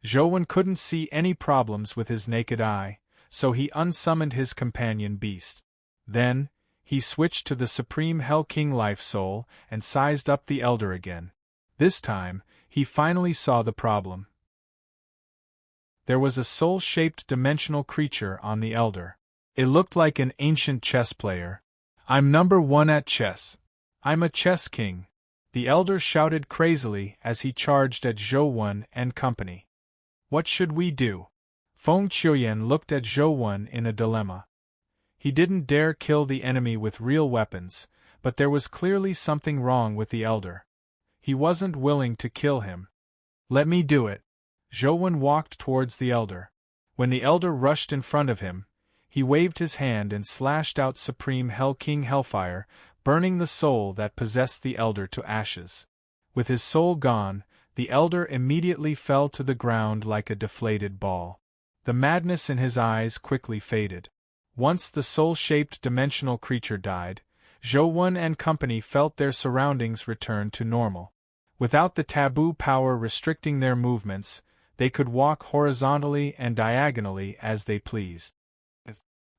Zhou couldn't see any problems with his naked eye, so he unsummoned his companion beast. Then, he switched to the Supreme Hell King Life Soul and sized up the Elder again. This time, he finally saw the problem. There was a soul-shaped dimensional creature on the Elder. It looked like an ancient chess player. "I'm number 1 at chess. I'm a chess king," the Elder shouted crazily as he charged at Zhou and company. "What should we do?" Feng Qiuyan looked at Zhou in a dilemma. He didn't dare kill the enemy with real weapons, but there was clearly something wrong with the Elder. He wasn't willing to kill him. "Let me do it." Zhou walked towards the Elder. When the Elder rushed in front of him, he waved his hand and slashed out Supreme Hell King Hellfire, burning the soul that possessed the Elder to ashes. With his soul gone, the Elder immediately fell to the ground like a deflated ball. The madness in his eyes quickly faded. Once the soul-shaped dimensional creature died, Zhou and company felt their surroundings return to normal. Without the taboo power restricting their movements, they could walk horizontally and diagonally as they pleased.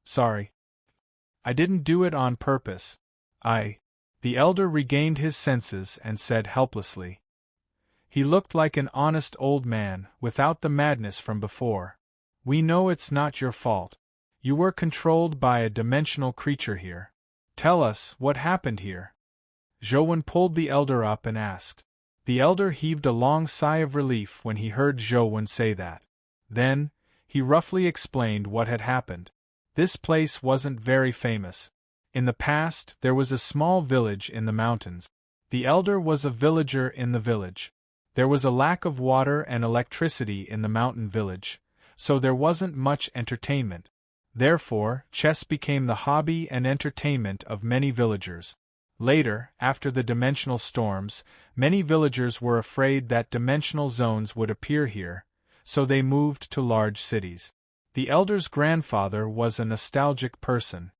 "Sorry. I didn't do it on purpose. The Elder regained his senses and said helplessly. He looked like an honest old man, without the madness from before. "We know it's not your fault. You were controlled by a dimensional creature here. Tell us what happened here." Zhou pulled the Elder up and asked. The Elder heaved a long sigh of relief when he heard Zhou say that. Then, he roughly explained what had happened. This place wasn't very famous. In the past, there was a small village in the mountains. The Elder was a villager in the village. There was a lack of water and electricity in the mountain village, so there wasn't much entertainment. Therefore, chess became the hobby and entertainment of many villagers. Later, after the dimensional storms, many villagers were afraid that dimensional zones would appear here, so they moved to large cities. The Elder's grandfather was a nostalgic person.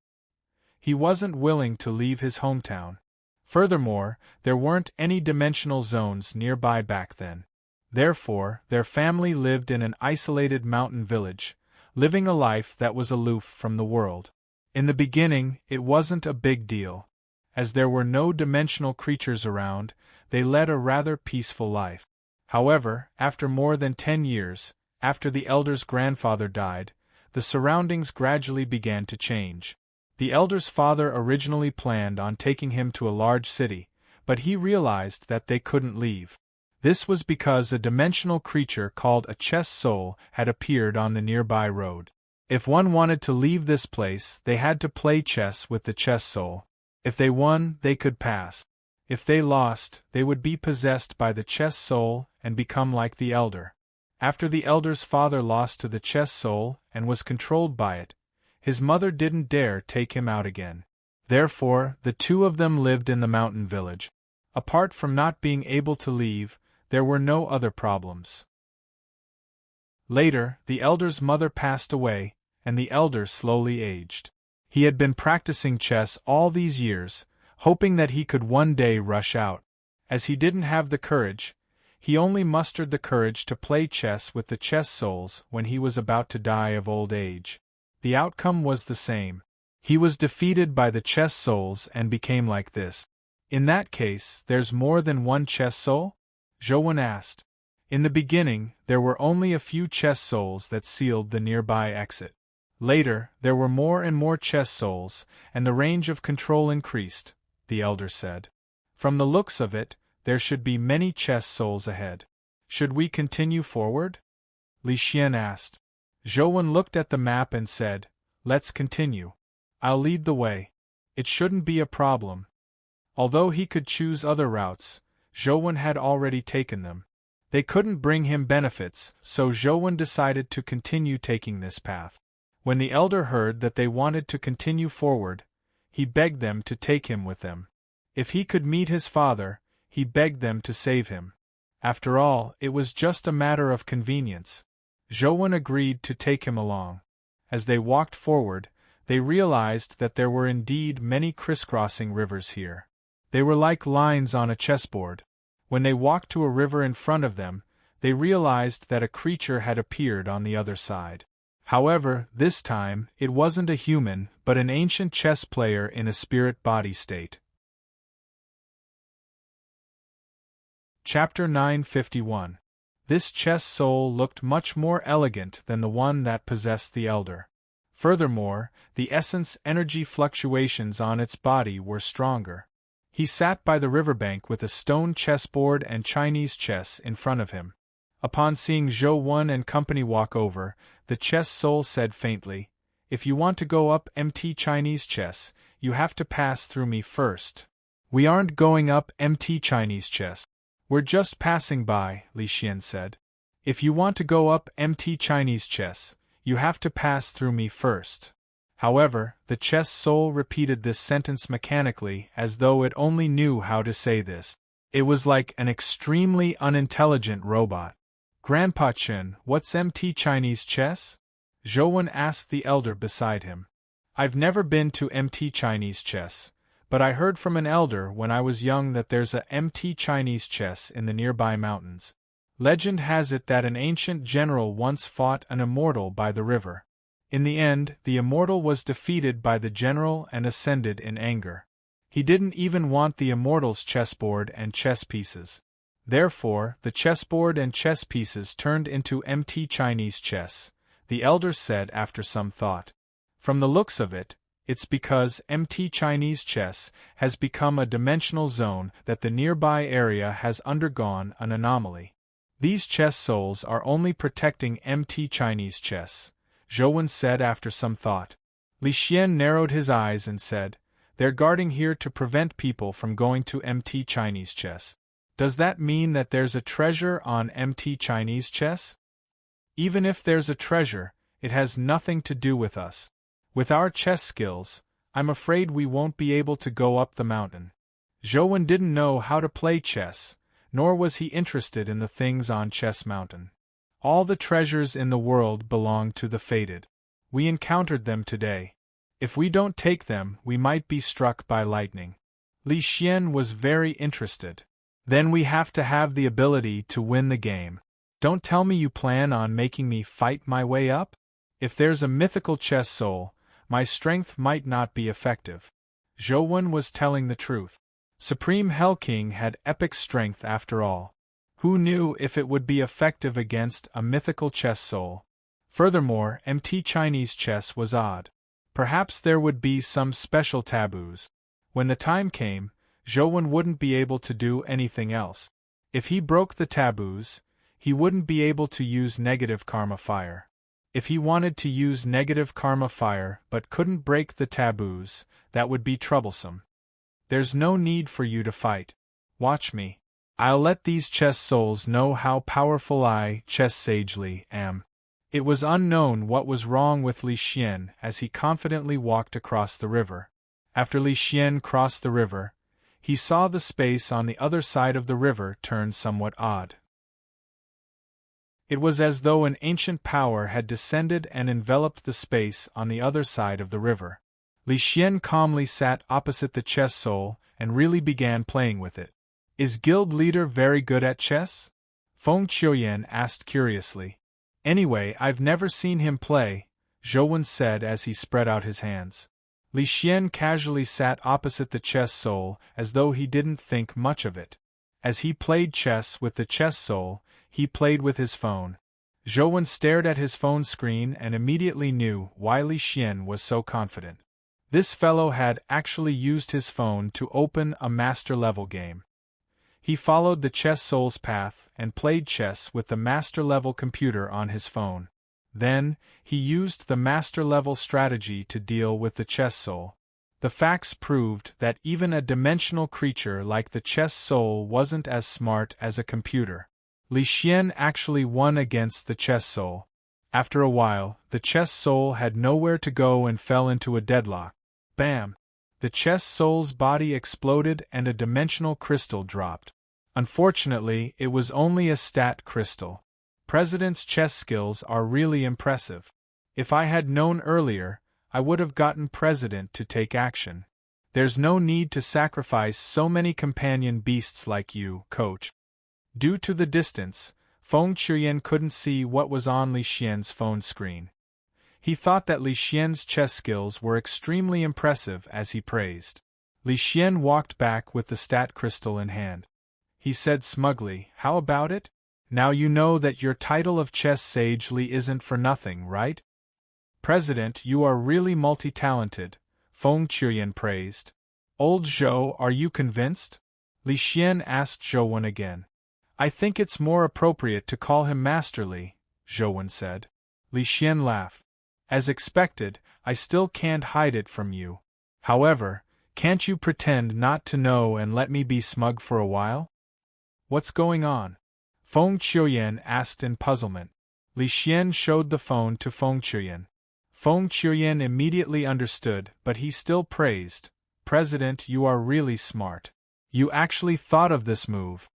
He wasn't willing to leave his hometown. Furthermore, there weren't any dimensional zones nearby back then. Therefore, their family lived in an isolated mountain village, living a life that was aloof from the world. In the beginning, it wasn't a big deal. As there were no dimensional creatures around, they led a rather peaceful life. However, after more than 10 years, after the Elder's grandfather died, the surroundings gradually began to change. The Elder's father originally planned on taking him to a large city, but he realized that they couldn't leave. This was because a dimensional creature called a chess soul had appeared on the nearby road. If one wanted to leave this place, they had to play chess with the chess soul. If they won, they could pass. If they lost, they would be possessed by the chess soul and become like the Elder. After the Elder's father lost to the chess soul and was controlled by it, his mother didn't dare take him out again. Therefore, the two of them lived in the mountain village. Apart from not being able to leave, there were no other problems. Later, the Elder's mother passed away, and the Elder slowly aged. He had been practicing chess all these years, hoping that he could one day rush out. As he didn't have the courage, he only mustered the courage to play chess with the chess souls when he was about to die of old age. The outcome was the same. He was defeated by the chess souls and became like this. "In that case, there's more than one chess soul?" Zhou asked. In the beginning, there were only a few chess souls that sealed the nearby exit. Later, there were more and more chess souls, and the range of control increased, the Elder said. "From the looks of it, there should be many chess souls ahead. Should we continue forward?" Li Xian asked. Zhou looked at the map and said, "Let's continue. I'll lead the way. It shouldn't be a problem." Although he could choose other routes, Zhou had already taken them. They couldn't bring him benefits, so Zhou decided to continue taking this path. When the Elder heard that they wanted to continue forward, he begged them to take him with them. If he could meet his father, he begged them to save him. After all, it was just a matter of convenience. Zhou agreed to take him along. As they walked forward, they realized that there were indeed many crisscrossing rivers here. They were like lines on a chessboard. When they walked to a river in front of them, they realized that a creature had appeared on the other side. However, this time, it wasn't a human, but an ancient chess player in a spirit-body state. Chapter 951. This chess soul looked much more elegant than the one that possessed the elder. Furthermore, the essence energy fluctuations on its body were stronger. He sat by the riverbank with a stone chessboard and Chinese chess in front of him. Upon seeing Zhou Wen and company walk over, the chess soul said faintly, "If you want to go up MT Chinese chess, you have to pass through me first." "We aren't going up MT Chinese chess. We're just passing by," Li Xian said. "If you want to go up MT Chinese chess, you have to pass through me first." However, the chess soul repeated this sentence mechanically as though it only knew how to say this. It was like an extremely unintelligent robot. "Grandpa Chen, what's MT Chinese chess?" Zhou Wen asked the elder beside him. "I've never been to MT Chinese chess, but I heard from an elder when I was young that there's a MT Chinese chess in the nearby mountains. Legend has it that an ancient general once fought an immortal by the river. In the end, the immortal was defeated by the general and ascended in anger. He didn't even want the immortal's chessboard and chess pieces. Therefore, the chessboard and chess pieces turned into MT Chinese chess," the elder said after some thought. "From the looks of it, it's because MT Chinese chess has become a dimensional zone that the nearby area has undergone an anomaly. These chess souls are only protecting MT Chinese chess," Zhou Wen said after some thought. Li Xian narrowed his eyes and said, "They're guarding here to prevent people from going to MT Chinese chess. Does that mean that there's a treasure on MT Chinese chess?" "Even if there's a treasure, it has nothing to do with us. With our chess skills, I'm afraid we won't be able to go up the mountain." Zhou Wen didn't know how to play chess, nor was he interested in the things on Chess Mountain. "All the treasures in the world belong to the fated. We encountered them today. If we don't take them, we might be struck by lightning." Li Xian was very interested. "Then we have to have the ability to win the game. Don't tell me you plan on making me fight my way up? If there's a mythical chess soul, my strength might not be effective." Zhou Wen was telling the truth. Supreme Hell King had epic strength after all. Who knew if it would be effective against a mythical chess soul? Furthermore, MT Chinese chess was odd. Perhaps there would be some special taboos. When the time came, Zhou Wen wouldn't be able to do anything else. If he broke the taboos, he wouldn't be able to use negative karma fire. If he wanted to use negative karma fire but couldn't break the taboos, that would be troublesome. "There's no need for you to fight. Watch me. I'll let these chess souls know how powerful I, Chess Sage Li, am." It was unknown what was wrong with Li Xian as he confidently walked across the river. After Li Xian crossed the river, he saw the space on the other side of the river turn somewhat odd. It was as though an ancient power had descended and enveloped the space on the other side of the river. Li Xian calmly sat opposite the chess soul and really began playing with it. "Is guild leader very good at chess?" Feng Qiuyan asked curiously. "Anyway, I've never seen him play," Zhou Wen said as he spread out his hands. Li Xian casually sat opposite the chess soul as though he didn't think much of it. As he played chess with the chess soul, he played with his phone. Zhou Wen stared at his phone screen and immediately knew why Li Xian was so confident. This fellow had actually used his phone to open a master-level game. He followed the chess soul's path and played chess with the master-level computer on his phone. Then, he used the master-level strategy to deal with the chess soul. The facts proved that even a dimensional creature like the chess soul wasn't as smart as a computer. Li Xian actually won against the chess soul. After a while, the chess soul had nowhere to go and fell into a deadlock. Bam! The chess soul's body exploded and a dimensional crystal dropped. Unfortunately, it was only a stat crystal. President's chess skills are really impressive. If I had known earlier, I would have gotten President to take action. There's no need to sacrifice so many companion beasts like you, coach. Due to the distance, Feng Qiuyan couldn't see what was on Li Xian's phone screen. He thought that Li Xian's chess skills were extremely impressive as he praised. Li Xian walked back with the stat crystal in hand. He said smugly, "How about it? Now you know that your title of chess sage Li isn't for nothing, right?" "President, you are really multi-talented," Feng Qiuyan praised. "Old Zhou, are you convinced?" Li Xian asked Zhouwen again. "I think it's more appropriate to call him Master Li," Zhouwen said. Li Xian laughed. "As expected, I still can't hide it from you. However, can't you pretend not to know and let me be smug for a while?" "What's going on?" Feng Qiuyan asked in puzzlement. Li Xian showed the phone to Feng Qiuyan. Feng Qiuyan immediately understood, but he still praised, "President, you are really smart. You actually thought of this move."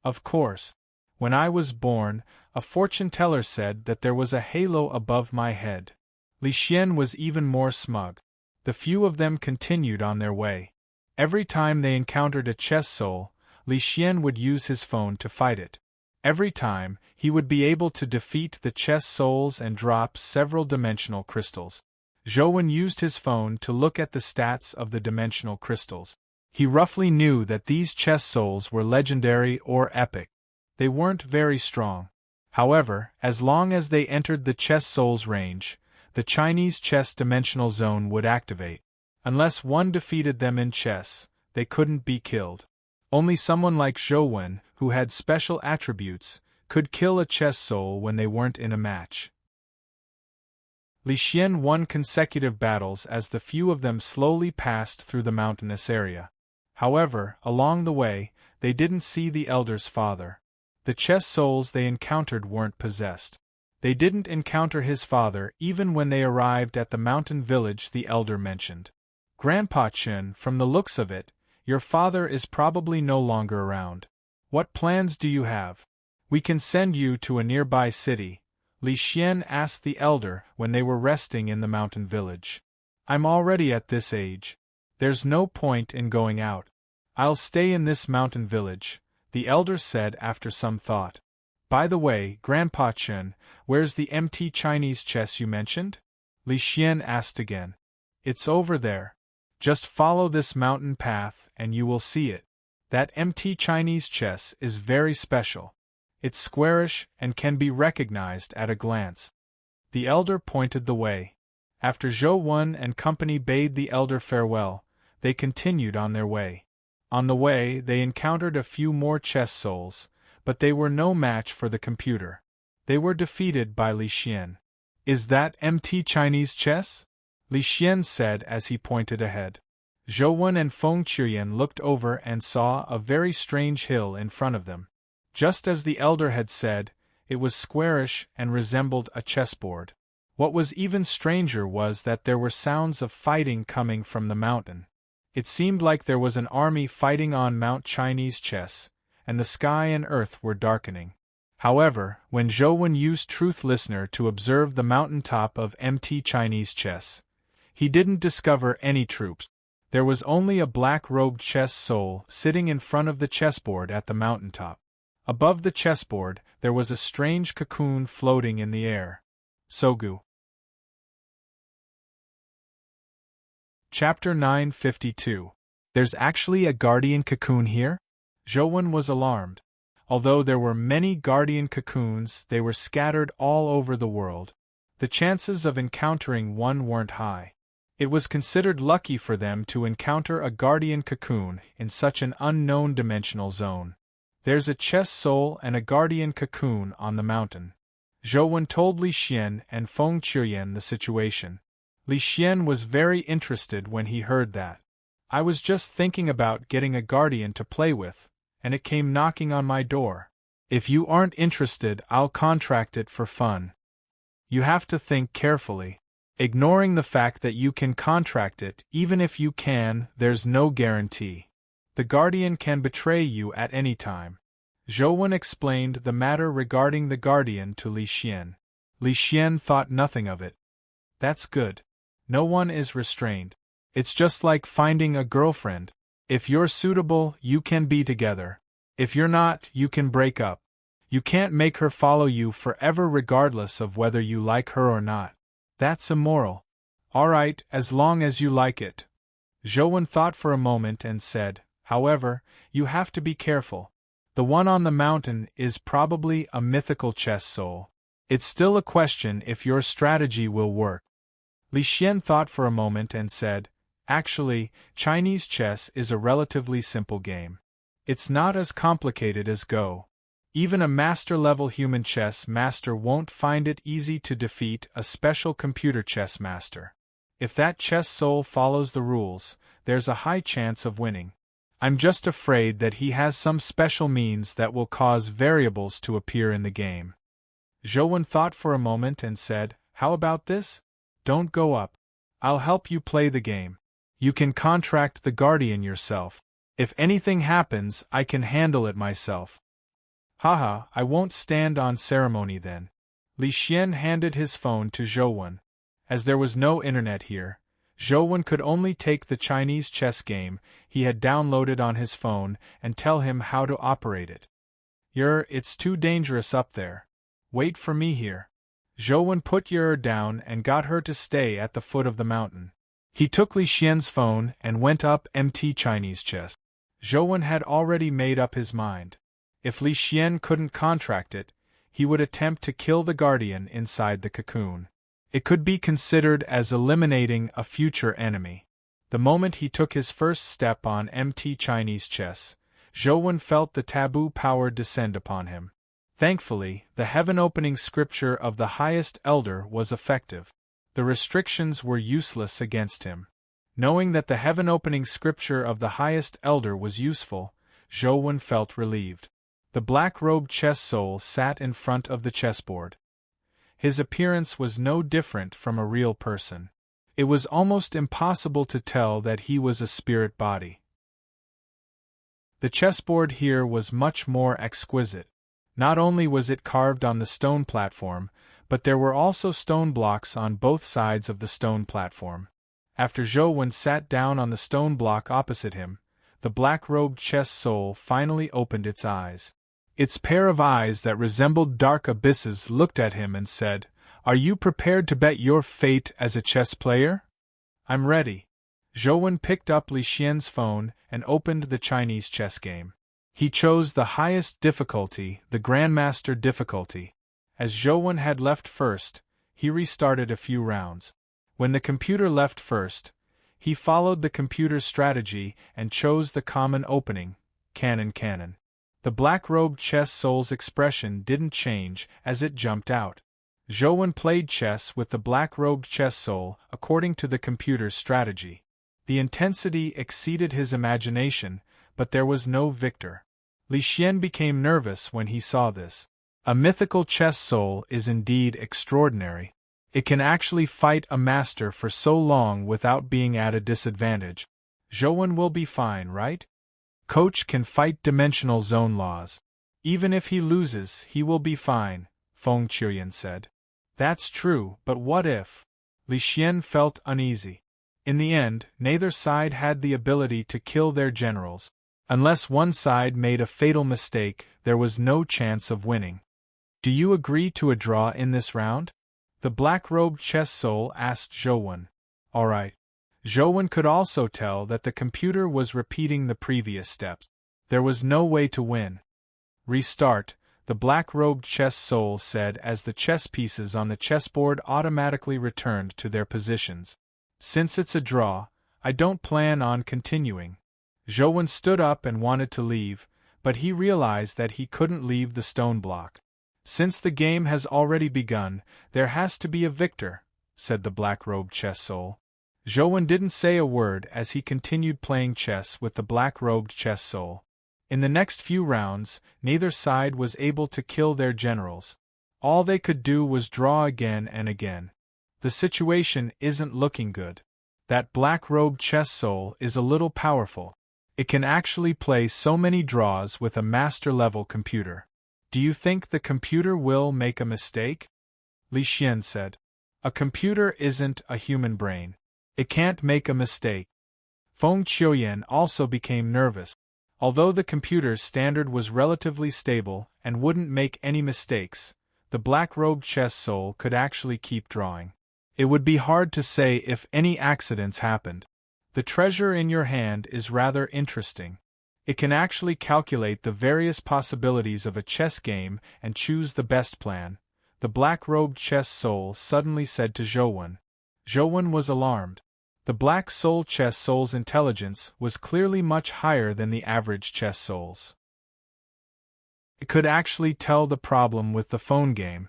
"Of course. When I was born, a fortune teller said that there was a halo above my head." Li Xian was even more smug. The few of them continued on their way. Every time they encountered a chess soul, Li Xian would use his phone to fight it. Every time, he would be able to defeat the chess souls and drop several dimensional crystals. Zhouwen used his phone to look at the stats of the dimensional crystals. He roughly knew that these chess souls were legendary or epic. They weren't very strong. However, as long as they entered the chess souls range, the Chinese chess dimensional zone would activate. Unless one defeated them in chess, they couldn't be killed. Only someone like Zhouwen, who had special attributes, could kill a chess soul when they weren't in a match. Li Xian won consecutive battles as the few of them slowly passed through the mountainous area. However, along the way, they didn't see the elder's father. The chess souls they encountered weren't possessed. They didn't encounter his father even when they arrived at the mountain village the elder mentioned. "Grandpa Chen, from the looks of it, your father is probably no longer around. What plans do you have? We can send you to a nearby city," Li Xian asked the elder when they were resting in the mountain village. "I'm already at this age. There's no point in going out. I'll stay in this mountain village," the elder said after some thought. "By the way, Grandpa Chen, where's the empty Chinese chess you mentioned?" Li Xian asked again. "It's over there. Just follow this mountain path and you will see it. That empty Chinese chess is very special. It's squarish and can be recognized at a glance." The elder pointed the way. After Zhouwen and company bade the elder farewell, they continued on their way. On the way, they encountered a few more chess souls, but they were no match for the computer. They were defeated by Li Xian. "Is that MT Chinese chess?" Li Xian said as he pointed ahead. Zhouwen and Feng Qiuyan looked over and saw a very strange hill in front of them. Just as the elder had said, it was squarish and resembled a chessboard. What was even stranger was that there were sounds of fighting coming from the mountain. It seemed like there was an army fighting on Mount Chinese chess, and the sky and earth were darkening. However, when Zhouwen used Truth Listener to observe the mountaintop of MT Chinese chess, he didn't discover any troops. There was only a black-robed chess soul sitting in front of the chessboard at the mountaintop. Above the chessboard, there was a strange cocoon floating in the air. Sogu. Chapter 952. There's actually a guardian cocoon here? Zhouwen was alarmed. Although there were many guardian cocoons, they were scattered all over the world. The chances of encountering one weren't high. It was considered lucky for them to encounter a guardian cocoon in such an unknown dimensional zone. "There's a chess soul and a guardian cocoon on the mountain." Zhouwen told Li Xian and Feng Qiuyan the situation. Li Xian was very interested when he heard that. "I was just thinking about getting a guardian to play with, and it came knocking on my door. If you aren't interested, I'll contract it for fun." You have to think carefully. Ignoring the fact that you can contract it, even if you can, there's no guarantee. The guardian can betray you at any time. Zhouwen explained the matter regarding the guardian to Li Xian. Li Xian thought nothing of it. "That's good. No one is restrained. It's just like finding a girlfriend. If you're suitable, you can be together. If you're not, you can break up. You can't make her follow you forever regardless of whether you like her or not. That's immoral. Alright, as long as you like it. Zhouwen thought for a moment and said, however, you have to be careful. The one on the mountain is probably a mythical chess soul. It's still a question if your strategy will work. Li Xian thought for a moment and said, actually, Chinese chess is a relatively simple game. It's not as complicated as Go. Even a master-level human chess master won't find it easy to defeat a special computer chess master. If that chess soul follows the rules, there's a high chance of winning. I'm just afraid that he has some special means that will cause variables to appear in the game. Zhouwen thought for a moment and said, how about this? Don't go up. I'll help you play the game. You can contract the guardian yourself. If anything happens, I can handle it myself. Haha, I won't stand on ceremony then. Li Xian handed his phone to Zhouwen. As there was no internet here, Zhouwen could only take the Chinese chess game he had downloaded on his phone and tell him how to operate it. It's too dangerous up there. Wait for me here. Zhouwen put down and got her to stay at the foot of the mountain. He took Li Xian's phone and went up MT Chinese chess. Zhouwen had already made up his mind. If Li Xian couldn't contract it, he would attempt to kill the guardian inside the cocoon. It could be considered as eliminating a future enemy. The moment he took his first step on MT Chinese chess, Zhouwen felt the taboo power descend upon him. Thankfully, the heaven-opening scripture of the highest elder was effective. The restrictions were useless against him. Knowing that the heaven-opening scripture of the highest elder was useful, Zhouwen felt relieved. The black-robed chess soul sat in front of the chessboard. His appearance was no different from a real person. It was almost impossible to tell that he was a spirit body. The chessboard here was much more exquisite. Not only was it carved on the stone platform, but there were also stone blocks on both sides of the stone platform. After Zhouwen sat down on the stone block opposite him, the black-robed chess soul finally opened its eyes. Its pair of eyes that resembled dark abysses looked at him and said, "Are you prepared to bet your fate as a chess player?" "I'm ready." Zhouwen picked up Li Xian's phone and opened the Chinese chess game. He chose the highest difficulty, the Grandmaster difficulty. As Zhouwen had left first, he restarted a few rounds. When the computer left first, he followed the computer's strategy and chose the common opening, cannon. The black-robed chess soul's expression didn't change as it jumped out. Zhouwen played chess with the black-robed chess soul according to the computer's strategy. The intensity exceeded his imagination, but there was no victor. Li Xian became nervous when he saw this. A mythical chess soul is indeed extraordinary. It can actually fight a master for so long without being at a disadvantage. Zhouwen will be fine, right? Coach can fight dimensional zone laws. Even if he loses, he will be fine, Feng Qiuyan said. That's true, but what if? Li Xian felt uneasy. In the end, neither side had the ability to kill their generals. Unless one side made a fatal mistake, there was no chance of winning. Do you agree to a draw in this round? The black-robed chess soul asked Zhouwen. All right. Zhouwen could also tell that the computer was repeating the previous steps. There was no way to win. Restart, the black-robed chess soul said as the chess pieces on the chessboard automatically returned to their positions. Since it's a draw, I don't plan on continuing. Zhouwen stood up and wanted to leave, but he realized that he couldn't leave the stone block. Since the game has already begun, there has to be a victor, said the black-robed chess soul. Zhouwen didn't say a word as he continued playing chess with the black-robed chess soul. In the next few rounds, neither side was able to kill their generals. All they could do was draw again and again. The situation isn't looking good. That black-robed chess soul is a little powerful. It can actually play so many draws with a master-level computer. Do you think the computer will make a mistake? Li Xian said. A computer isn't a human brain. It can't make a mistake. Feng Qiuyan also became nervous. Although the computer's standard was relatively stable and wouldn't make any mistakes, the black-robed chess soul could actually keep drawing. It would be hard to say if any accidents happened. The treasure in your hand is rather interesting. It can actually calculate the various possibilities of a chess game and choose the best plan, the black-robed chess soul suddenly said to Zhouwen. Zhouwen was alarmed. The black soul chess soul's intelligence was clearly much higher than the average chess soul's. It could actually tell the problem with the phone game.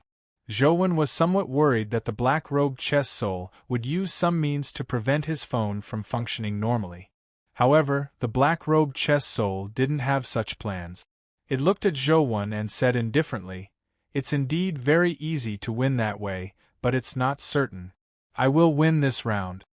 Zhouwen was somewhat worried that the black-robed chess soul would use some means to prevent his phone from functioning normally. However, the black-robed chess soul didn't have such plans. It looked at Zhouwen and said indifferently, "It's indeed very easy to win that way, but it's not certain. I will win this round."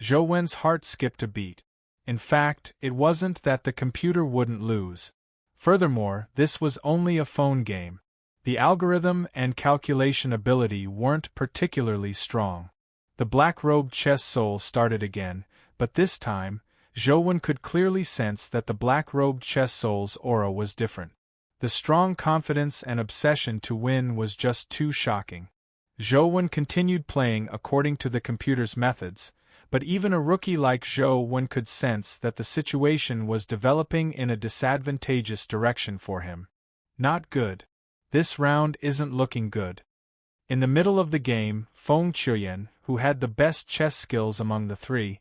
Zhouwen's heart skipped a beat. In fact, it wasn't that the computer wouldn't lose. Furthermore, this was only a phone game. The algorithm and calculation ability weren't particularly strong. The black-robed chess soul started again, but this time, Zhouwen could clearly sense that the black-robed chess soul's aura was different. The strong confidence and obsession to win was just too shocking. Zhouwen continued playing according to the computer's methods, but even a rookie like Zhouwen could sense that the situation was developing in a disadvantageous direction for him. Not good. This round isn't looking good. In the middle of the game, Feng Qiuyan, who had the best chess skills among the three,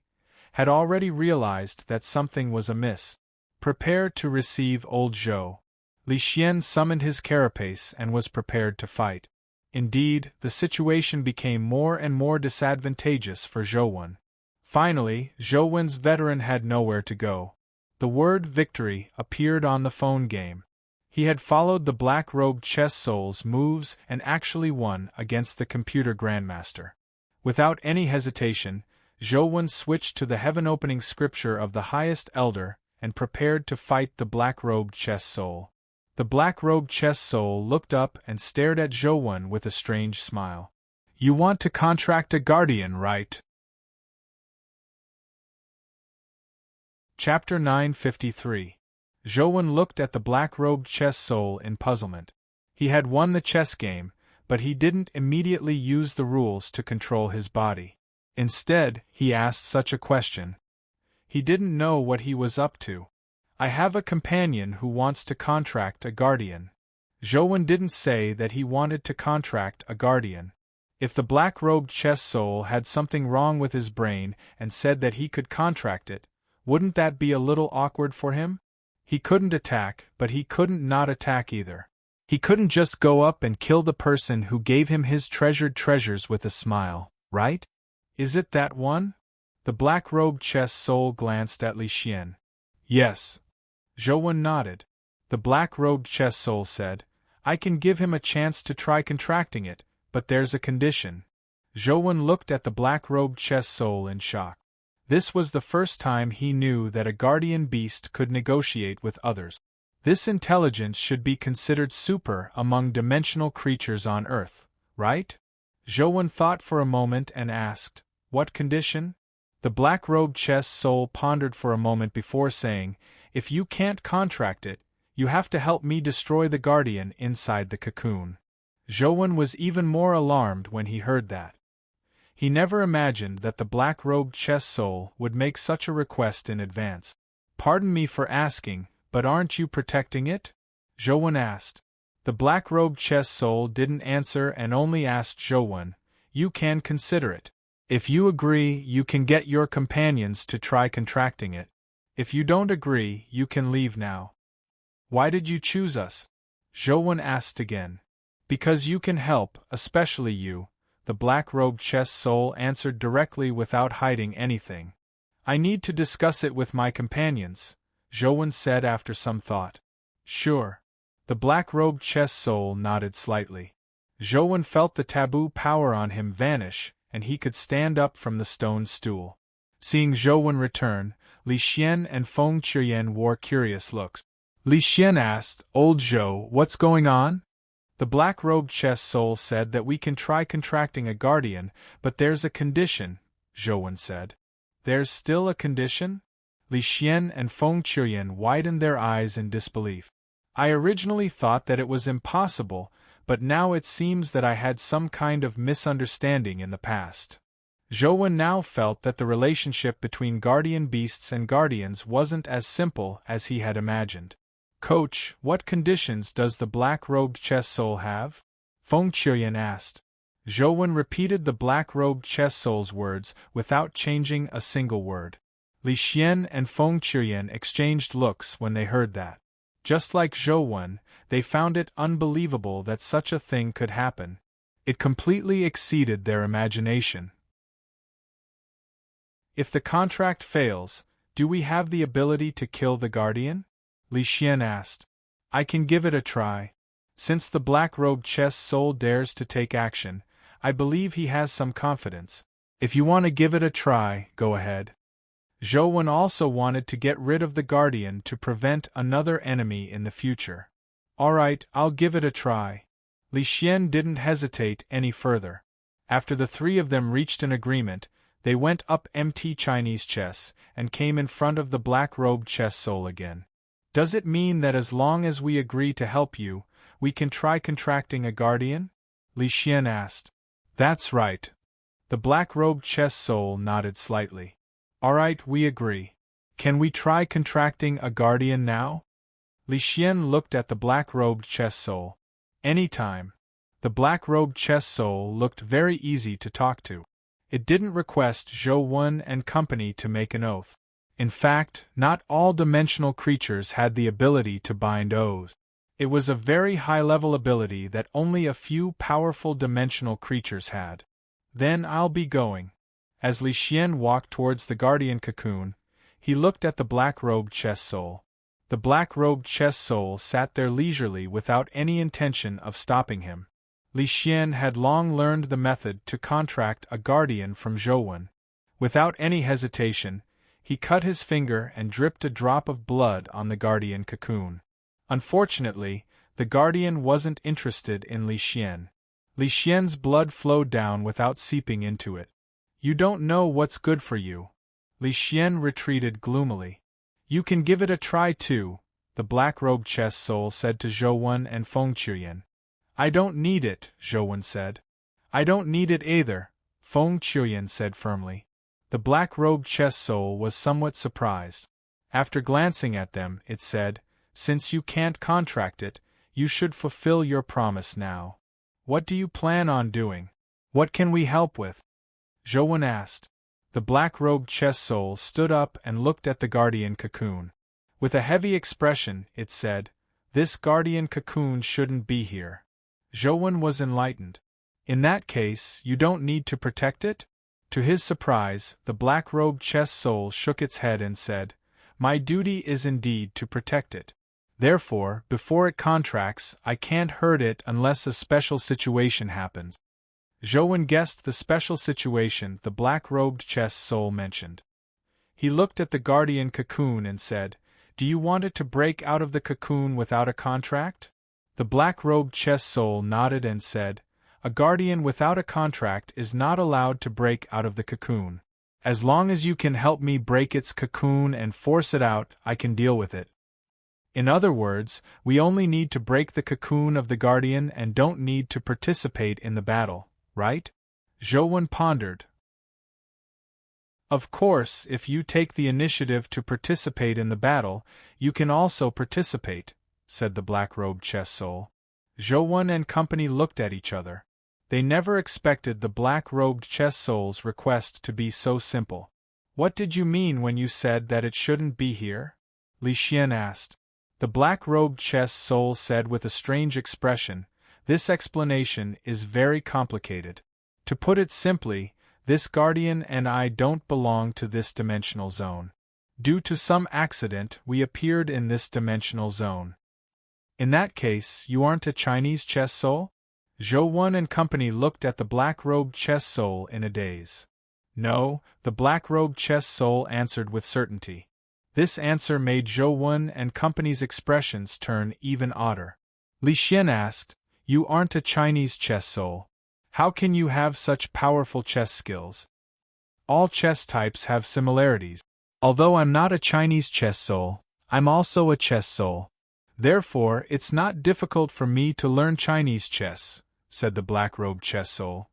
had already realized that something was amiss. Prepare to receive old Zhou. Li Xian summoned his carapace and was prepared to fight. Indeed, the situation became more and more disadvantageous for Zhouwen. Finally, Zhouwen's veteran had nowhere to go. The word victory appeared on the phone game. He had followed the black-robed chess soul's moves and actually won against the computer grandmaster. Without any hesitation, Zhouwen switched to the heaven-opening scripture of the highest elder and prepared to fight the black-robed chess soul. The black-robed chess soul looked up and stared at Zhouwen with a strange smile. "You want to contract a guardian, right?" Chapter 953. Zhouwen looked at the black-robed chess soul in puzzlement. He had won the chess game, but he didn't immediately use the rules to control his body. Instead, he asked such a question. He didn't know what he was up to. "I have a companion who wants to contract a guardian." Zhouwen didn't say that he wanted to contract a guardian. If the black-robed chess soul had something wrong with his brain and said that he could contract it, wouldn't that be a little awkward for him? He couldn't attack, but he couldn't not attack either. He couldn't just go up and kill the person who gave him his treasured treasures with a smile, right? Is it that one? The black-robed chess soul glanced at Li Xian. Yes. Zhouwen nodded. The black-robed chess soul said, "I can give him a chance to try contracting it, but there's a condition." Zhouwen looked at the black-robed chess soul in shock. This was the first time he knew that a guardian beast could negotiate with others. This intelligence should be considered super among dimensional creatures on Earth, right? Zhouwen thought for a moment and asked, "What condition?" The black-robed chess soul pondered for a moment before saying, "If you can't contract it, you have to help me destroy the guardian inside the cocoon." Zhouwen was even more alarmed when he heard that. He never imagined that the black-robed chess soul would make such a request in advance. "Pardon me for asking, but aren't you protecting it?" Zhouwen asked. The black-robed chess soul didn't answer and only asked Zhouwen, "You can consider it. If you agree, you can get your companions to try contracting it. If you don't agree, you can leave now." "Why did you choose us?" Zhouwen asked again. "Because you can help, especially you," the black-robed chess soul answered directly without hiding anything. "I need to discuss it with my companions," Zhouwen said after some thought. "Sure." The black-robed chess soul nodded slightly. Zhouwen felt the taboo power on him vanish, and he could stand up from the stone stool. Seeing Zhouwen return, Li Xian and Feng Qiuyan wore curious looks. Li Xian asked, "Old Zhou, what's going on?" The black-robed chess soul said that we can try contracting a guardian, but there's a condition, Zhouwen said. There's still a condition? Li Xian and Feng Qiuyan widened their eyes in disbelief. I originally thought that it was impossible, but now it seems that I had some kind of misunderstanding in the past. Zhou Wen now felt that the relationship between guardian beasts and guardians wasn't as simple as he had imagined. Coach, what conditions does the black-robed chess soul have? Feng Qiuyan asked. Zhou Wen repeated the black-robed chess soul's words without changing a single word. Li Xian and Feng Qiuyan exchanged looks when they heard that. Just like Zhou Wen, they found it unbelievable that such a thing could happen. It completely exceeded their imagination. If the contract fails, do we have the ability to kill the guardian? Li Xian asked. I can give it a try. Since the black-robed chess soul dares to take action, I believe he has some confidence. If you want to give it a try, go ahead. Zhou Wen also wanted to get rid of the guardian to prevent another enemy in the future. Alright, I'll give it a try. Li Xian didn't hesitate any further. After the three of them reached an agreement, they went up MT Chinese chess and came in front of the black-robed chess soul again. Does it mean that as long as we agree to help you, we can try contracting a guardian? Li Xian asked. That's right. The black-robed chess soul nodded slightly. Alright, we agree. Can we try contracting a guardian now? Li Xian looked at the black-robed chess soul. Anytime. The black-robed chess soul looked very easy to talk to. It didn't request Zhou Wen and company to make an oath. In fact, not all dimensional creatures had the ability to bind oaths. It was a very high-level ability that only a few powerful dimensional creatures had. Then I'll be going. As Li Xian walked towards the guardian cocoon, he looked at the black-robed chess soul. The black-robed chess soul sat there leisurely without any intention of stopping him. Li Xian had long learned the method to contract a guardian from Zhou Wen. Without any hesitation, he cut his finger and dripped a drop of blood on the guardian cocoon. Unfortunately, the guardian wasn't interested in Li Xian. Li Xian's blood flowed down without seeping into it. You don't know what's good for you. Li Xian retreated gloomily. You can give it a try too, the black-robed chess soul said to Zhou Wen and Feng Qiuyan. I don't need it, Zhou Wen said. I don't need it either, Feng Qiuyan said firmly. The black-robed chess soul was somewhat surprised. After glancing at them, it said, Since you can't contract it, you should fulfill your promise now. What do you plan on doing? What can we help with? Zhou Wen asked. The black-robed chess soul stood up and looked at the guardian cocoon. With a heavy expression, it said, This guardian cocoon shouldn't be here. Zhou Wen was enlightened. In that case, you don't need to protect it? To his surprise, the black-robed chess soul shook its head and said, My duty is indeed to protect it. Therefore, before it contracts, I can't hurt it unless a special situation happens. Zhou Wen guessed the special situation the black-robed chess soul mentioned. He looked at the guardian cocoon and said, Do you want it to break out of the cocoon without a contract? The black-robed chess soul nodded and said, A guardian without a contract is not allowed to break out of the cocoon. As long as you can help me break its cocoon and force it out, I can deal with it. In other words, we only need to break the cocoon of the guardian and don't need to participate in the battle, right? Zhou Wen pondered. Of course, if you take the initiative to participate in the battle, you can also participate, said the black-robed chess soul. Zhou Wen and company looked at each other. They never expected the black-robed chess soul's request to be so simple. What did you mean when you said that it shouldn't be here? Li Xian asked. The black-robed chess soul said with a strange expression, This explanation is very complicated. To put it simply, this guardian and I don't belong to this dimensional zone. Due to some accident, we appeared in this dimensional zone. In that case, you aren't a Chinese chess soul? Zhou Wen and company looked at the black-robed chess soul in a daze. No, the black-robed chess soul answered with certainty. This answer made Zhou Wen and company's expressions turn even odder. Li Xian asked, You aren't a Chinese chess soul. How can you have such powerful chess skills? All chess types have similarities. Although I'm not a Chinese chess soul, I'm also a chess soul. Therefore, it's not difficult for me to learn Chinese chess, said the black-robed chess soul.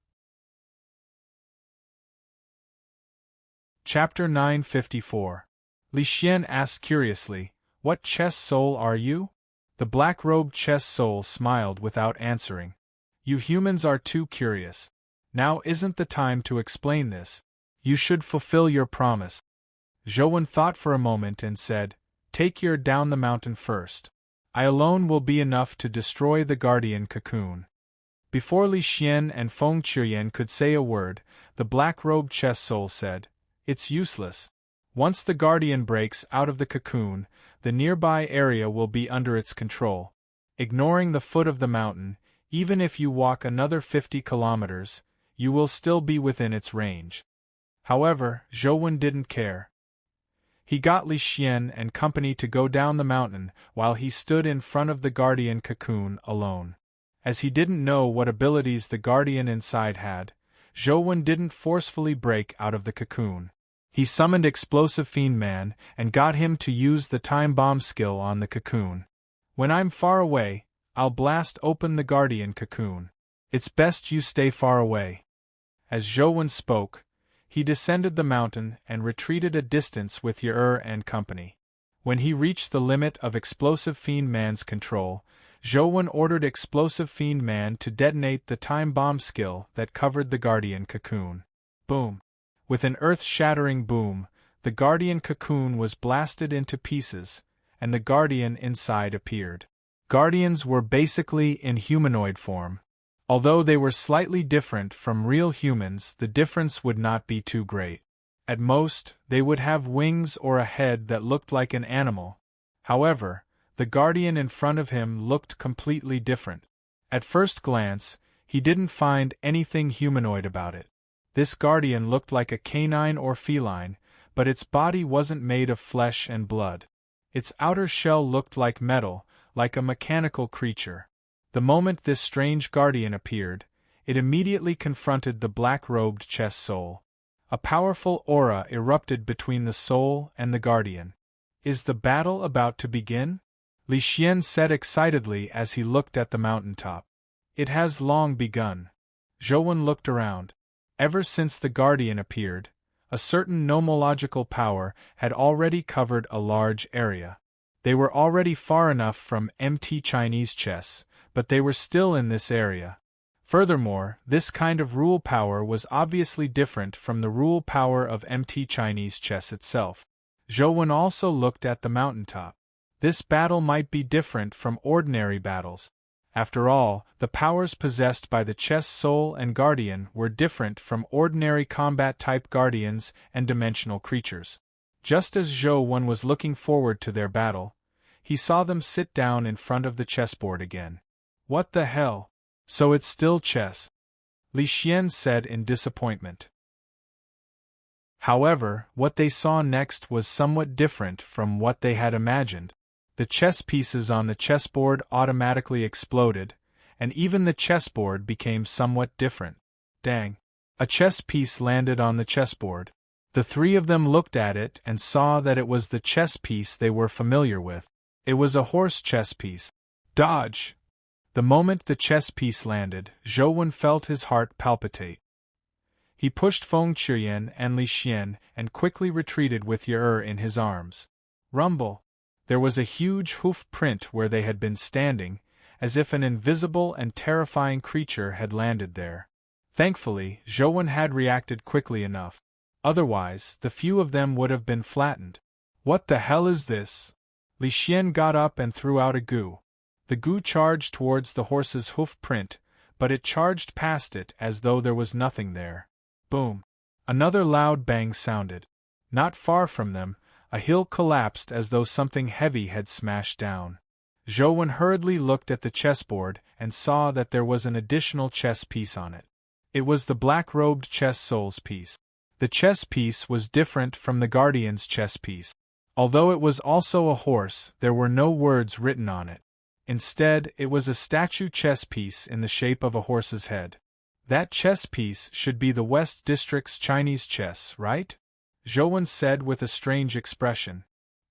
Chapter 954. Li Xian asked curiously, "What chess soul are you?" The black-robed chess soul smiled without answering. "You humans are too curious. Now isn't the time to explain this. You should fulfill your promise." Zhou thought for a moment and said, "Take your down the mountain first. I alone will be enough to destroy the guardian cocoon." Before Li Xian and Feng Qiuyan could say a word, the black-robed chess soul said, "It's useless. Once the guardian breaks out of the cocoon, the nearby area will be under its control. Ignoring the foot of the mountain, even if you walk another 50 kilometers, you will still be within its range." However, Zhou didn't care. He got Li Xian and company to go down the mountain while he stood in front of the guardian cocoon alone. As he didn't know what abilities the guardian inside had, Zhou didn't forcefully break out of the cocoon. He summoned Explosive Fiend Man and got him to use the time bomb skill on the cocoon. "When I'm far away, I'll blast open the guardian cocoon. It's best you stay far away." As Zhou spoke, he descended the mountain and retreated a distance with Ye and company. When he reached the limit of Explosive Fiend Man's control, Zhou ordered Explosive Fiend Man to detonate the time bomb skill that covered the guardian cocoon. Boom! With an earth-shattering boom, the guardian cocoon was blasted into pieces, and the guardian inside appeared. Guardians were basically in humanoid form. Although they were slightly different from real humans, the difference would not be too great. At most, they would have wings or a head that looked like an animal. However, the guardian in front of him looked completely different. At first glance, he didn't find anything humanoid about it. This guardian looked like a canine or feline, but its body wasn't made of flesh and blood. Its outer shell looked like metal, like a mechanical creature. The moment this strange guardian appeared, it immediately confronted the black-robed chess soul. A powerful aura erupted between the soul and the guardian. "Is the battle about to begin?" Li Xian said excitedly as he looked at the mountaintop. "It has long begun." Zhou looked around. Ever since the guardian appeared, a certain nomological power had already covered a large area. They were already far enough from MT Chinese chess, but they were still in this area. Furthermore, this kind of rule power was obviously different from the rule power of MT Chinese chess itself. Zhou also looked at the mountaintop. This battle might be different from ordinary battles. After all, the powers possessed by the chess soul and guardian were different from ordinary combat-type guardians and dimensional creatures. Just as Zhou was looking forward to their battle, he saw them sit down in front of the chessboard again. "What the hell? So it's still chess?" Li Xian said in disappointment. However, what they saw next was somewhat different from what they had imagined. The chess pieces on the chessboard automatically exploded, and even the chessboard became somewhat different. Dang! A chess piece landed on the chessboard. The three of them looked at it and saw that it was the chess piece they were familiar with. It was a horse chess piece. Dodge! The moment the chess piece landed, Zhou felt his heart palpitate. He pushed Feng Qiuyan and Li Xian and quickly retreated with Ye in his arms. Rumble! There was a huge hoof print where they had been standing, as if an invisible and terrifying creature had landed there. Thankfully, Zhou had reacted quickly enough. Otherwise, the few of them would have been flattened. "What the hell is this?" Li Xian got up and threw out a goo. The goo charged towards the horse's hoof print, but it charged past it as though there was nothing there. Boom! Another loud bang sounded. Not far from them, a hill collapsed as though something heavy had smashed down. Zhou hurriedly looked at the chessboard and saw that there was an additional chess piece on it. It was the black-robed chess soul's piece. The chess piece was different from the guardian's chess piece. Although it was also a horse, there were no words written on it. Instead, it was a statue chess piece in the shape of a horse's head. That chess piece should be the West District's Chinese chess, right? Zhou said with a strange expression.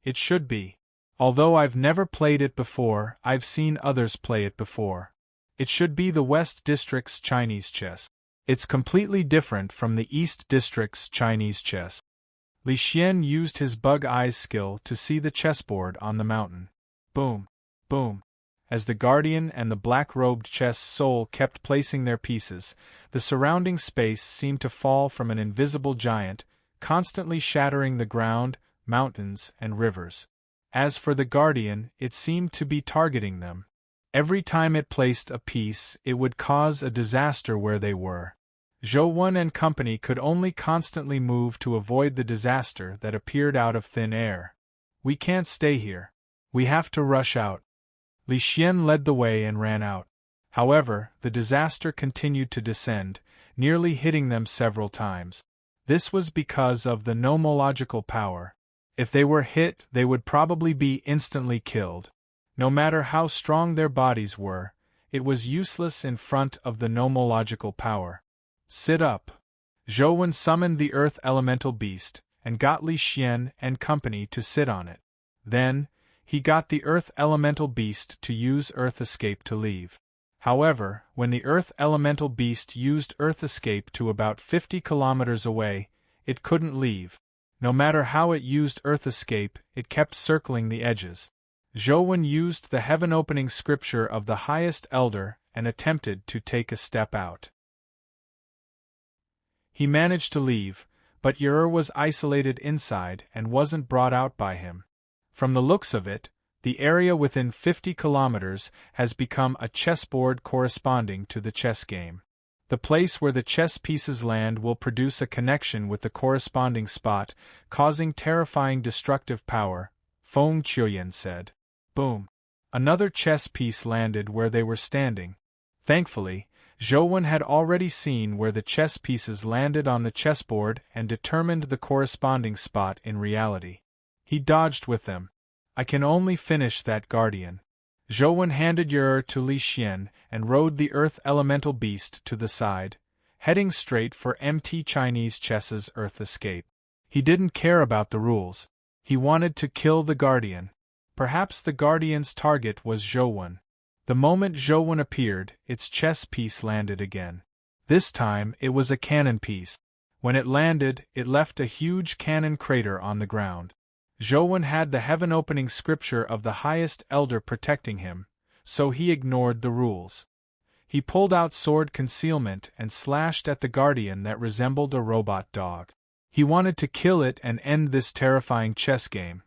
It should be. Although I've never played it before, I've seen others play it before. It should be the West District's Chinese chess. It's completely different from the East District's Chinese chess. Li Xian used his bug eyes skill to see the chessboard on the mountain. Boom, boom. As the Guardian and the black-robed chess soul kept placing their pieces, the surrounding space seemed to fall from an invisible giant, constantly shattering the ground, mountains, and rivers. As for the Guardian, it seemed to be targeting them. Every time it placed a piece, it would cause a disaster where they were. Zhou and company could only constantly move to avoid the disaster that appeared out of thin air. We can't stay here. We have to rush out. Li Xian led the way and ran out. However, the disaster continued to descend, nearly hitting them several times. This was because of the nomological power. If they were hit, they would probably be instantly killed. No matter how strong their bodies were, it was useless in front of the nomological power. Sit up. Zhou summoned the earth elemental beast, and got Li Xian and company to sit on it. Then, he got the earth elemental beast to use earth escape to leave. However, when the earth elemental beast used earth escape to about 50 kilometers away, it couldn't leave. No matter how it used earth escape, it kept circling the edges. Zhou used the heaven-opening scripture of the highest elder and attempted to take a step out. He managed to leave, but Yer was isolated inside and wasn't brought out by him. From the looks of it, the area within 50 kilometers has become a chessboard corresponding to the chess game. The place where the chess pieces land will produce a connection with the corresponding spot, causing terrifying destructive power, Feng Qiuyan said. Boom. Another chess piece landed where they were standing. Thankfully, Zhou had already seen where the chess pieces landed on the chessboard and determined the corresponding spot in reality. He dodged with them. I can only finish that Guardian. Zhou handed Yer to Li Xian and rode the earth elemental beast to the side, heading straight for MT Chinese chess's earth escape. He didn't care about the rules. He wanted to kill the Guardian. Perhaps the Guardian's target was Zhou. The moment Zhou appeared, its chess piece landed again. This time, it was a cannon piece. When it landed, it left a huge cannon crater on the ground. Zhou had the heaven-opening scripture of the highest elder protecting him, so he ignored the rules. He pulled out sword concealment and slashed at the Guardian that resembled a robot dog. He wanted to kill it and end this terrifying chess game.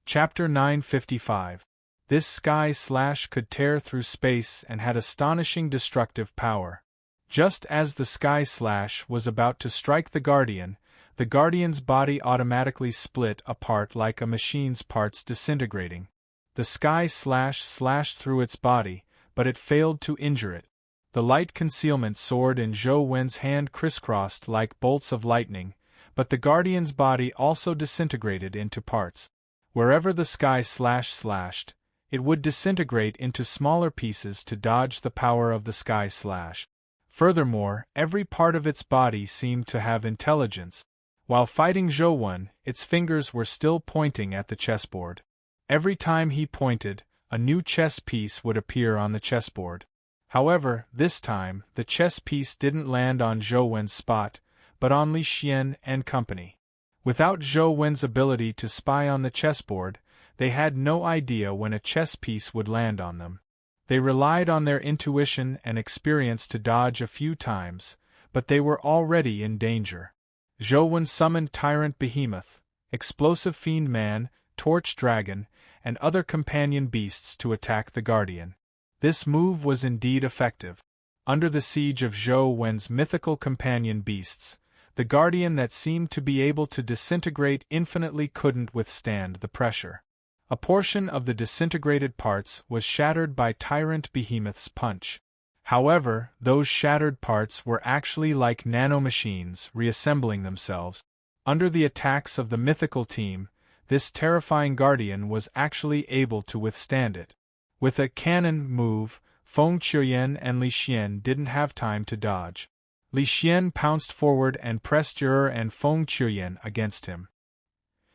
Chapter 955. This sky slash could tear through space and had astonishing destructive power. Just as the sky slash was about to strike the Guardian's body automatically split apart like a machine's parts disintegrating. The sky slash slashed through its body, but it failed to injure it. The light concealment sword in Zhou Wen's hand crisscrossed like bolts of lightning, but the Guardian's body also disintegrated into parts. Wherever the sky slash slashed, it would disintegrate into smaller pieces to dodge the power of the sky slash. Furthermore, every part of its body seemed to have intelligence. While fighting Zhou, its fingers were still pointing at the chessboard. Every time he pointed, a new chess piece would appear on the chessboard. However, this time, the chess piece didn't land on Zhou spot, but on Li Xian and company. Without Zhou ability to spy on the chessboard, they had no idea when a chess piece would land on them. They relied on their intuition and experience to dodge a few times, but they were already in danger. Zhou summoned Tyrant Behemoth, Explosive Fiend Man, Torch Dragon, and other companion beasts to attack the Guardian. This move was indeed effective. Under the siege of Zhou mythical companion beasts, the Guardian that seemed to be able to disintegrate infinitely couldn't withstand the pressure. A portion of the disintegrated parts was shattered by Tyrant Behemoth's punch. However, those shattered parts were actually like nanomachines reassembling themselves. Under the attacks of the mythical team, this terrifying Guardian was actually able to withstand it. With a cannon move, Feng Qiuyan and Li Xian didn't have time to dodge. Li Xian pounced forward and pressed and Feng Qiuyan against him.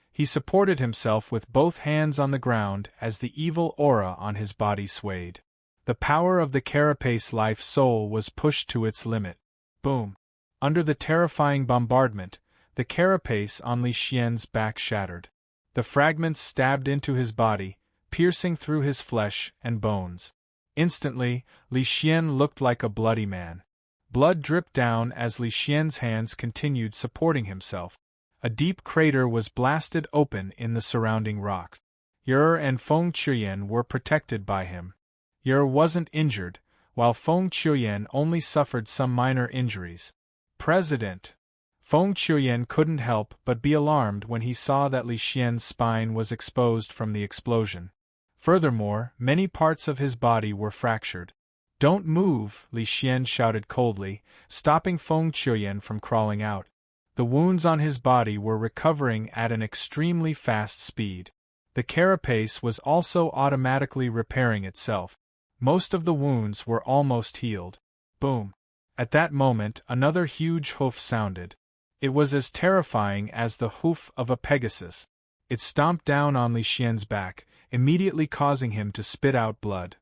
He supported himself with both hands on the ground as the evil aura on his body swayed. The power of the carapace life soul was pushed to its limit. Boom! Under the terrifying bombardment, the carapace on Li Xian's back shattered. The fragments stabbed into his body, piercing through his flesh and bones. Instantly, Li Xian looked like a bloody man. Blood dripped down as Li Xian's hands continued supporting himself. A deep crater was blasted open in the surrounding rock. And Feng Qiuyan were protected by him. Wasn't injured, while Feng Qiuyan only suffered some minor injuries. President Feng Qiuyan couldn't help but be alarmed when he saw that Li Xian's spine was exposed from the explosion. Furthermore, many parts of his body were fractured. "Don't move," Li Xian shouted coldly, stopping Feng Qiuyan from crawling out. The wounds on his body were recovering at an extremely fast speed. The carapace was also automatically repairing itself. Most of the wounds were almost healed. Boom! At that moment, another huge hoof sounded. It was as terrifying as the hoof of a Pegasus. It stomped down on Li Xian's back, immediately causing him to spit out blood.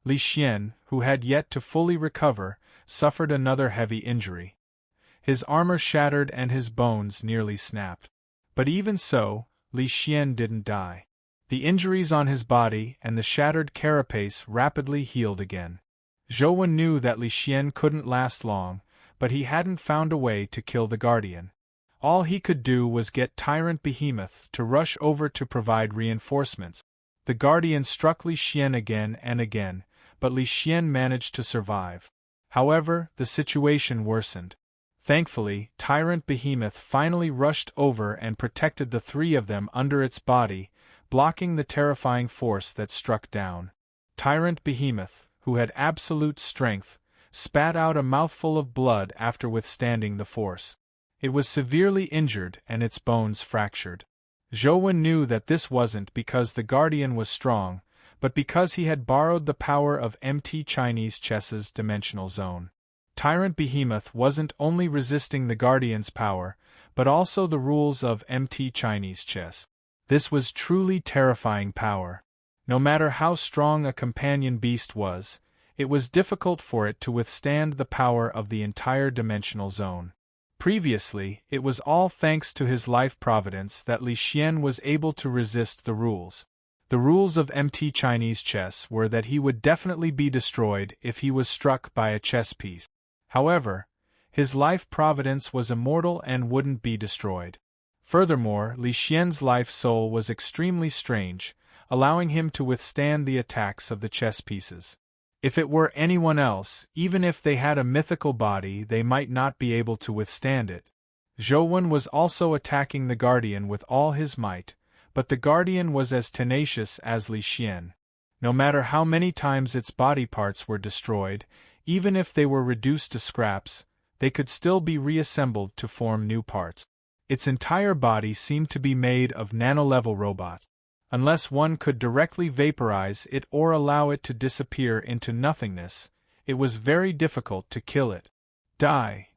Li Xian, who had yet to fully recover, suffered another heavy injury. His armor shattered and his bones nearly snapped. But even so, Li Xian didn't die. The injuries on his body and the shattered carapace rapidly healed again. Zhou knew that Li Xian couldn't last long, but he hadn't found a way to kill the Guardian. All he could do was get Tyrant Behemoth to rush over to provide reinforcements. The Guardian struck Li Xian again and again, but Li Xian managed to survive. However, the situation worsened. Thankfully, Tyrant Behemoth finally rushed over and protected the three of them under its body, blocking the terrifying force that struck down. Tyrant Behemoth, who had absolute strength, spat out a mouthful of blood after withstanding the force. It was severely injured and its bones fractured. Zhou knew that this wasn't because the Guardian was strong, but because he had borrowed the power of MT Chinese Chess's dimensional zone. Tyrant Behemoth wasn't only resisting the Guardian's power, but also the rules of MT Chinese Chess. This was truly terrifying power. No matter how strong a companion beast was, it was difficult for it to withstand the power of the entire dimensional zone. Previously, it was all thanks to his life providence that Li Xian was able to resist the rules. The rules of MT Chinese Chess were that he would definitely be destroyed if he was struck by a chess piece. However, his life providence was immortal and wouldn't be destroyed. Furthermore, Li Xian's life soul was extremely strange, allowing him to withstand the attacks of the chess pieces. If it were anyone else, even if they had a mythical body, they might not be able to withstand it. Zhou was also attacking the Guardian with all his might, but the Guardian was as tenacious as Li Xian. No matter how many times its body parts were destroyed, even if they were reduced to scraps, they could still be reassembled to form new parts. Its entire body seemed to be made of nano-level robots. Unless one could directly vaporize it or allow it to disappear into nothingness, it was very difficult to kill it. Die.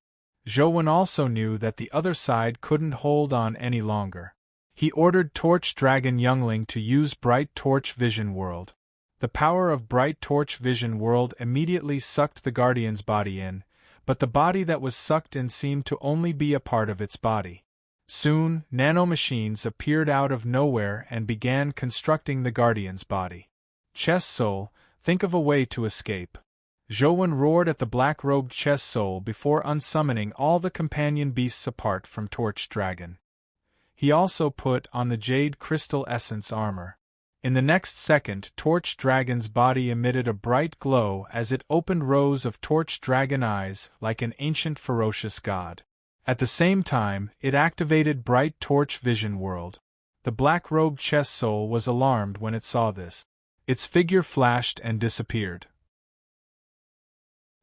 Zhou also knew that the other side couldn't hold on any longer. He ordered Torch Dragon Youngling to use Bright Torch Vision World. The power of Bright Torch Vision World immediately sucked the Guardian's body in, but the body that was sucked in seemed to only be a part of its body. Soon, nanomachines appeared out of nowhere and began constructing the Guardian's body. Chess Soul, think of a way to escape. Zhou roared at the black-robed Chess Soul before unsummoning all the companion beasts apart from Torch Dragon. He also put on the Jade Crystal Essence armor. In the next second, Torch Dragon's body emitted a bright glow as it opened rows of Torch Dragon eyes like an ancient ferocious god. At the same time, it activated Bright Torch Vision World. The black-robed Chess Soul was alarmed when it saw this. Its figure flashed and disappeared.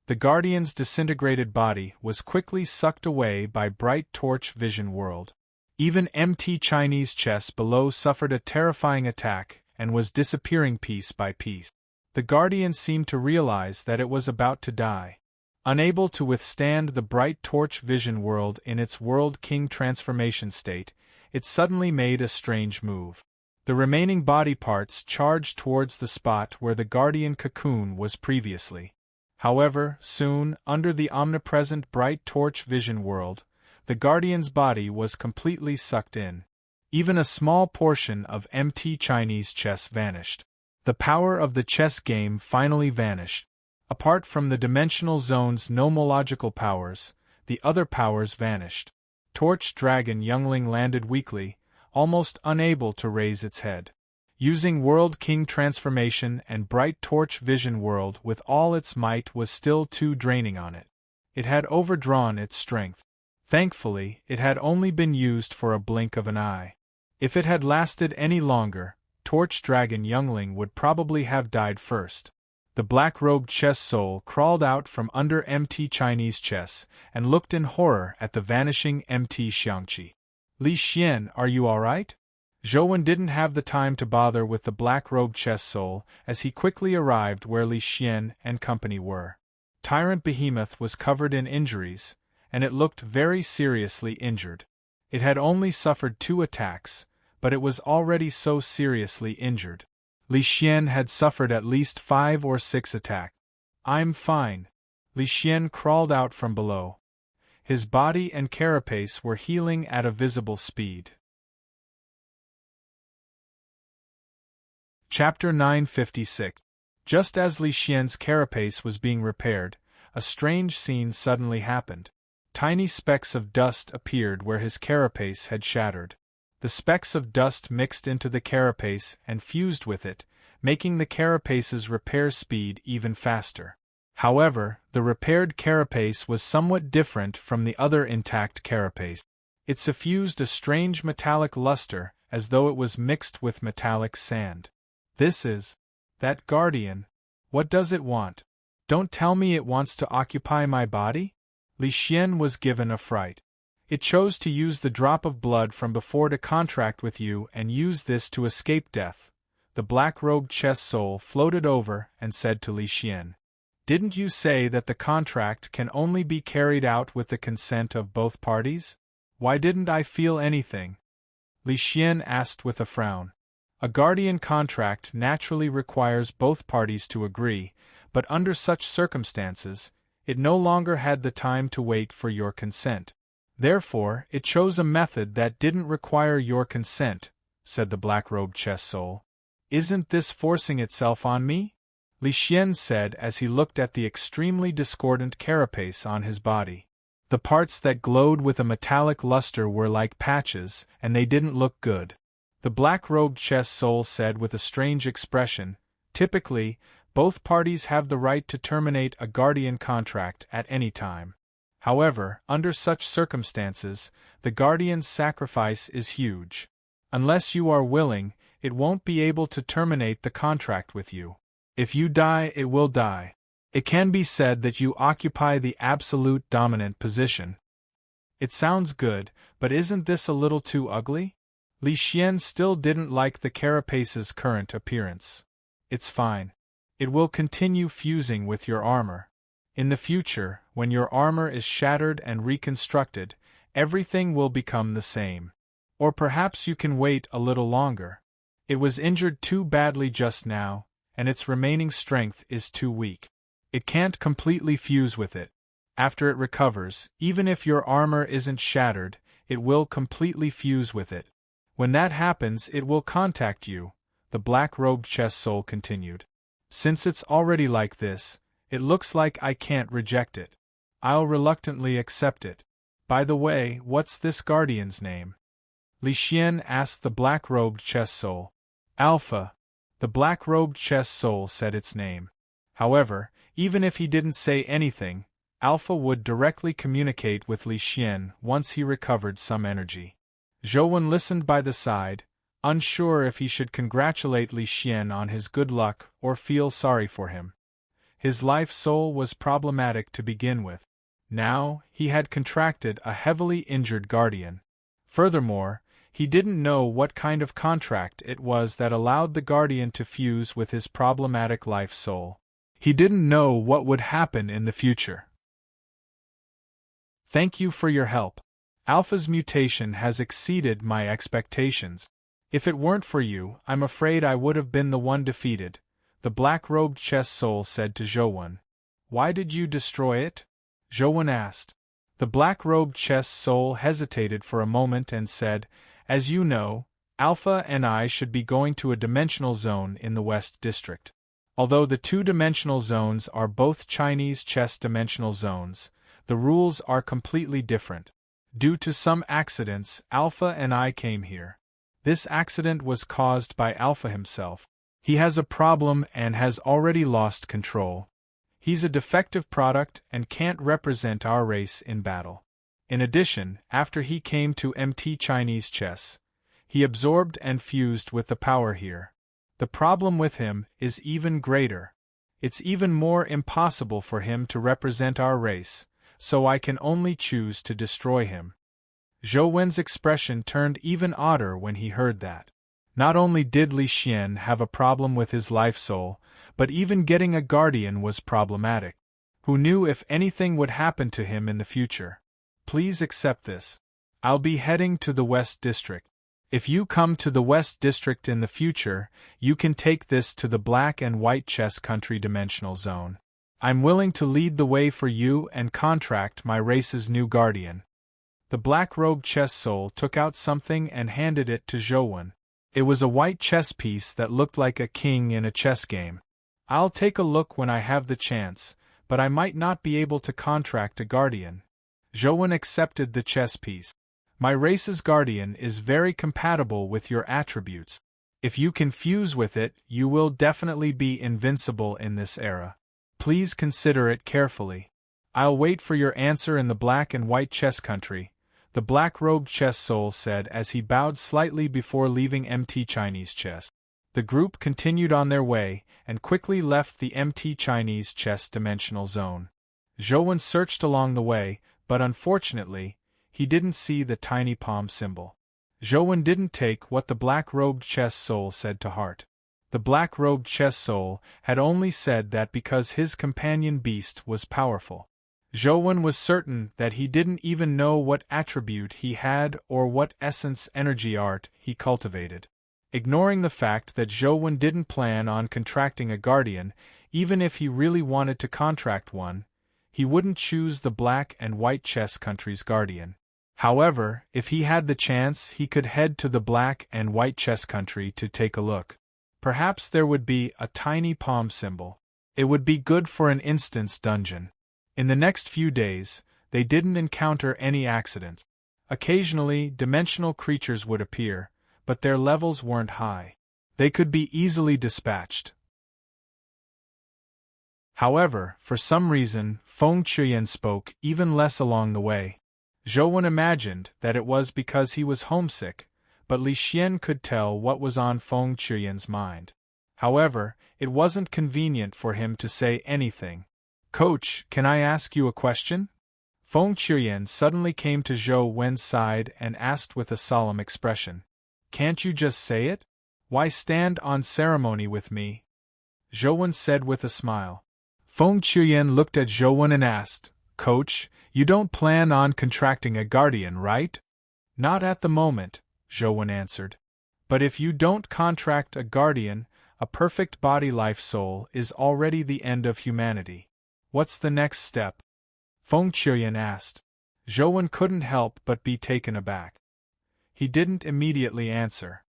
The Guardian's disintegrated body was quickly sucked away by Bright Torch Vision World. Even MT Chinese Chess below suffered a terrifying attack and was disappearing piece by piece. The guardian seemed to realize that it was about to die. Unable to withstand the bright torch vision world in its World King transformation state, it suddenly made a strange move. The remaining body parts charged towards the spot where the guardian cocoon was previously. However, soon, under the omnipresent bright torch vision world, the guardian's body was completely sucked in. Even a small portion of MT Chinese chess vanished. The power of the chess game finally vanished. Apart from the dimensional zone's nomological powers, the other powers vanished. Torch Dragon Youngling landed weakly, almost unable to raise its head. Using World King transformation and bright torch vision world with all its might was still too draining on it. It had overdrawn its strength. Thankfully, it had only been used for a blink of an eye. If it had lasted any longer, Torch Dragon Youngling would probably have died first. The black-robed chess soul crawled out from under MT Chinese chess and looked in horror at the vanishing MT Xiangqi. Li Xian, are you alright? Zhouwen didn't have the time to bother with the black-robed chess soul, as he quickly arrived where Li Xian and company were. Tyrant Behemoth was covered in injuries, and it looked very seriously injured. It had only suffered 2 attacks, but it was already so seriously injured. Li Xian had suffered at least 5 or 6 attacks. I'm fine. Li Xian crawled out from below. His body and carapace were healing at a visible speed. Chapter 956. Just as Li Xian's carapace was being repaired, a strange scene suddenly happened. Tiny specks of dust appeared where his carapace had shattered. The specks of dust mixed into the carapace and fused with it, making the carapace's repair speed even faster. However, the repaired carapace was somewhat different from the other intact carapace. It suffused a strange metallic luster, as though it was mixed with metallic sand. This is that guardian. What does it want? Don't tell me it wants to occupy my body? Li Xian was given a fright. It chose to use the drop of blood from before to contract with you and use this to escape death. The black-robed chess soul floated over and said to Li Xian, "Didn't you say that the contract can only be carried out with the consent of both parties? Why didn't I feel anything?" Li Xian asked with a frown. A guardian contract naturally requires both parties to agree, but under such circumstances, it no longer had the time to wait for your consent. Therefore, it chose a method that didn't require your consent, said the black-robed chess soul. Isn't this forcing itself on me? Li Xian said as he looked at the extremely discordant carapace on his body. The parts that glowed with a metallic luster were like patches, and they didn't look good. The black-robed chess soul said with a strange expression, "Typically, both parties have the right to terminate a guardian contract at any time. However, under such circumstances, the guardian's sacrifice is huge. Unless you are willing, it won't be able to terminate the contract with you. If you die, it will die. It can be said that you occupy the absolute dominant position." It sounds good, but isn't this a little too ugly? Li Xian still didn't like the carapace's current appearance. It's fine. It will continue fusing with your armor. In the future, when your armor is shattered and reconstructed, everything will become the same. Or perhaps you can wait a little longer. It was injured too badly just now, and its remaining strength is too weak. It can't completely fuse with it. After it recovers, even if your armor isn't shattered, it will completely fuse with it. When that happens, it will contact you, the black-robed chess soul continued. Since it's already like this, it looks like I can't reject it. I'll reluctantly accept it. By the way, what's this guardian's name? Li Xian asked the black-robed chess soul. Alpha. The black-robed chess soul said its name. However, even if he didn't say anything, Alpha would directly communicate with Li Xian once he recovered some energy. Zhouwen listened by the side, unsure if he should congratulate Li Xian on his good luck or feel sorry for him. His life soul was problematic to begin with. Now, he had contracted a heavily injured guardian. Furthermore, He didn't know what kind of contract it was that allowed the guardian to fuse with his problematic life soul. He didn't know what would happen in the future. Thank you for your help. Alpha's mutation has exceeded my expectations. If it weren't for you, I'm afraid I would have been the one defeated, the black-robed chess soul said to Zhou. Why did you destroy it? Zhou asked. The black-robed chess soul hesitated for a moment and said, As you know, Alpha and I should be going to a dimensional zone in the West District. Although the two-dimensional zones are both Chinese chess dimensional zones, the rules are completely different. Due to some accidents, Alpha and I came here. This accident was caused by Alpha himself. He has a problem and has already lost control. He's a defective product and can't represent our race in battle. In addition, after he came to MT Chinese chess, he absorbed and fused with the power here. The problem with him is even greater. It's even more impossible for him to represent our race, so I can only choose to destroy him. Zhou Wen's expression turned even odder when he heard that. Not only did Li Xian have a problem with his life soul, but even getting a guardian was problematic. Who knew if anything would happen to him in the future? Please accept this. I'll be heading to the West District. If you come to the West District in the future, you can take this to the Black and White Chess Country Dimensional Zone. I'm willing to lead the way for you and contract my race's new guardian. The black-robed chess soul took out something and handed it to Zhou. It was a white chess piece that looked like a king in a chess game. I'll take a look when I have the chance, but I might not be able to contract a guardian. Zhou accepted the chess piece. My race's guardian is very compatible with your attributes. If you can fuse with it, you will definitely be invincible in this era. Please consider it carefully. I'll wait for your answer in the Black and White Chess Country, the black-robed chess soul said as he bowed slightly before leaving MT Chinese chess. The group continued on their way and quickly left the MT Chinese chess dimensional zone. Zhou searched along the way, but unfortunately, he didn't see the tiny palm symbol. Zhou didn't take what the black-robed chess soul said to heart. The black-robed chess soul had only said that because his companion beast was powerful. Zhou was certain that he didn't even know what attribute he had or what essence energy art he cultivated. Ignoring the fact that Zhou didn't plan on contracting a guardian, even if he really wanted to contract one, he wouldn't choose the Black and White Chess Country's guardian. However, if he had the chance, he could head to the Black and White Chess Country to take a look. Perhaps there would be a tiny palm symbol. It would be good for an instance dungeon. In the next few days, they didn't encounter any accidents. Occasionally, dimensional creatures would appear, but their levels weren't high. They could be easily dispatched. However, for some reason, Feng Chuyan spoke even less along the way. Zhou imagined that it was because he was homesick, but Li Xian could tell what was on Feng Chuyan's mind. However, it wasn't convenient for him to say anything. Coach, can I ask you a question? Feng Chuyan suddenly came to Zhou Wen's side and asked with a solemn expression. Can't you just say it? Why stand on ceremony with me? Zhou Wen said with a smile. Feng Chuyan looked at Zhou Wen and asked, Coach, you don't plan on contracting a guardian, right? Not at the moment, Zhou Wen answered. But if you don't contract a guardian, a perfect body life soul is already the end of humanity. What's the next step? Feng Chuyan asked. Zhou Wen couldn't help but be taken aback. He didn't immediately answer.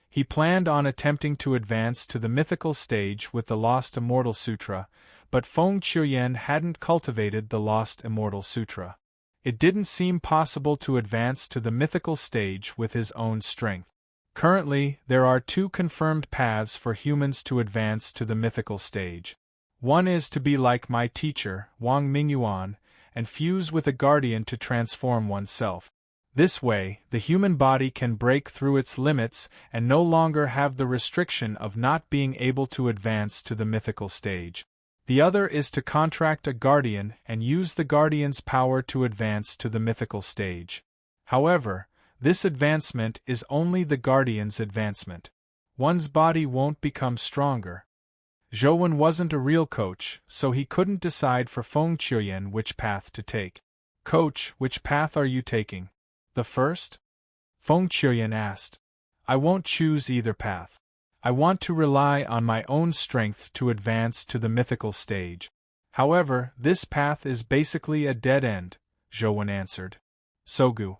He planned on attempting to advance to the mythical stage with the Lost Immortal Sutra, but Feng Chuyan hadn't cultivated the Lost Immortal Sutra. It didn't seem possible to advance to the mythical stage with his own strength. Currently, there are two confirmed paths for humans to advance to the mythical stage. One is to be like my teacher, Wang Mingyuan, and fuse with a guardian to transform oneself. This way, the human body can break through its limits and no longer have the restriction of not being able to advance to the mythical stage. The other is to contract a guardian and use the guardian's power to advance to the mythical stage. However, This advancement is only the guardian's advancement. One's body won't become stronger. Zhou wasn't a real coach, so he couldn't decide for Feng Qiuyan which path to take. Coach, which path are you taking? The first? Feng Qiuyan asked. I won't choose either path. I want to rely on my own strength to advance to the mythical stage. However, this path is basically a dead end, Zhou answered. Sogu.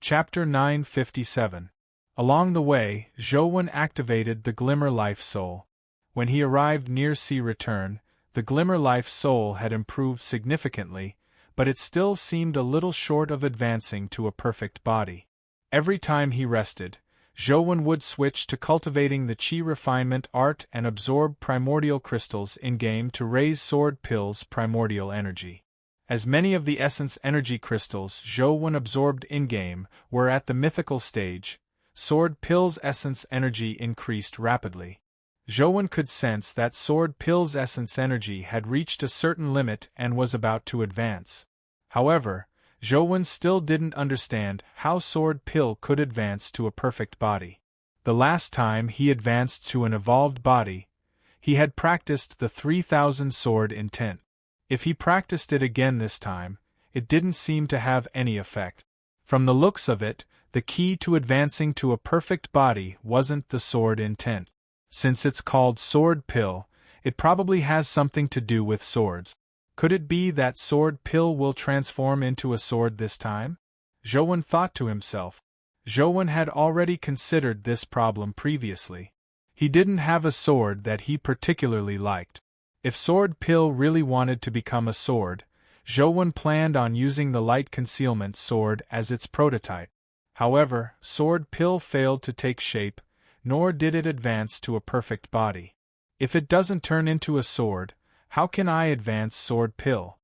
Chapter 957. Along the way, Zhou activated the Glimmer Life Soul. When he arrived near Sea Return, the Glimmer Life Soul had improved significantly, but it still seemed a little short of advancing to a perfect body. Every time he rested, Zhou would switch to cultivating the Qi refinement art and absorb primordial crystals in-game to raise Sword Pill's primordial energy. As many of the essence energy crystals Zhou absorbed in-game were at the mythical stage, Sword Pill's essence energy increased rapidly. Zhou could sense that Sword Pill's essence energy had reached a certain limit and was about to advance. However, Zhou still didn't understand how Sword Pill could advance to a perfect body. The last time he advanced to an evolved body, he had practiced the 3000 sword intent. If he practiced it again this time, it didn't seem to have any effect. From the looks of it, the key to advancing to a perfect body wasn't the sword intent. Since it's called Sword Pill, it probably has something to do with swords. Could it be that Sword Pill will transform into a sword this time? Zhou thought to himself. Zhou had already considered this problem previously. He didn't have a sword that he particularly liked. If Sword Pill really wanted to become a sword, Zhou planned on using the light concealment sword as its prototype. However, Sword Pill failed to take shape, nor did it advance to a perfect body. If it doesn't turn into a sword, how can I advance Sword Pill?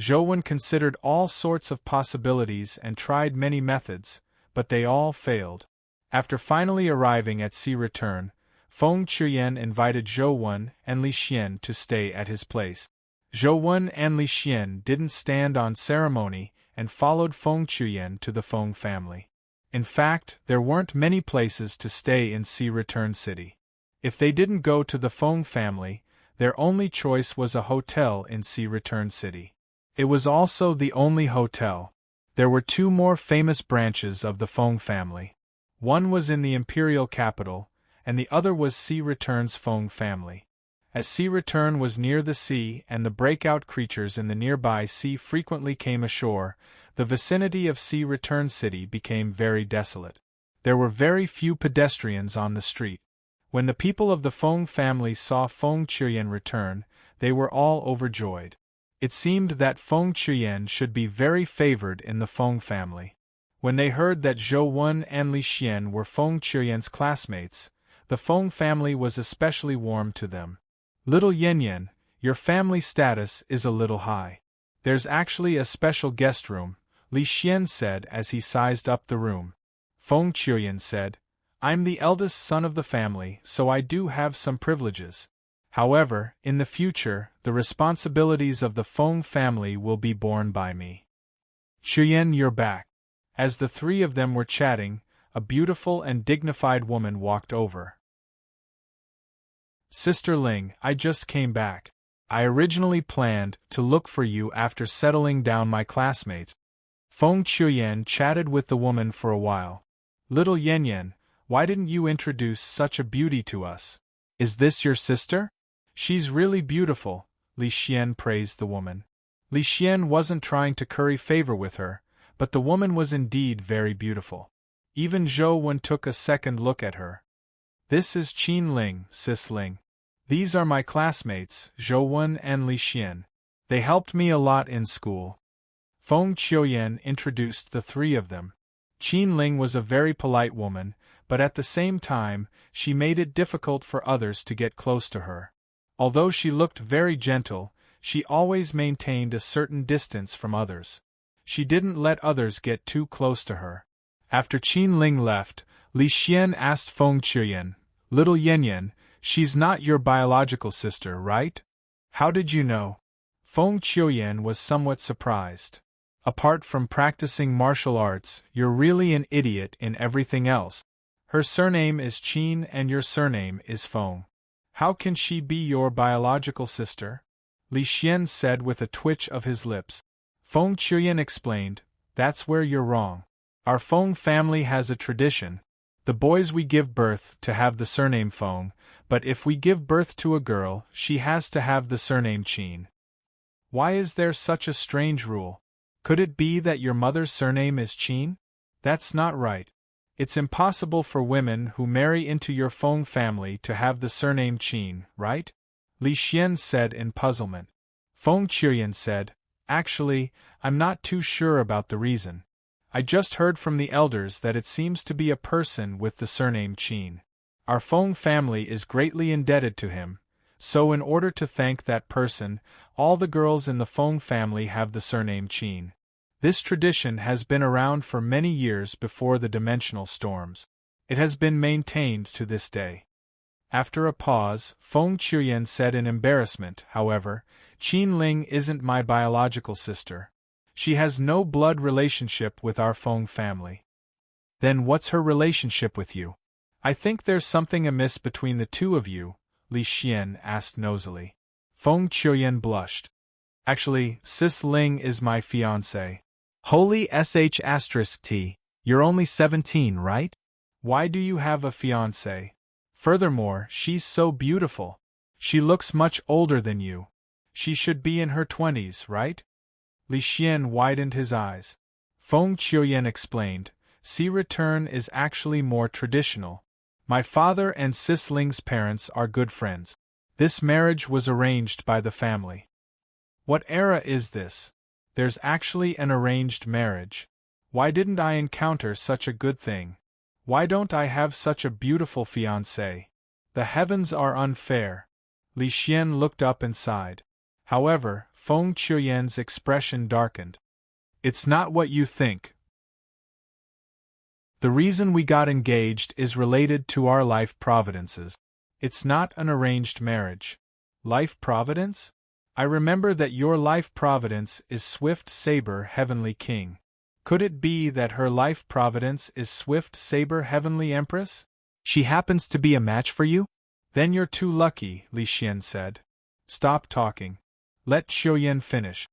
Zhou considered all sorts of possibilities and tried many methods, but they all failed. After finally arriving at Sea Return, Feng Qiuyan invited Zhou and Li Xian to stay at his place. Zhou and Li Xian didn't stand on ceremony and followed Feng Qiuyan to the Feng family. In fact, there weren't many places to stay in Sea Return City. If they didn't go to the Feng family, their only choice was a hotel in Sea Return City. It was also the only hotel. There were two more famous branches of the Feng family. One was in the imperial capital, and the other was Sea Return's Feng family. As Sea Return was near the sea and the breakout creatures in the nearby sea frequently came ashore, the vicinity of Sea Return City became very desolate. There were very few pedestrians on the street. When the people of the Feng family saw Feng Qiuyan return, they were all overjoyed. It seemed that Feng Qiuyan should be very favored in the Feng family. When they heard that Zhou and Li Xian were Feng Qiuyan's classmates, the Feng family was especially warm to them. Little Yanyan, your family status is a little high. There's actually a special guest room, Li Xian said as he sized up the room. Feng Qiuyan said, I'm the eldest son of the family, so I do have some privileges. However, in the future, the responsibilities of the Feng family will be borne by me. Qiuyan, you're back. As the three of them were chatting, a beautiful and dignified woman walked over. Sister Ling, I just came back. I originally planned to look for you after settling down my classmates. Feng Qiuyan chatted with the woman for a while. Little Yanyan, why didn't you introduce such a beauty to us? Is this your sister? She's really beautiful, Li Xian praised the woman. Li Xian wasn't trying to curry favor with her, but the woman was indeed very beautiful. Even Zhou took a second look at her. This is Qin Ling, Sis Ling. These are my classmates, Zhou and Li Xian. They helped me a lot in school. Feng Qiuyan introduced the three of them. Qin Ling was a very polite woman, but at the same time, she made it difficult for others to get close to her. Although she looked very gentle, she always maintained a certain distance from others. She didn't let others get too close to her. After Qin Ling left, Li Xian asked Feng Qiuyan, Little Yanyan, she's not your biological sister, right? How did you know? Feng Qiuyan was somewhat surprised. Apart from practicing martial arts, you're really an idiot in everything else. Her surname is Qin and your surname is Feng. How can she be your biological sister? Li Xian said with a twitch of his lips. Feng Qiuyan explained, that's where you're wrong. Our Feng family has a tradition. The boys we give birth to have the surname Feng, but if we give birth to a girl, she has to have the surname Qin. Why is there such a strange rule? Could it be that your mother's surname is Qin? That's not right. It's impossible for women who marry into your Feng family to have the surname Qin, right? Li Xian said in puzzlement. Feng Qiuyan said, actually, I'm not too sure about the reason. I just heard from the elders that it seems to be a person with the surname Qin. Our Feng family is greatly indebted to him, so in order to thank that person, all the girls in the Feng family have the surname Qin. This tradition has been around for many years before the dimensional storms. It has been maintained to this day. After a pause, Feng Qiuyan said in embarrassment, however, Qin Ling isn't my biological sister. She has no blood relationship with our Feng family. Then what's her relationship with you? I think there's something amiss between the two of you, Li Xian asked nosily. Feng Qiuyan blushed. Actually, Sis Ling is my fiancée. Holy sh*t, you're only 17, right? Why do you have a fiancé? Furthermore, she's so beautiful. She looks much older than you. She should be in her 20s, right? Li Xian widened his eyes. Feng Qiuyan explained, see, return is actually more traditional. My father and Sis Ling's parents are good friends. This marriage was arranged by the family. What era is this? There's actually an arranged marriage. Why didn't I encounter such a good thing? Why don't I have such a beautiful fiancée? The heavens are unfair. Li Xian looked up and sighed. However, Feng Qiuyan's expression darkened. It's not what you think. The reason we got engaged is related to our life providences. It's not an arranged marriage. Life providence? I remember that your life providence is Swift Saber Heavenly King. Could it be that her life providence is Swift Saber Heavenly Empress? She happens to be a match for you? Then you're too lucky, Li Xian said. Stop talking. Let Qiuyan finish.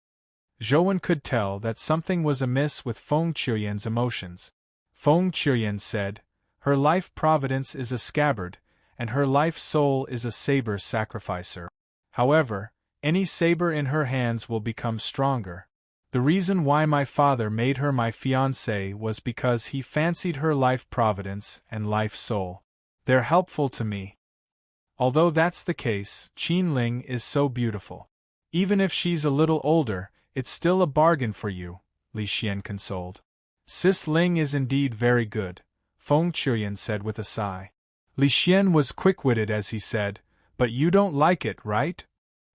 Zhouwen could tell that something was amiss with Feng Qiuyan's emotions. Feng Qiuyan said, her life providence is a scabbard, and her life soul is a saber sacrificer. However, any saber in her hands will become stronger. The reason why my father made her my fiancée was because he fancied her life providence and life soul. They're helpful to me. Although that's the case, Qin Ling is so beautiful. Even if she's a little older, it's still a bargain for you, Li Xian consoled. Sis Ling is indeed very good, Feng Qiuyan said with a sigh. Li Xian was quick-witted as he said, but you don't like it, right?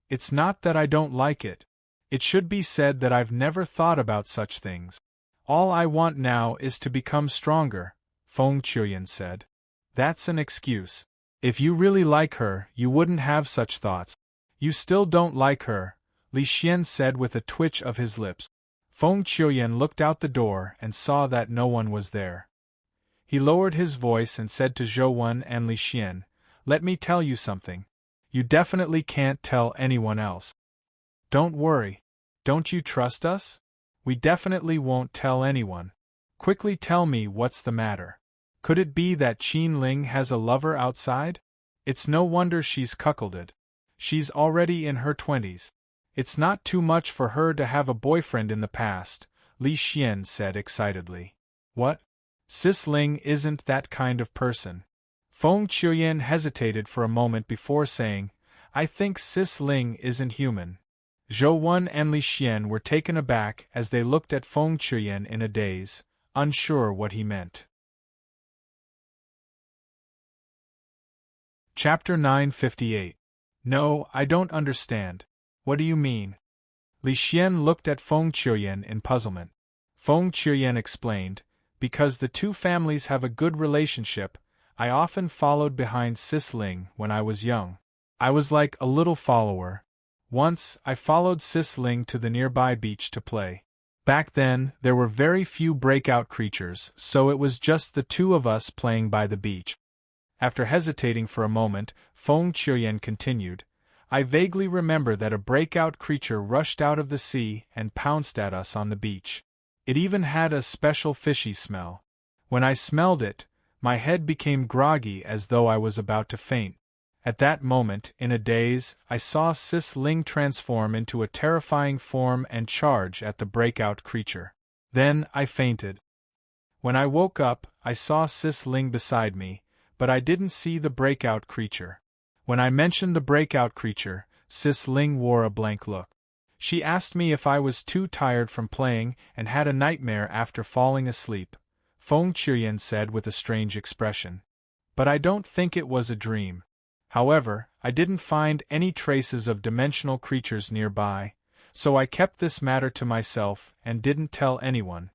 It's not that I don't like it. It should be said that I've never thought about such things. All I want now is to become stronger, Feng Qiuyan said. That's an excuse. If you really like her, you wouldn't have such thoughts. You still don't like her, Li Xian said with a twitch of his lips. Feng Qiuyan looked out the door and saw that no one was there. He lowered his voice and said to Zhouwen and Li Xian, let me tell you something. You definitely can't tell anyone else. Don't worry. Don't you trust us? We definitely won't tell anyone. Quickly tell me what's the matter. Could it be that Qin Ling has a lover outside? It's no wonder she's cuckolded. She's already in her 20s. It's not too much for her to have a boyfriend in the past, Li Xian said excitedly. What? Sis Ling isn't that kind of person. Feng Qiuyan hesitated for a moment before saying, I think Sis Ling isn't human. Zhouwen and Li Xian were taken aback as they looked at Feng Qiuyan in a daze, unsure what he meant. Chapter 958. No, I don't understand. What do you mean? Li Xian looked at Feng Qiuyan in puzzlement. Feng Qiuyan explained, because the two families have a good relationship, I often followed behind Sis Ling when I was young. I was like a little follower. Once, I followed Sis Ling to the nearby beach to play. Back then, there were very few breakout creatures, so it was just the two of us playing by the beach. After hesitating for a moment, Feng Qiuyan continued, I vaguely remember that a breakout creature rushed out of the sea and pounced at us on the beach. It even had a special fishy smell. When I smelled it, my head became groggy as though I was about to faint. At that moment, in a daze, I saw Sis Ling transform into a terrifying form and charge at the breakout creature. Then, I fainted. When I woke up, I saw Sis Ling beside me, but I didn't see the breakout creature. When I mentioned the breakout creature, Sis Ling wore a blank look. She asked me if I was too tired from playing and had a nightmare after falling asleep. Feng Qiuyan said with a strange expression. But I don't think it was a dream. However, I didn't find any traces of dimensional creatures nearby, so I kept this matter to myself and didn't tell anyone.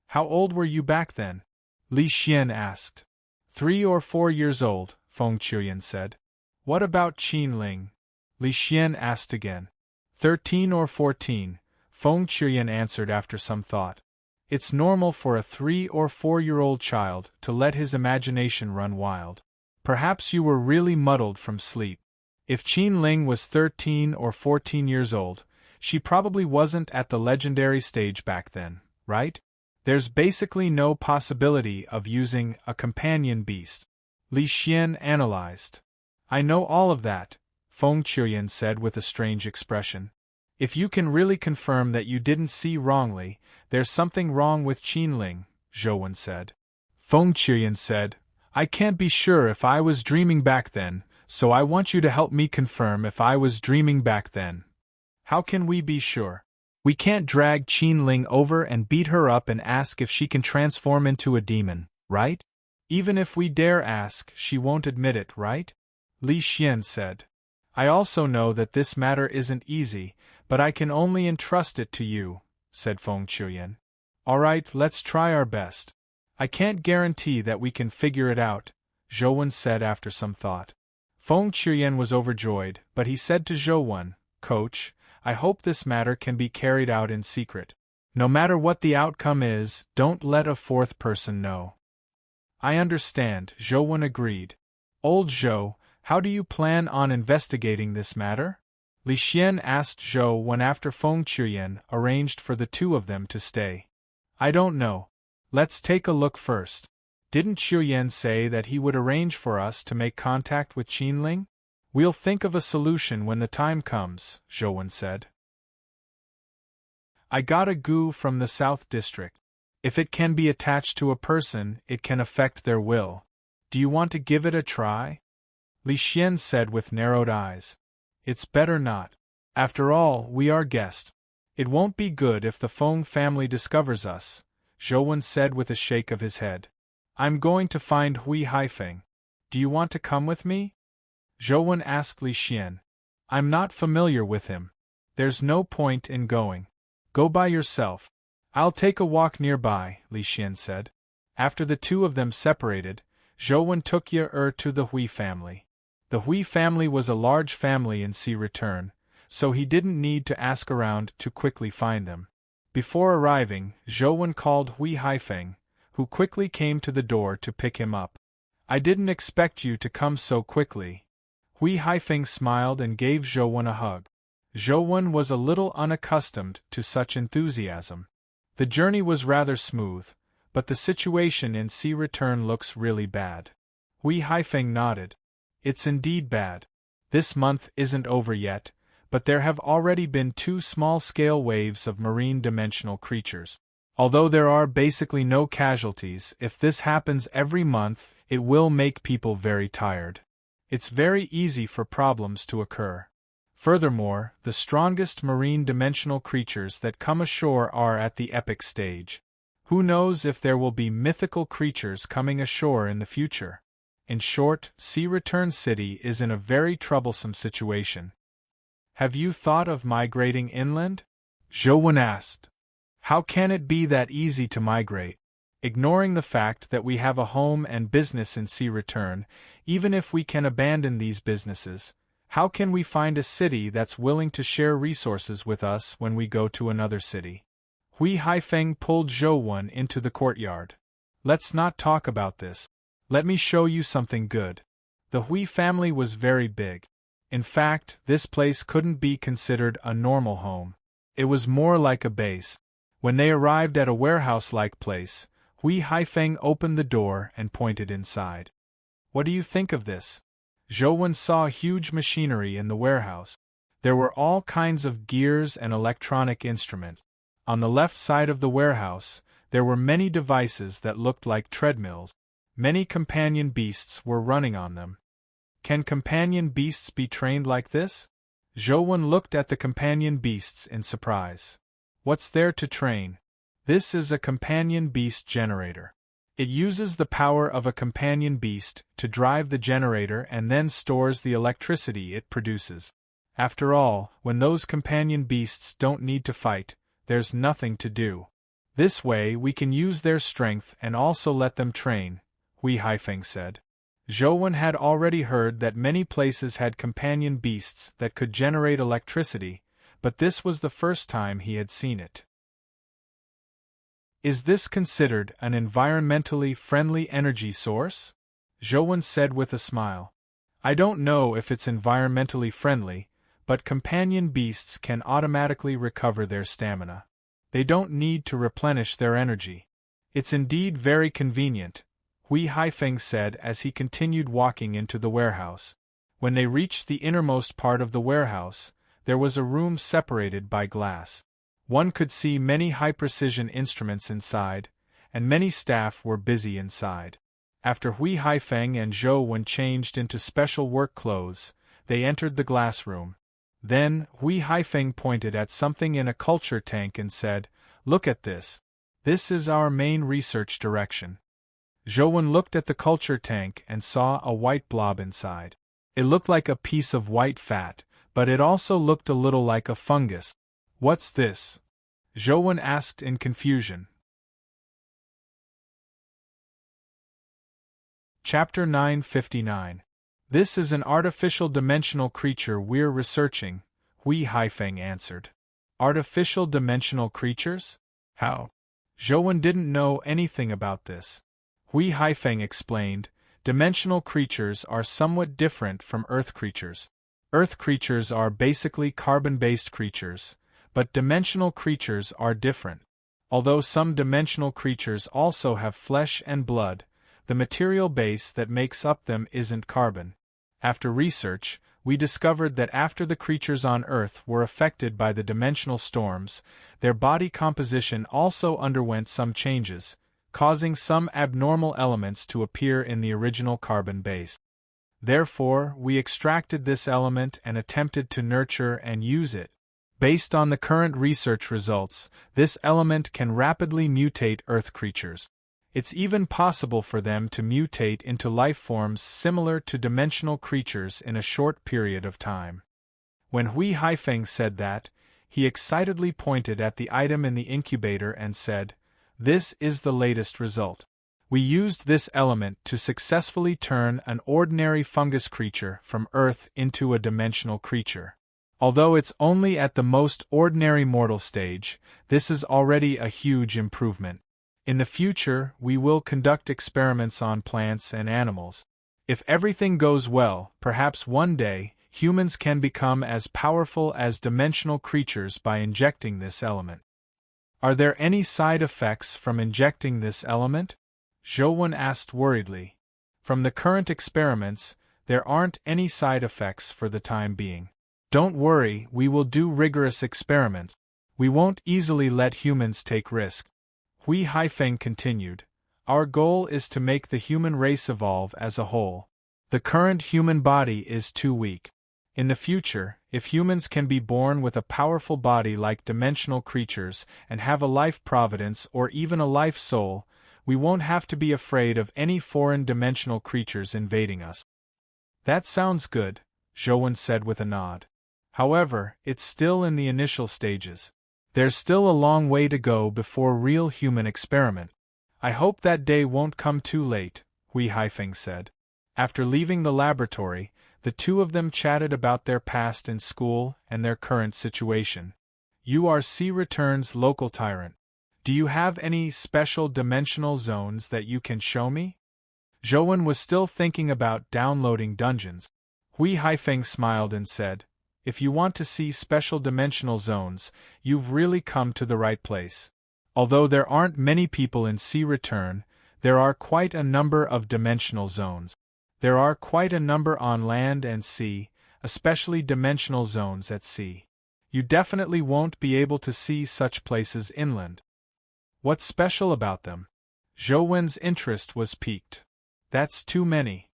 How old were you back then? Li Xian asked. 3 or 4 years old, Feng Qiuyan said. What about Qin Ling? Li Xian asked again. 13 or 14, Feng Qiuyan answered after some thought. It's normal for a 3 or 4-year-old child to let his imagination run wild. Perhaps you were really muddled from sleep. If Qin Ling was 13 or 14 years old, she probably wasn't at the legendary stage back then, right? There's basically no possibility of using a companion beast. Li Xian analyzed. I know all of that, Feng Qiuyan said with a strange expression. If you can really confirm that you didn't see wrongly, there's something wrong with Qin Ling, Zhou said. Feng Qiuyan said, I can't be sure if I was dreaming back then, so I want you to help me confirm if I was dreaming back then. How can we be sure? We can't drag Qin Ling over and beat her up and ask if she can transform into a demon, right? Even if we dare ask, she won't admit it, right? Li Xian said. I also know that this matter isn't easy, but I can only entrust it to you, said Feng Qiuyan. All right, let's try our best. I can't guarantee that we can figure it out, Zhou said after some thought. Feng Qiuyan was overjoyed, but he said to Zhou, Coach, I hope this matter can be carried out in secret. No matter what the outcome is, don't let a fourth person know. I understand, Zhou agreed. Old Zhou, how do you plan on investigating this matter? Li Xian asked Zhou when after Feng Qiuyan arranged for the two of them to stay. I don't know. Let's take a look first. Didn't Qiuyan say that he would arrange for us to make contact with Qin Ling? We'll think of a solution when the time comes, Zhou said. I got a goo from the South District. If it can be attached to a person, it can affect their will. Do you want to give it a try? Li Xian said with narrowed eyes. It's better not. After all, we are guests. It won't be good if the Feng family discovers us, Zhou said with a shake of his head. I'm going to find Hui Haifeng. Do you want to come with me? Zhou asked Li Xian. I'm not familiar with him. There's no point in going. Go by yourself. I'll take a walk nearby, Li Xian said. After the two of them separated, Zhou took Ye to the Hui family. The Hui family was a large family in Sea Return, so he didn't need to ask around to quickly find them. Before arriving, Zhou called Hui Haifeng, who quickly came to the door to pick him up. I didn't expect you to come so quickly. Hui Haifeng smiled and gave Zhou a hug. Zhou was a little unaccustomed to such enthusiasm. The journey was rather smooth, but the situation in Sea Return looks really bad. Hui Haifeng nodded. It's indeed bad. This month isn't over yet, but there have already been 2 small-scale waves of marine dimensional creatures. Although there are basically no casualties, if this happens every month, it will make people very tired. It's very easy for problems to occur. Furthermore, the strongest marine dimensional creatures that come ashore are at the epic stage. Who knows if there will be mythical creatures coming ashore in the future? In short, Sea Return City is in a very troublesome situation. Have you thought of migrating inland? Zhou asked. How can it be that easy to migrate? Ignoring the fact that we have a home and business in Sea Return, even if we can abandon these businesses, How can we find a city that's willing to share resources with us when we go to another city? Hui Haifeng pulled Zhou into the courtyard. Let's not talk about this. Let me show you something good. The Hui family was very big. In fact, this place couldn't be considered a normal home. It was more like a base. When they arrived at a warehouse-like place, Hui Haifeng opened the door and pointed inside. What do you think of this? Zhou saw huge machinery in the warehouse. There were all kinds of gears and electronic instruments. On the left side of the warehouse, there were many devices that looked like treadmills. Many companion beasts were running on them. Can companion beasts be trained like this? Zhou looked at the companion beasts in surprise. What's there to train? This is a companion beast generator. It uses the power of a companion beast to drive the generator and then stores the electricity it produces. After all, when those companion beasts don't need to fight, there's nothing to do. This way we can use their strength and also let them train, Hui Haifeng said. Zhou had already heard that many places had companion beasts that could generate electricity, but this was the first time he had seen it. Is this considered an environmentally friendly energy source? Zhou said with a smile. I don't know if it's environmentally friendly, but companion beasts can automatically recover their stamina. They don't need to replenish their energy. It's indeed very convenient, Hui Haifeng said as he continued walking into the warehouse. When they reached the innermost part of the warehouse, there was a room separated by glass. One could see many high-precision instruments inside, and many staff were busy inside. After Hui Haifeng and Zhou changed into special work clothes, they entered the glass room. Then, Hui Haifeng pointed at something in a culture tank and said, "Look at this. This is our main research direction." Zhou looked at the culture tank and saw a white blob inside. It looked like a piece of white fat, but it also looked a little like a fungus. What's this? Zhou asked in confusion. Chapter 959. This is an artificial dimensional creature we're researching, Hui Haifeng answered. Artificial dimensional creatures? How? Zhou didn't know anything about this. Hui Haifeng explained, dimensional creatures are somewhat different from Earth creatures. Earth creatures are basically carbon-based creatures, but dimensional creatures are different. Although some dimensional creatures also have flesh and blood, the material base that makes up them isn't carbon. After research, we discovered that after the creatures on Earth were affected by the dimensional storms, their body composition also underwent some changes, causing some abnormal elements to appear in the original carbon base. Therefore, we extracted this element and attempted to nurture and use it. Based on the current research results, this element can rapidly mutate Earth creatures. It's even possible for them to mutate into life forms similar to dimensional creatures in a short period of time. When Hui Haifeng said that, he excitedly pointed at the item in the incubator and said, "This is the latest result. We used this element to successfully turn an ordinary fungus creature from Earth into a dimensional creature. Although it's only at the most ordinary mortal stage, this is already a huge improvement. In the future, we will conduct experiments on plants and animals. If everything goes well, perhaps one day, humans can become as powerful as dimensional creatures by injecting this element." Are there any side effects from injecting this element? Zhou asked worriedly. From the current experiments, there aren't any side effects for the time being. Don't worry, we will do rigorous experiments. We won't easily let humans take risks. Hui Haifeng continued, "Our goal is to make the human race evolve as a whole. The current human body is too weak. In the future, if humans can be born with a powerful body like dimensional creatures and have a life providence or even a life soul, we won't have to be afraid of any foreign dimensional creatures invading us." That sounds good, Zhou said with a nod. However, it's still in the initial stages. There's still a long way to go before real human experiment. I hope that day won't come too late, Hui Haifeng said. After leaving the laboratory, The two of them chatted about their past in school and their current situation. You are Sea Return's local tyrant. Do you have any special dimensional zones that you can show me? Zhouwen was still thinking about downloading dungeons. Hui Haifeng smiled and said, if you want to see special dimensional zones, you've really come to the right place. Although there aren't many people in Sea Return, there are quite a number of dimensional zones. There are quite a number on land and sea, especially dimensional zones at sea. You definitely won't be able to see such places inland. What's special about them? Zhouwen's interest was piqued. That's too many.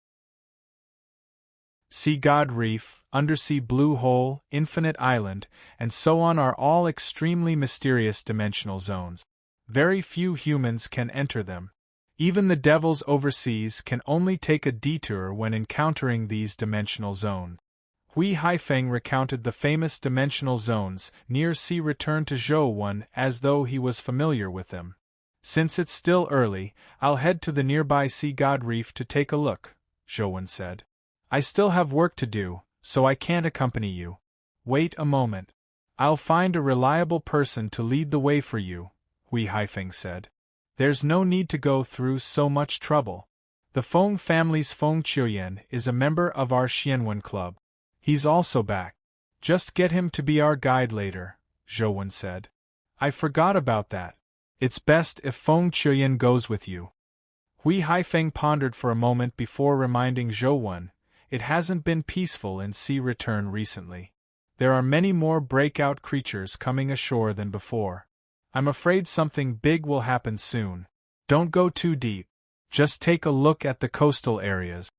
Sea God Reef, Undersea Blue Hole, Infinite Island, and so on are all extremely mysterious dimensional zones. Very few humans can enter them. Even the devils overseas can only take a detour when encountering these dimensional zones. Hui Haifeng recounted the famous dimensional zones near Sea Return to Zhouwen as though he was familiar with them. Since it's still early, I'll head to the nearby Sea God Reef to take a look, Zhouwen said. I still have work to do, so I can't accompany you. Wait a moment. I'll find a reliable person to lead the way for you, Hui Haifeng said. There's no need to go through so much trouble. The Feng family's Feng Qiuyan is a member of our Xianwen club. He's also back. Just get him to be our guide later, Zhouwen said. I forgot about that. It's best if Feng Qiuyan goes with you. Hui Haifeng pondered for a moment before reminding Zhouwen, it hasn't been peaceful in Sea Return recently. There are many more breakout creatures coming ashore than before. I'm afraid something big will happen soon. Don't go too deep. Just take a look at the coastal areas.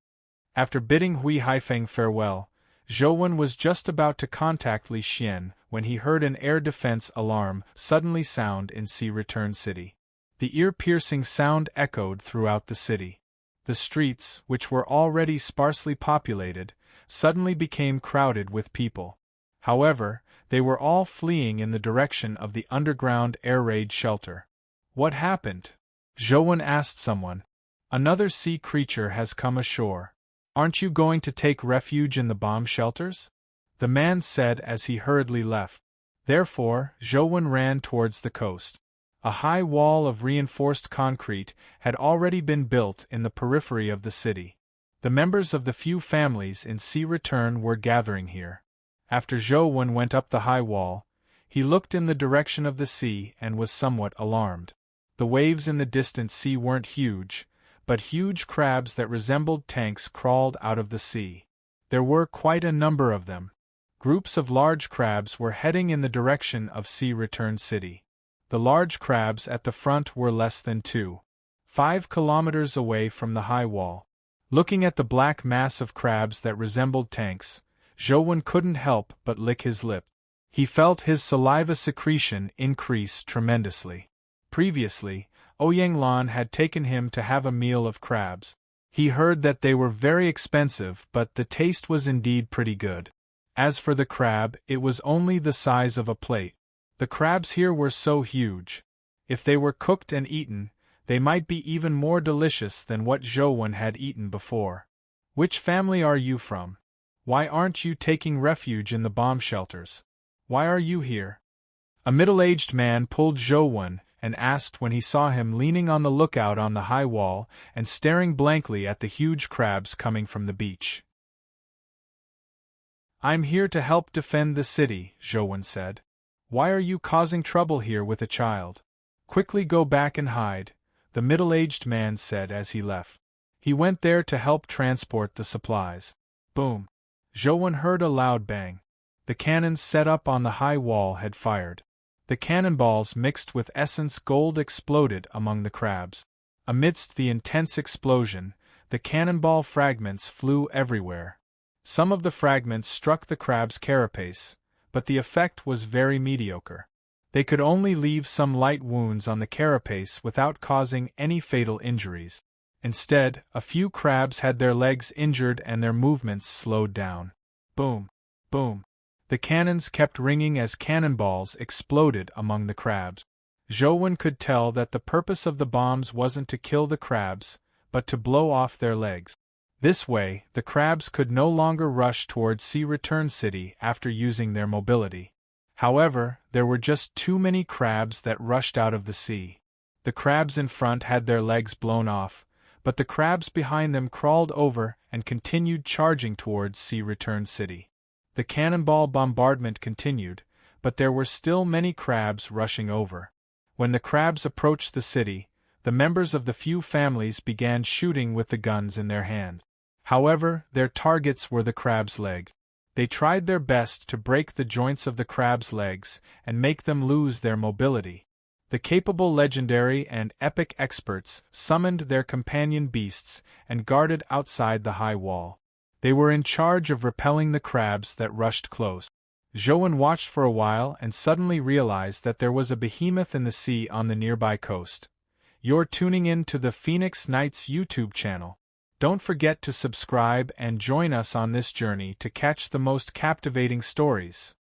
After bidding Hui Haifeng farewell, Zhouwen was just about to contact Li Xian when he heard an air defense alarm suddenly sound in Sea Return City. The ear-piercing sound echoed throughout the city. The streets, which were already sparsely populated, suddenly became crowded with people. However, they were all fleeing in the direction of the underground air raid shelter. What happened? Zhouwen asked someone. Another sea creature has come ashore. Aren't you going to take refuge in the bomb shelters? The man said as he hurriedly left. Therefore, Zhouwen ran towards the coast. A high wall of reinforced concrete had already been built in the periphery of the city. The members of the few families in Sea Return were gathering here. After Zhouwen went up the high wall, he looked in the direction of the sea and was somewhat alarmed. The waves in the distant sea weren't huge, but huge crabs that resembled tanks crawled out of the sea. There were quite a number of them. Groups of large crabs were heading in the direction of Sea Return City. The large crabs at the front were less than 2.5 kilometers away from the high wall. Looking at the black mass of crabs that resembled tanks, Zhouwen couldn't help but lick his lip. He felt his saliva secretion increase tremendously. Previously, Ouyang Lan had taken him to have a meal of crabs. He heard that they were very expensive, but the taste was indeed pretty good. As for the crab, it was only the size of a plate. The crabs here were so huge. If they were cooked and eaten, they might be even more delicious than what Zhouwen had eaten before. Which family are you from? Why aren't you taking refuge in the bomb shelters? Why are you here? A middle-aged man pulled Zhouwen and asked when he saw him leaning on the lookout on the high wall and staring blankly at the huge crabs coming from the beach. I'm here to help defend the city, Zhouwen said. Why are you causing trouble here with a child? Quickly go back and hide, the middle-aged man said as he left. He went there to help transport the supplies. Boom! Zhouwen heard a loud bang. The cannons set up on the high wall had fired. The cannonballs mixed with essence gold exploded among the crabs. Amidst the intense explosion, the cannonball fragments flew everywhere. Some of the fragments struck the crab's carapace, but the effect was very mediocre. They could only leave some light wounds on the carapace without causing any fatal injuries. Instead, a few crabs had their legs injured and their movements slowed down. Boom! Boom! The cannons kept ringing as cannonballs exploded among the crabs. Zhouwen could tell that the purpose of the bombs wasn't to kill the crabs, but to blow off their legs. This way, the crabs could no longer rush towards Sea Return City after using their mobility. However, there were just too many crabs that rushed out of the sea. The crabs in front had their legs blown off, but the crabs behind them crawled over and continued charging towards Sea Return City. The cannonball bombardment continued, but there were still many crabs rushing over. When the crabs approached the city, the members of the few families began shooting with the guns in their hand. However, their targets were the crab's leg. They tried their best to break the joints of the crab's legs and make them lose their mobility. The capable legendary and epic experts summoned their companion beasts and guarded outside the high wall. They were in charge of repelling the crabs that rushed close. Zhouwen watched for a while and suddenly realized that there was a behemoth in the sea on the nearby coast. You're tuning in to the Phoenix Knights YouTube channel. Don't forget to subscribe and join us on this journey to catch the most captivating stories.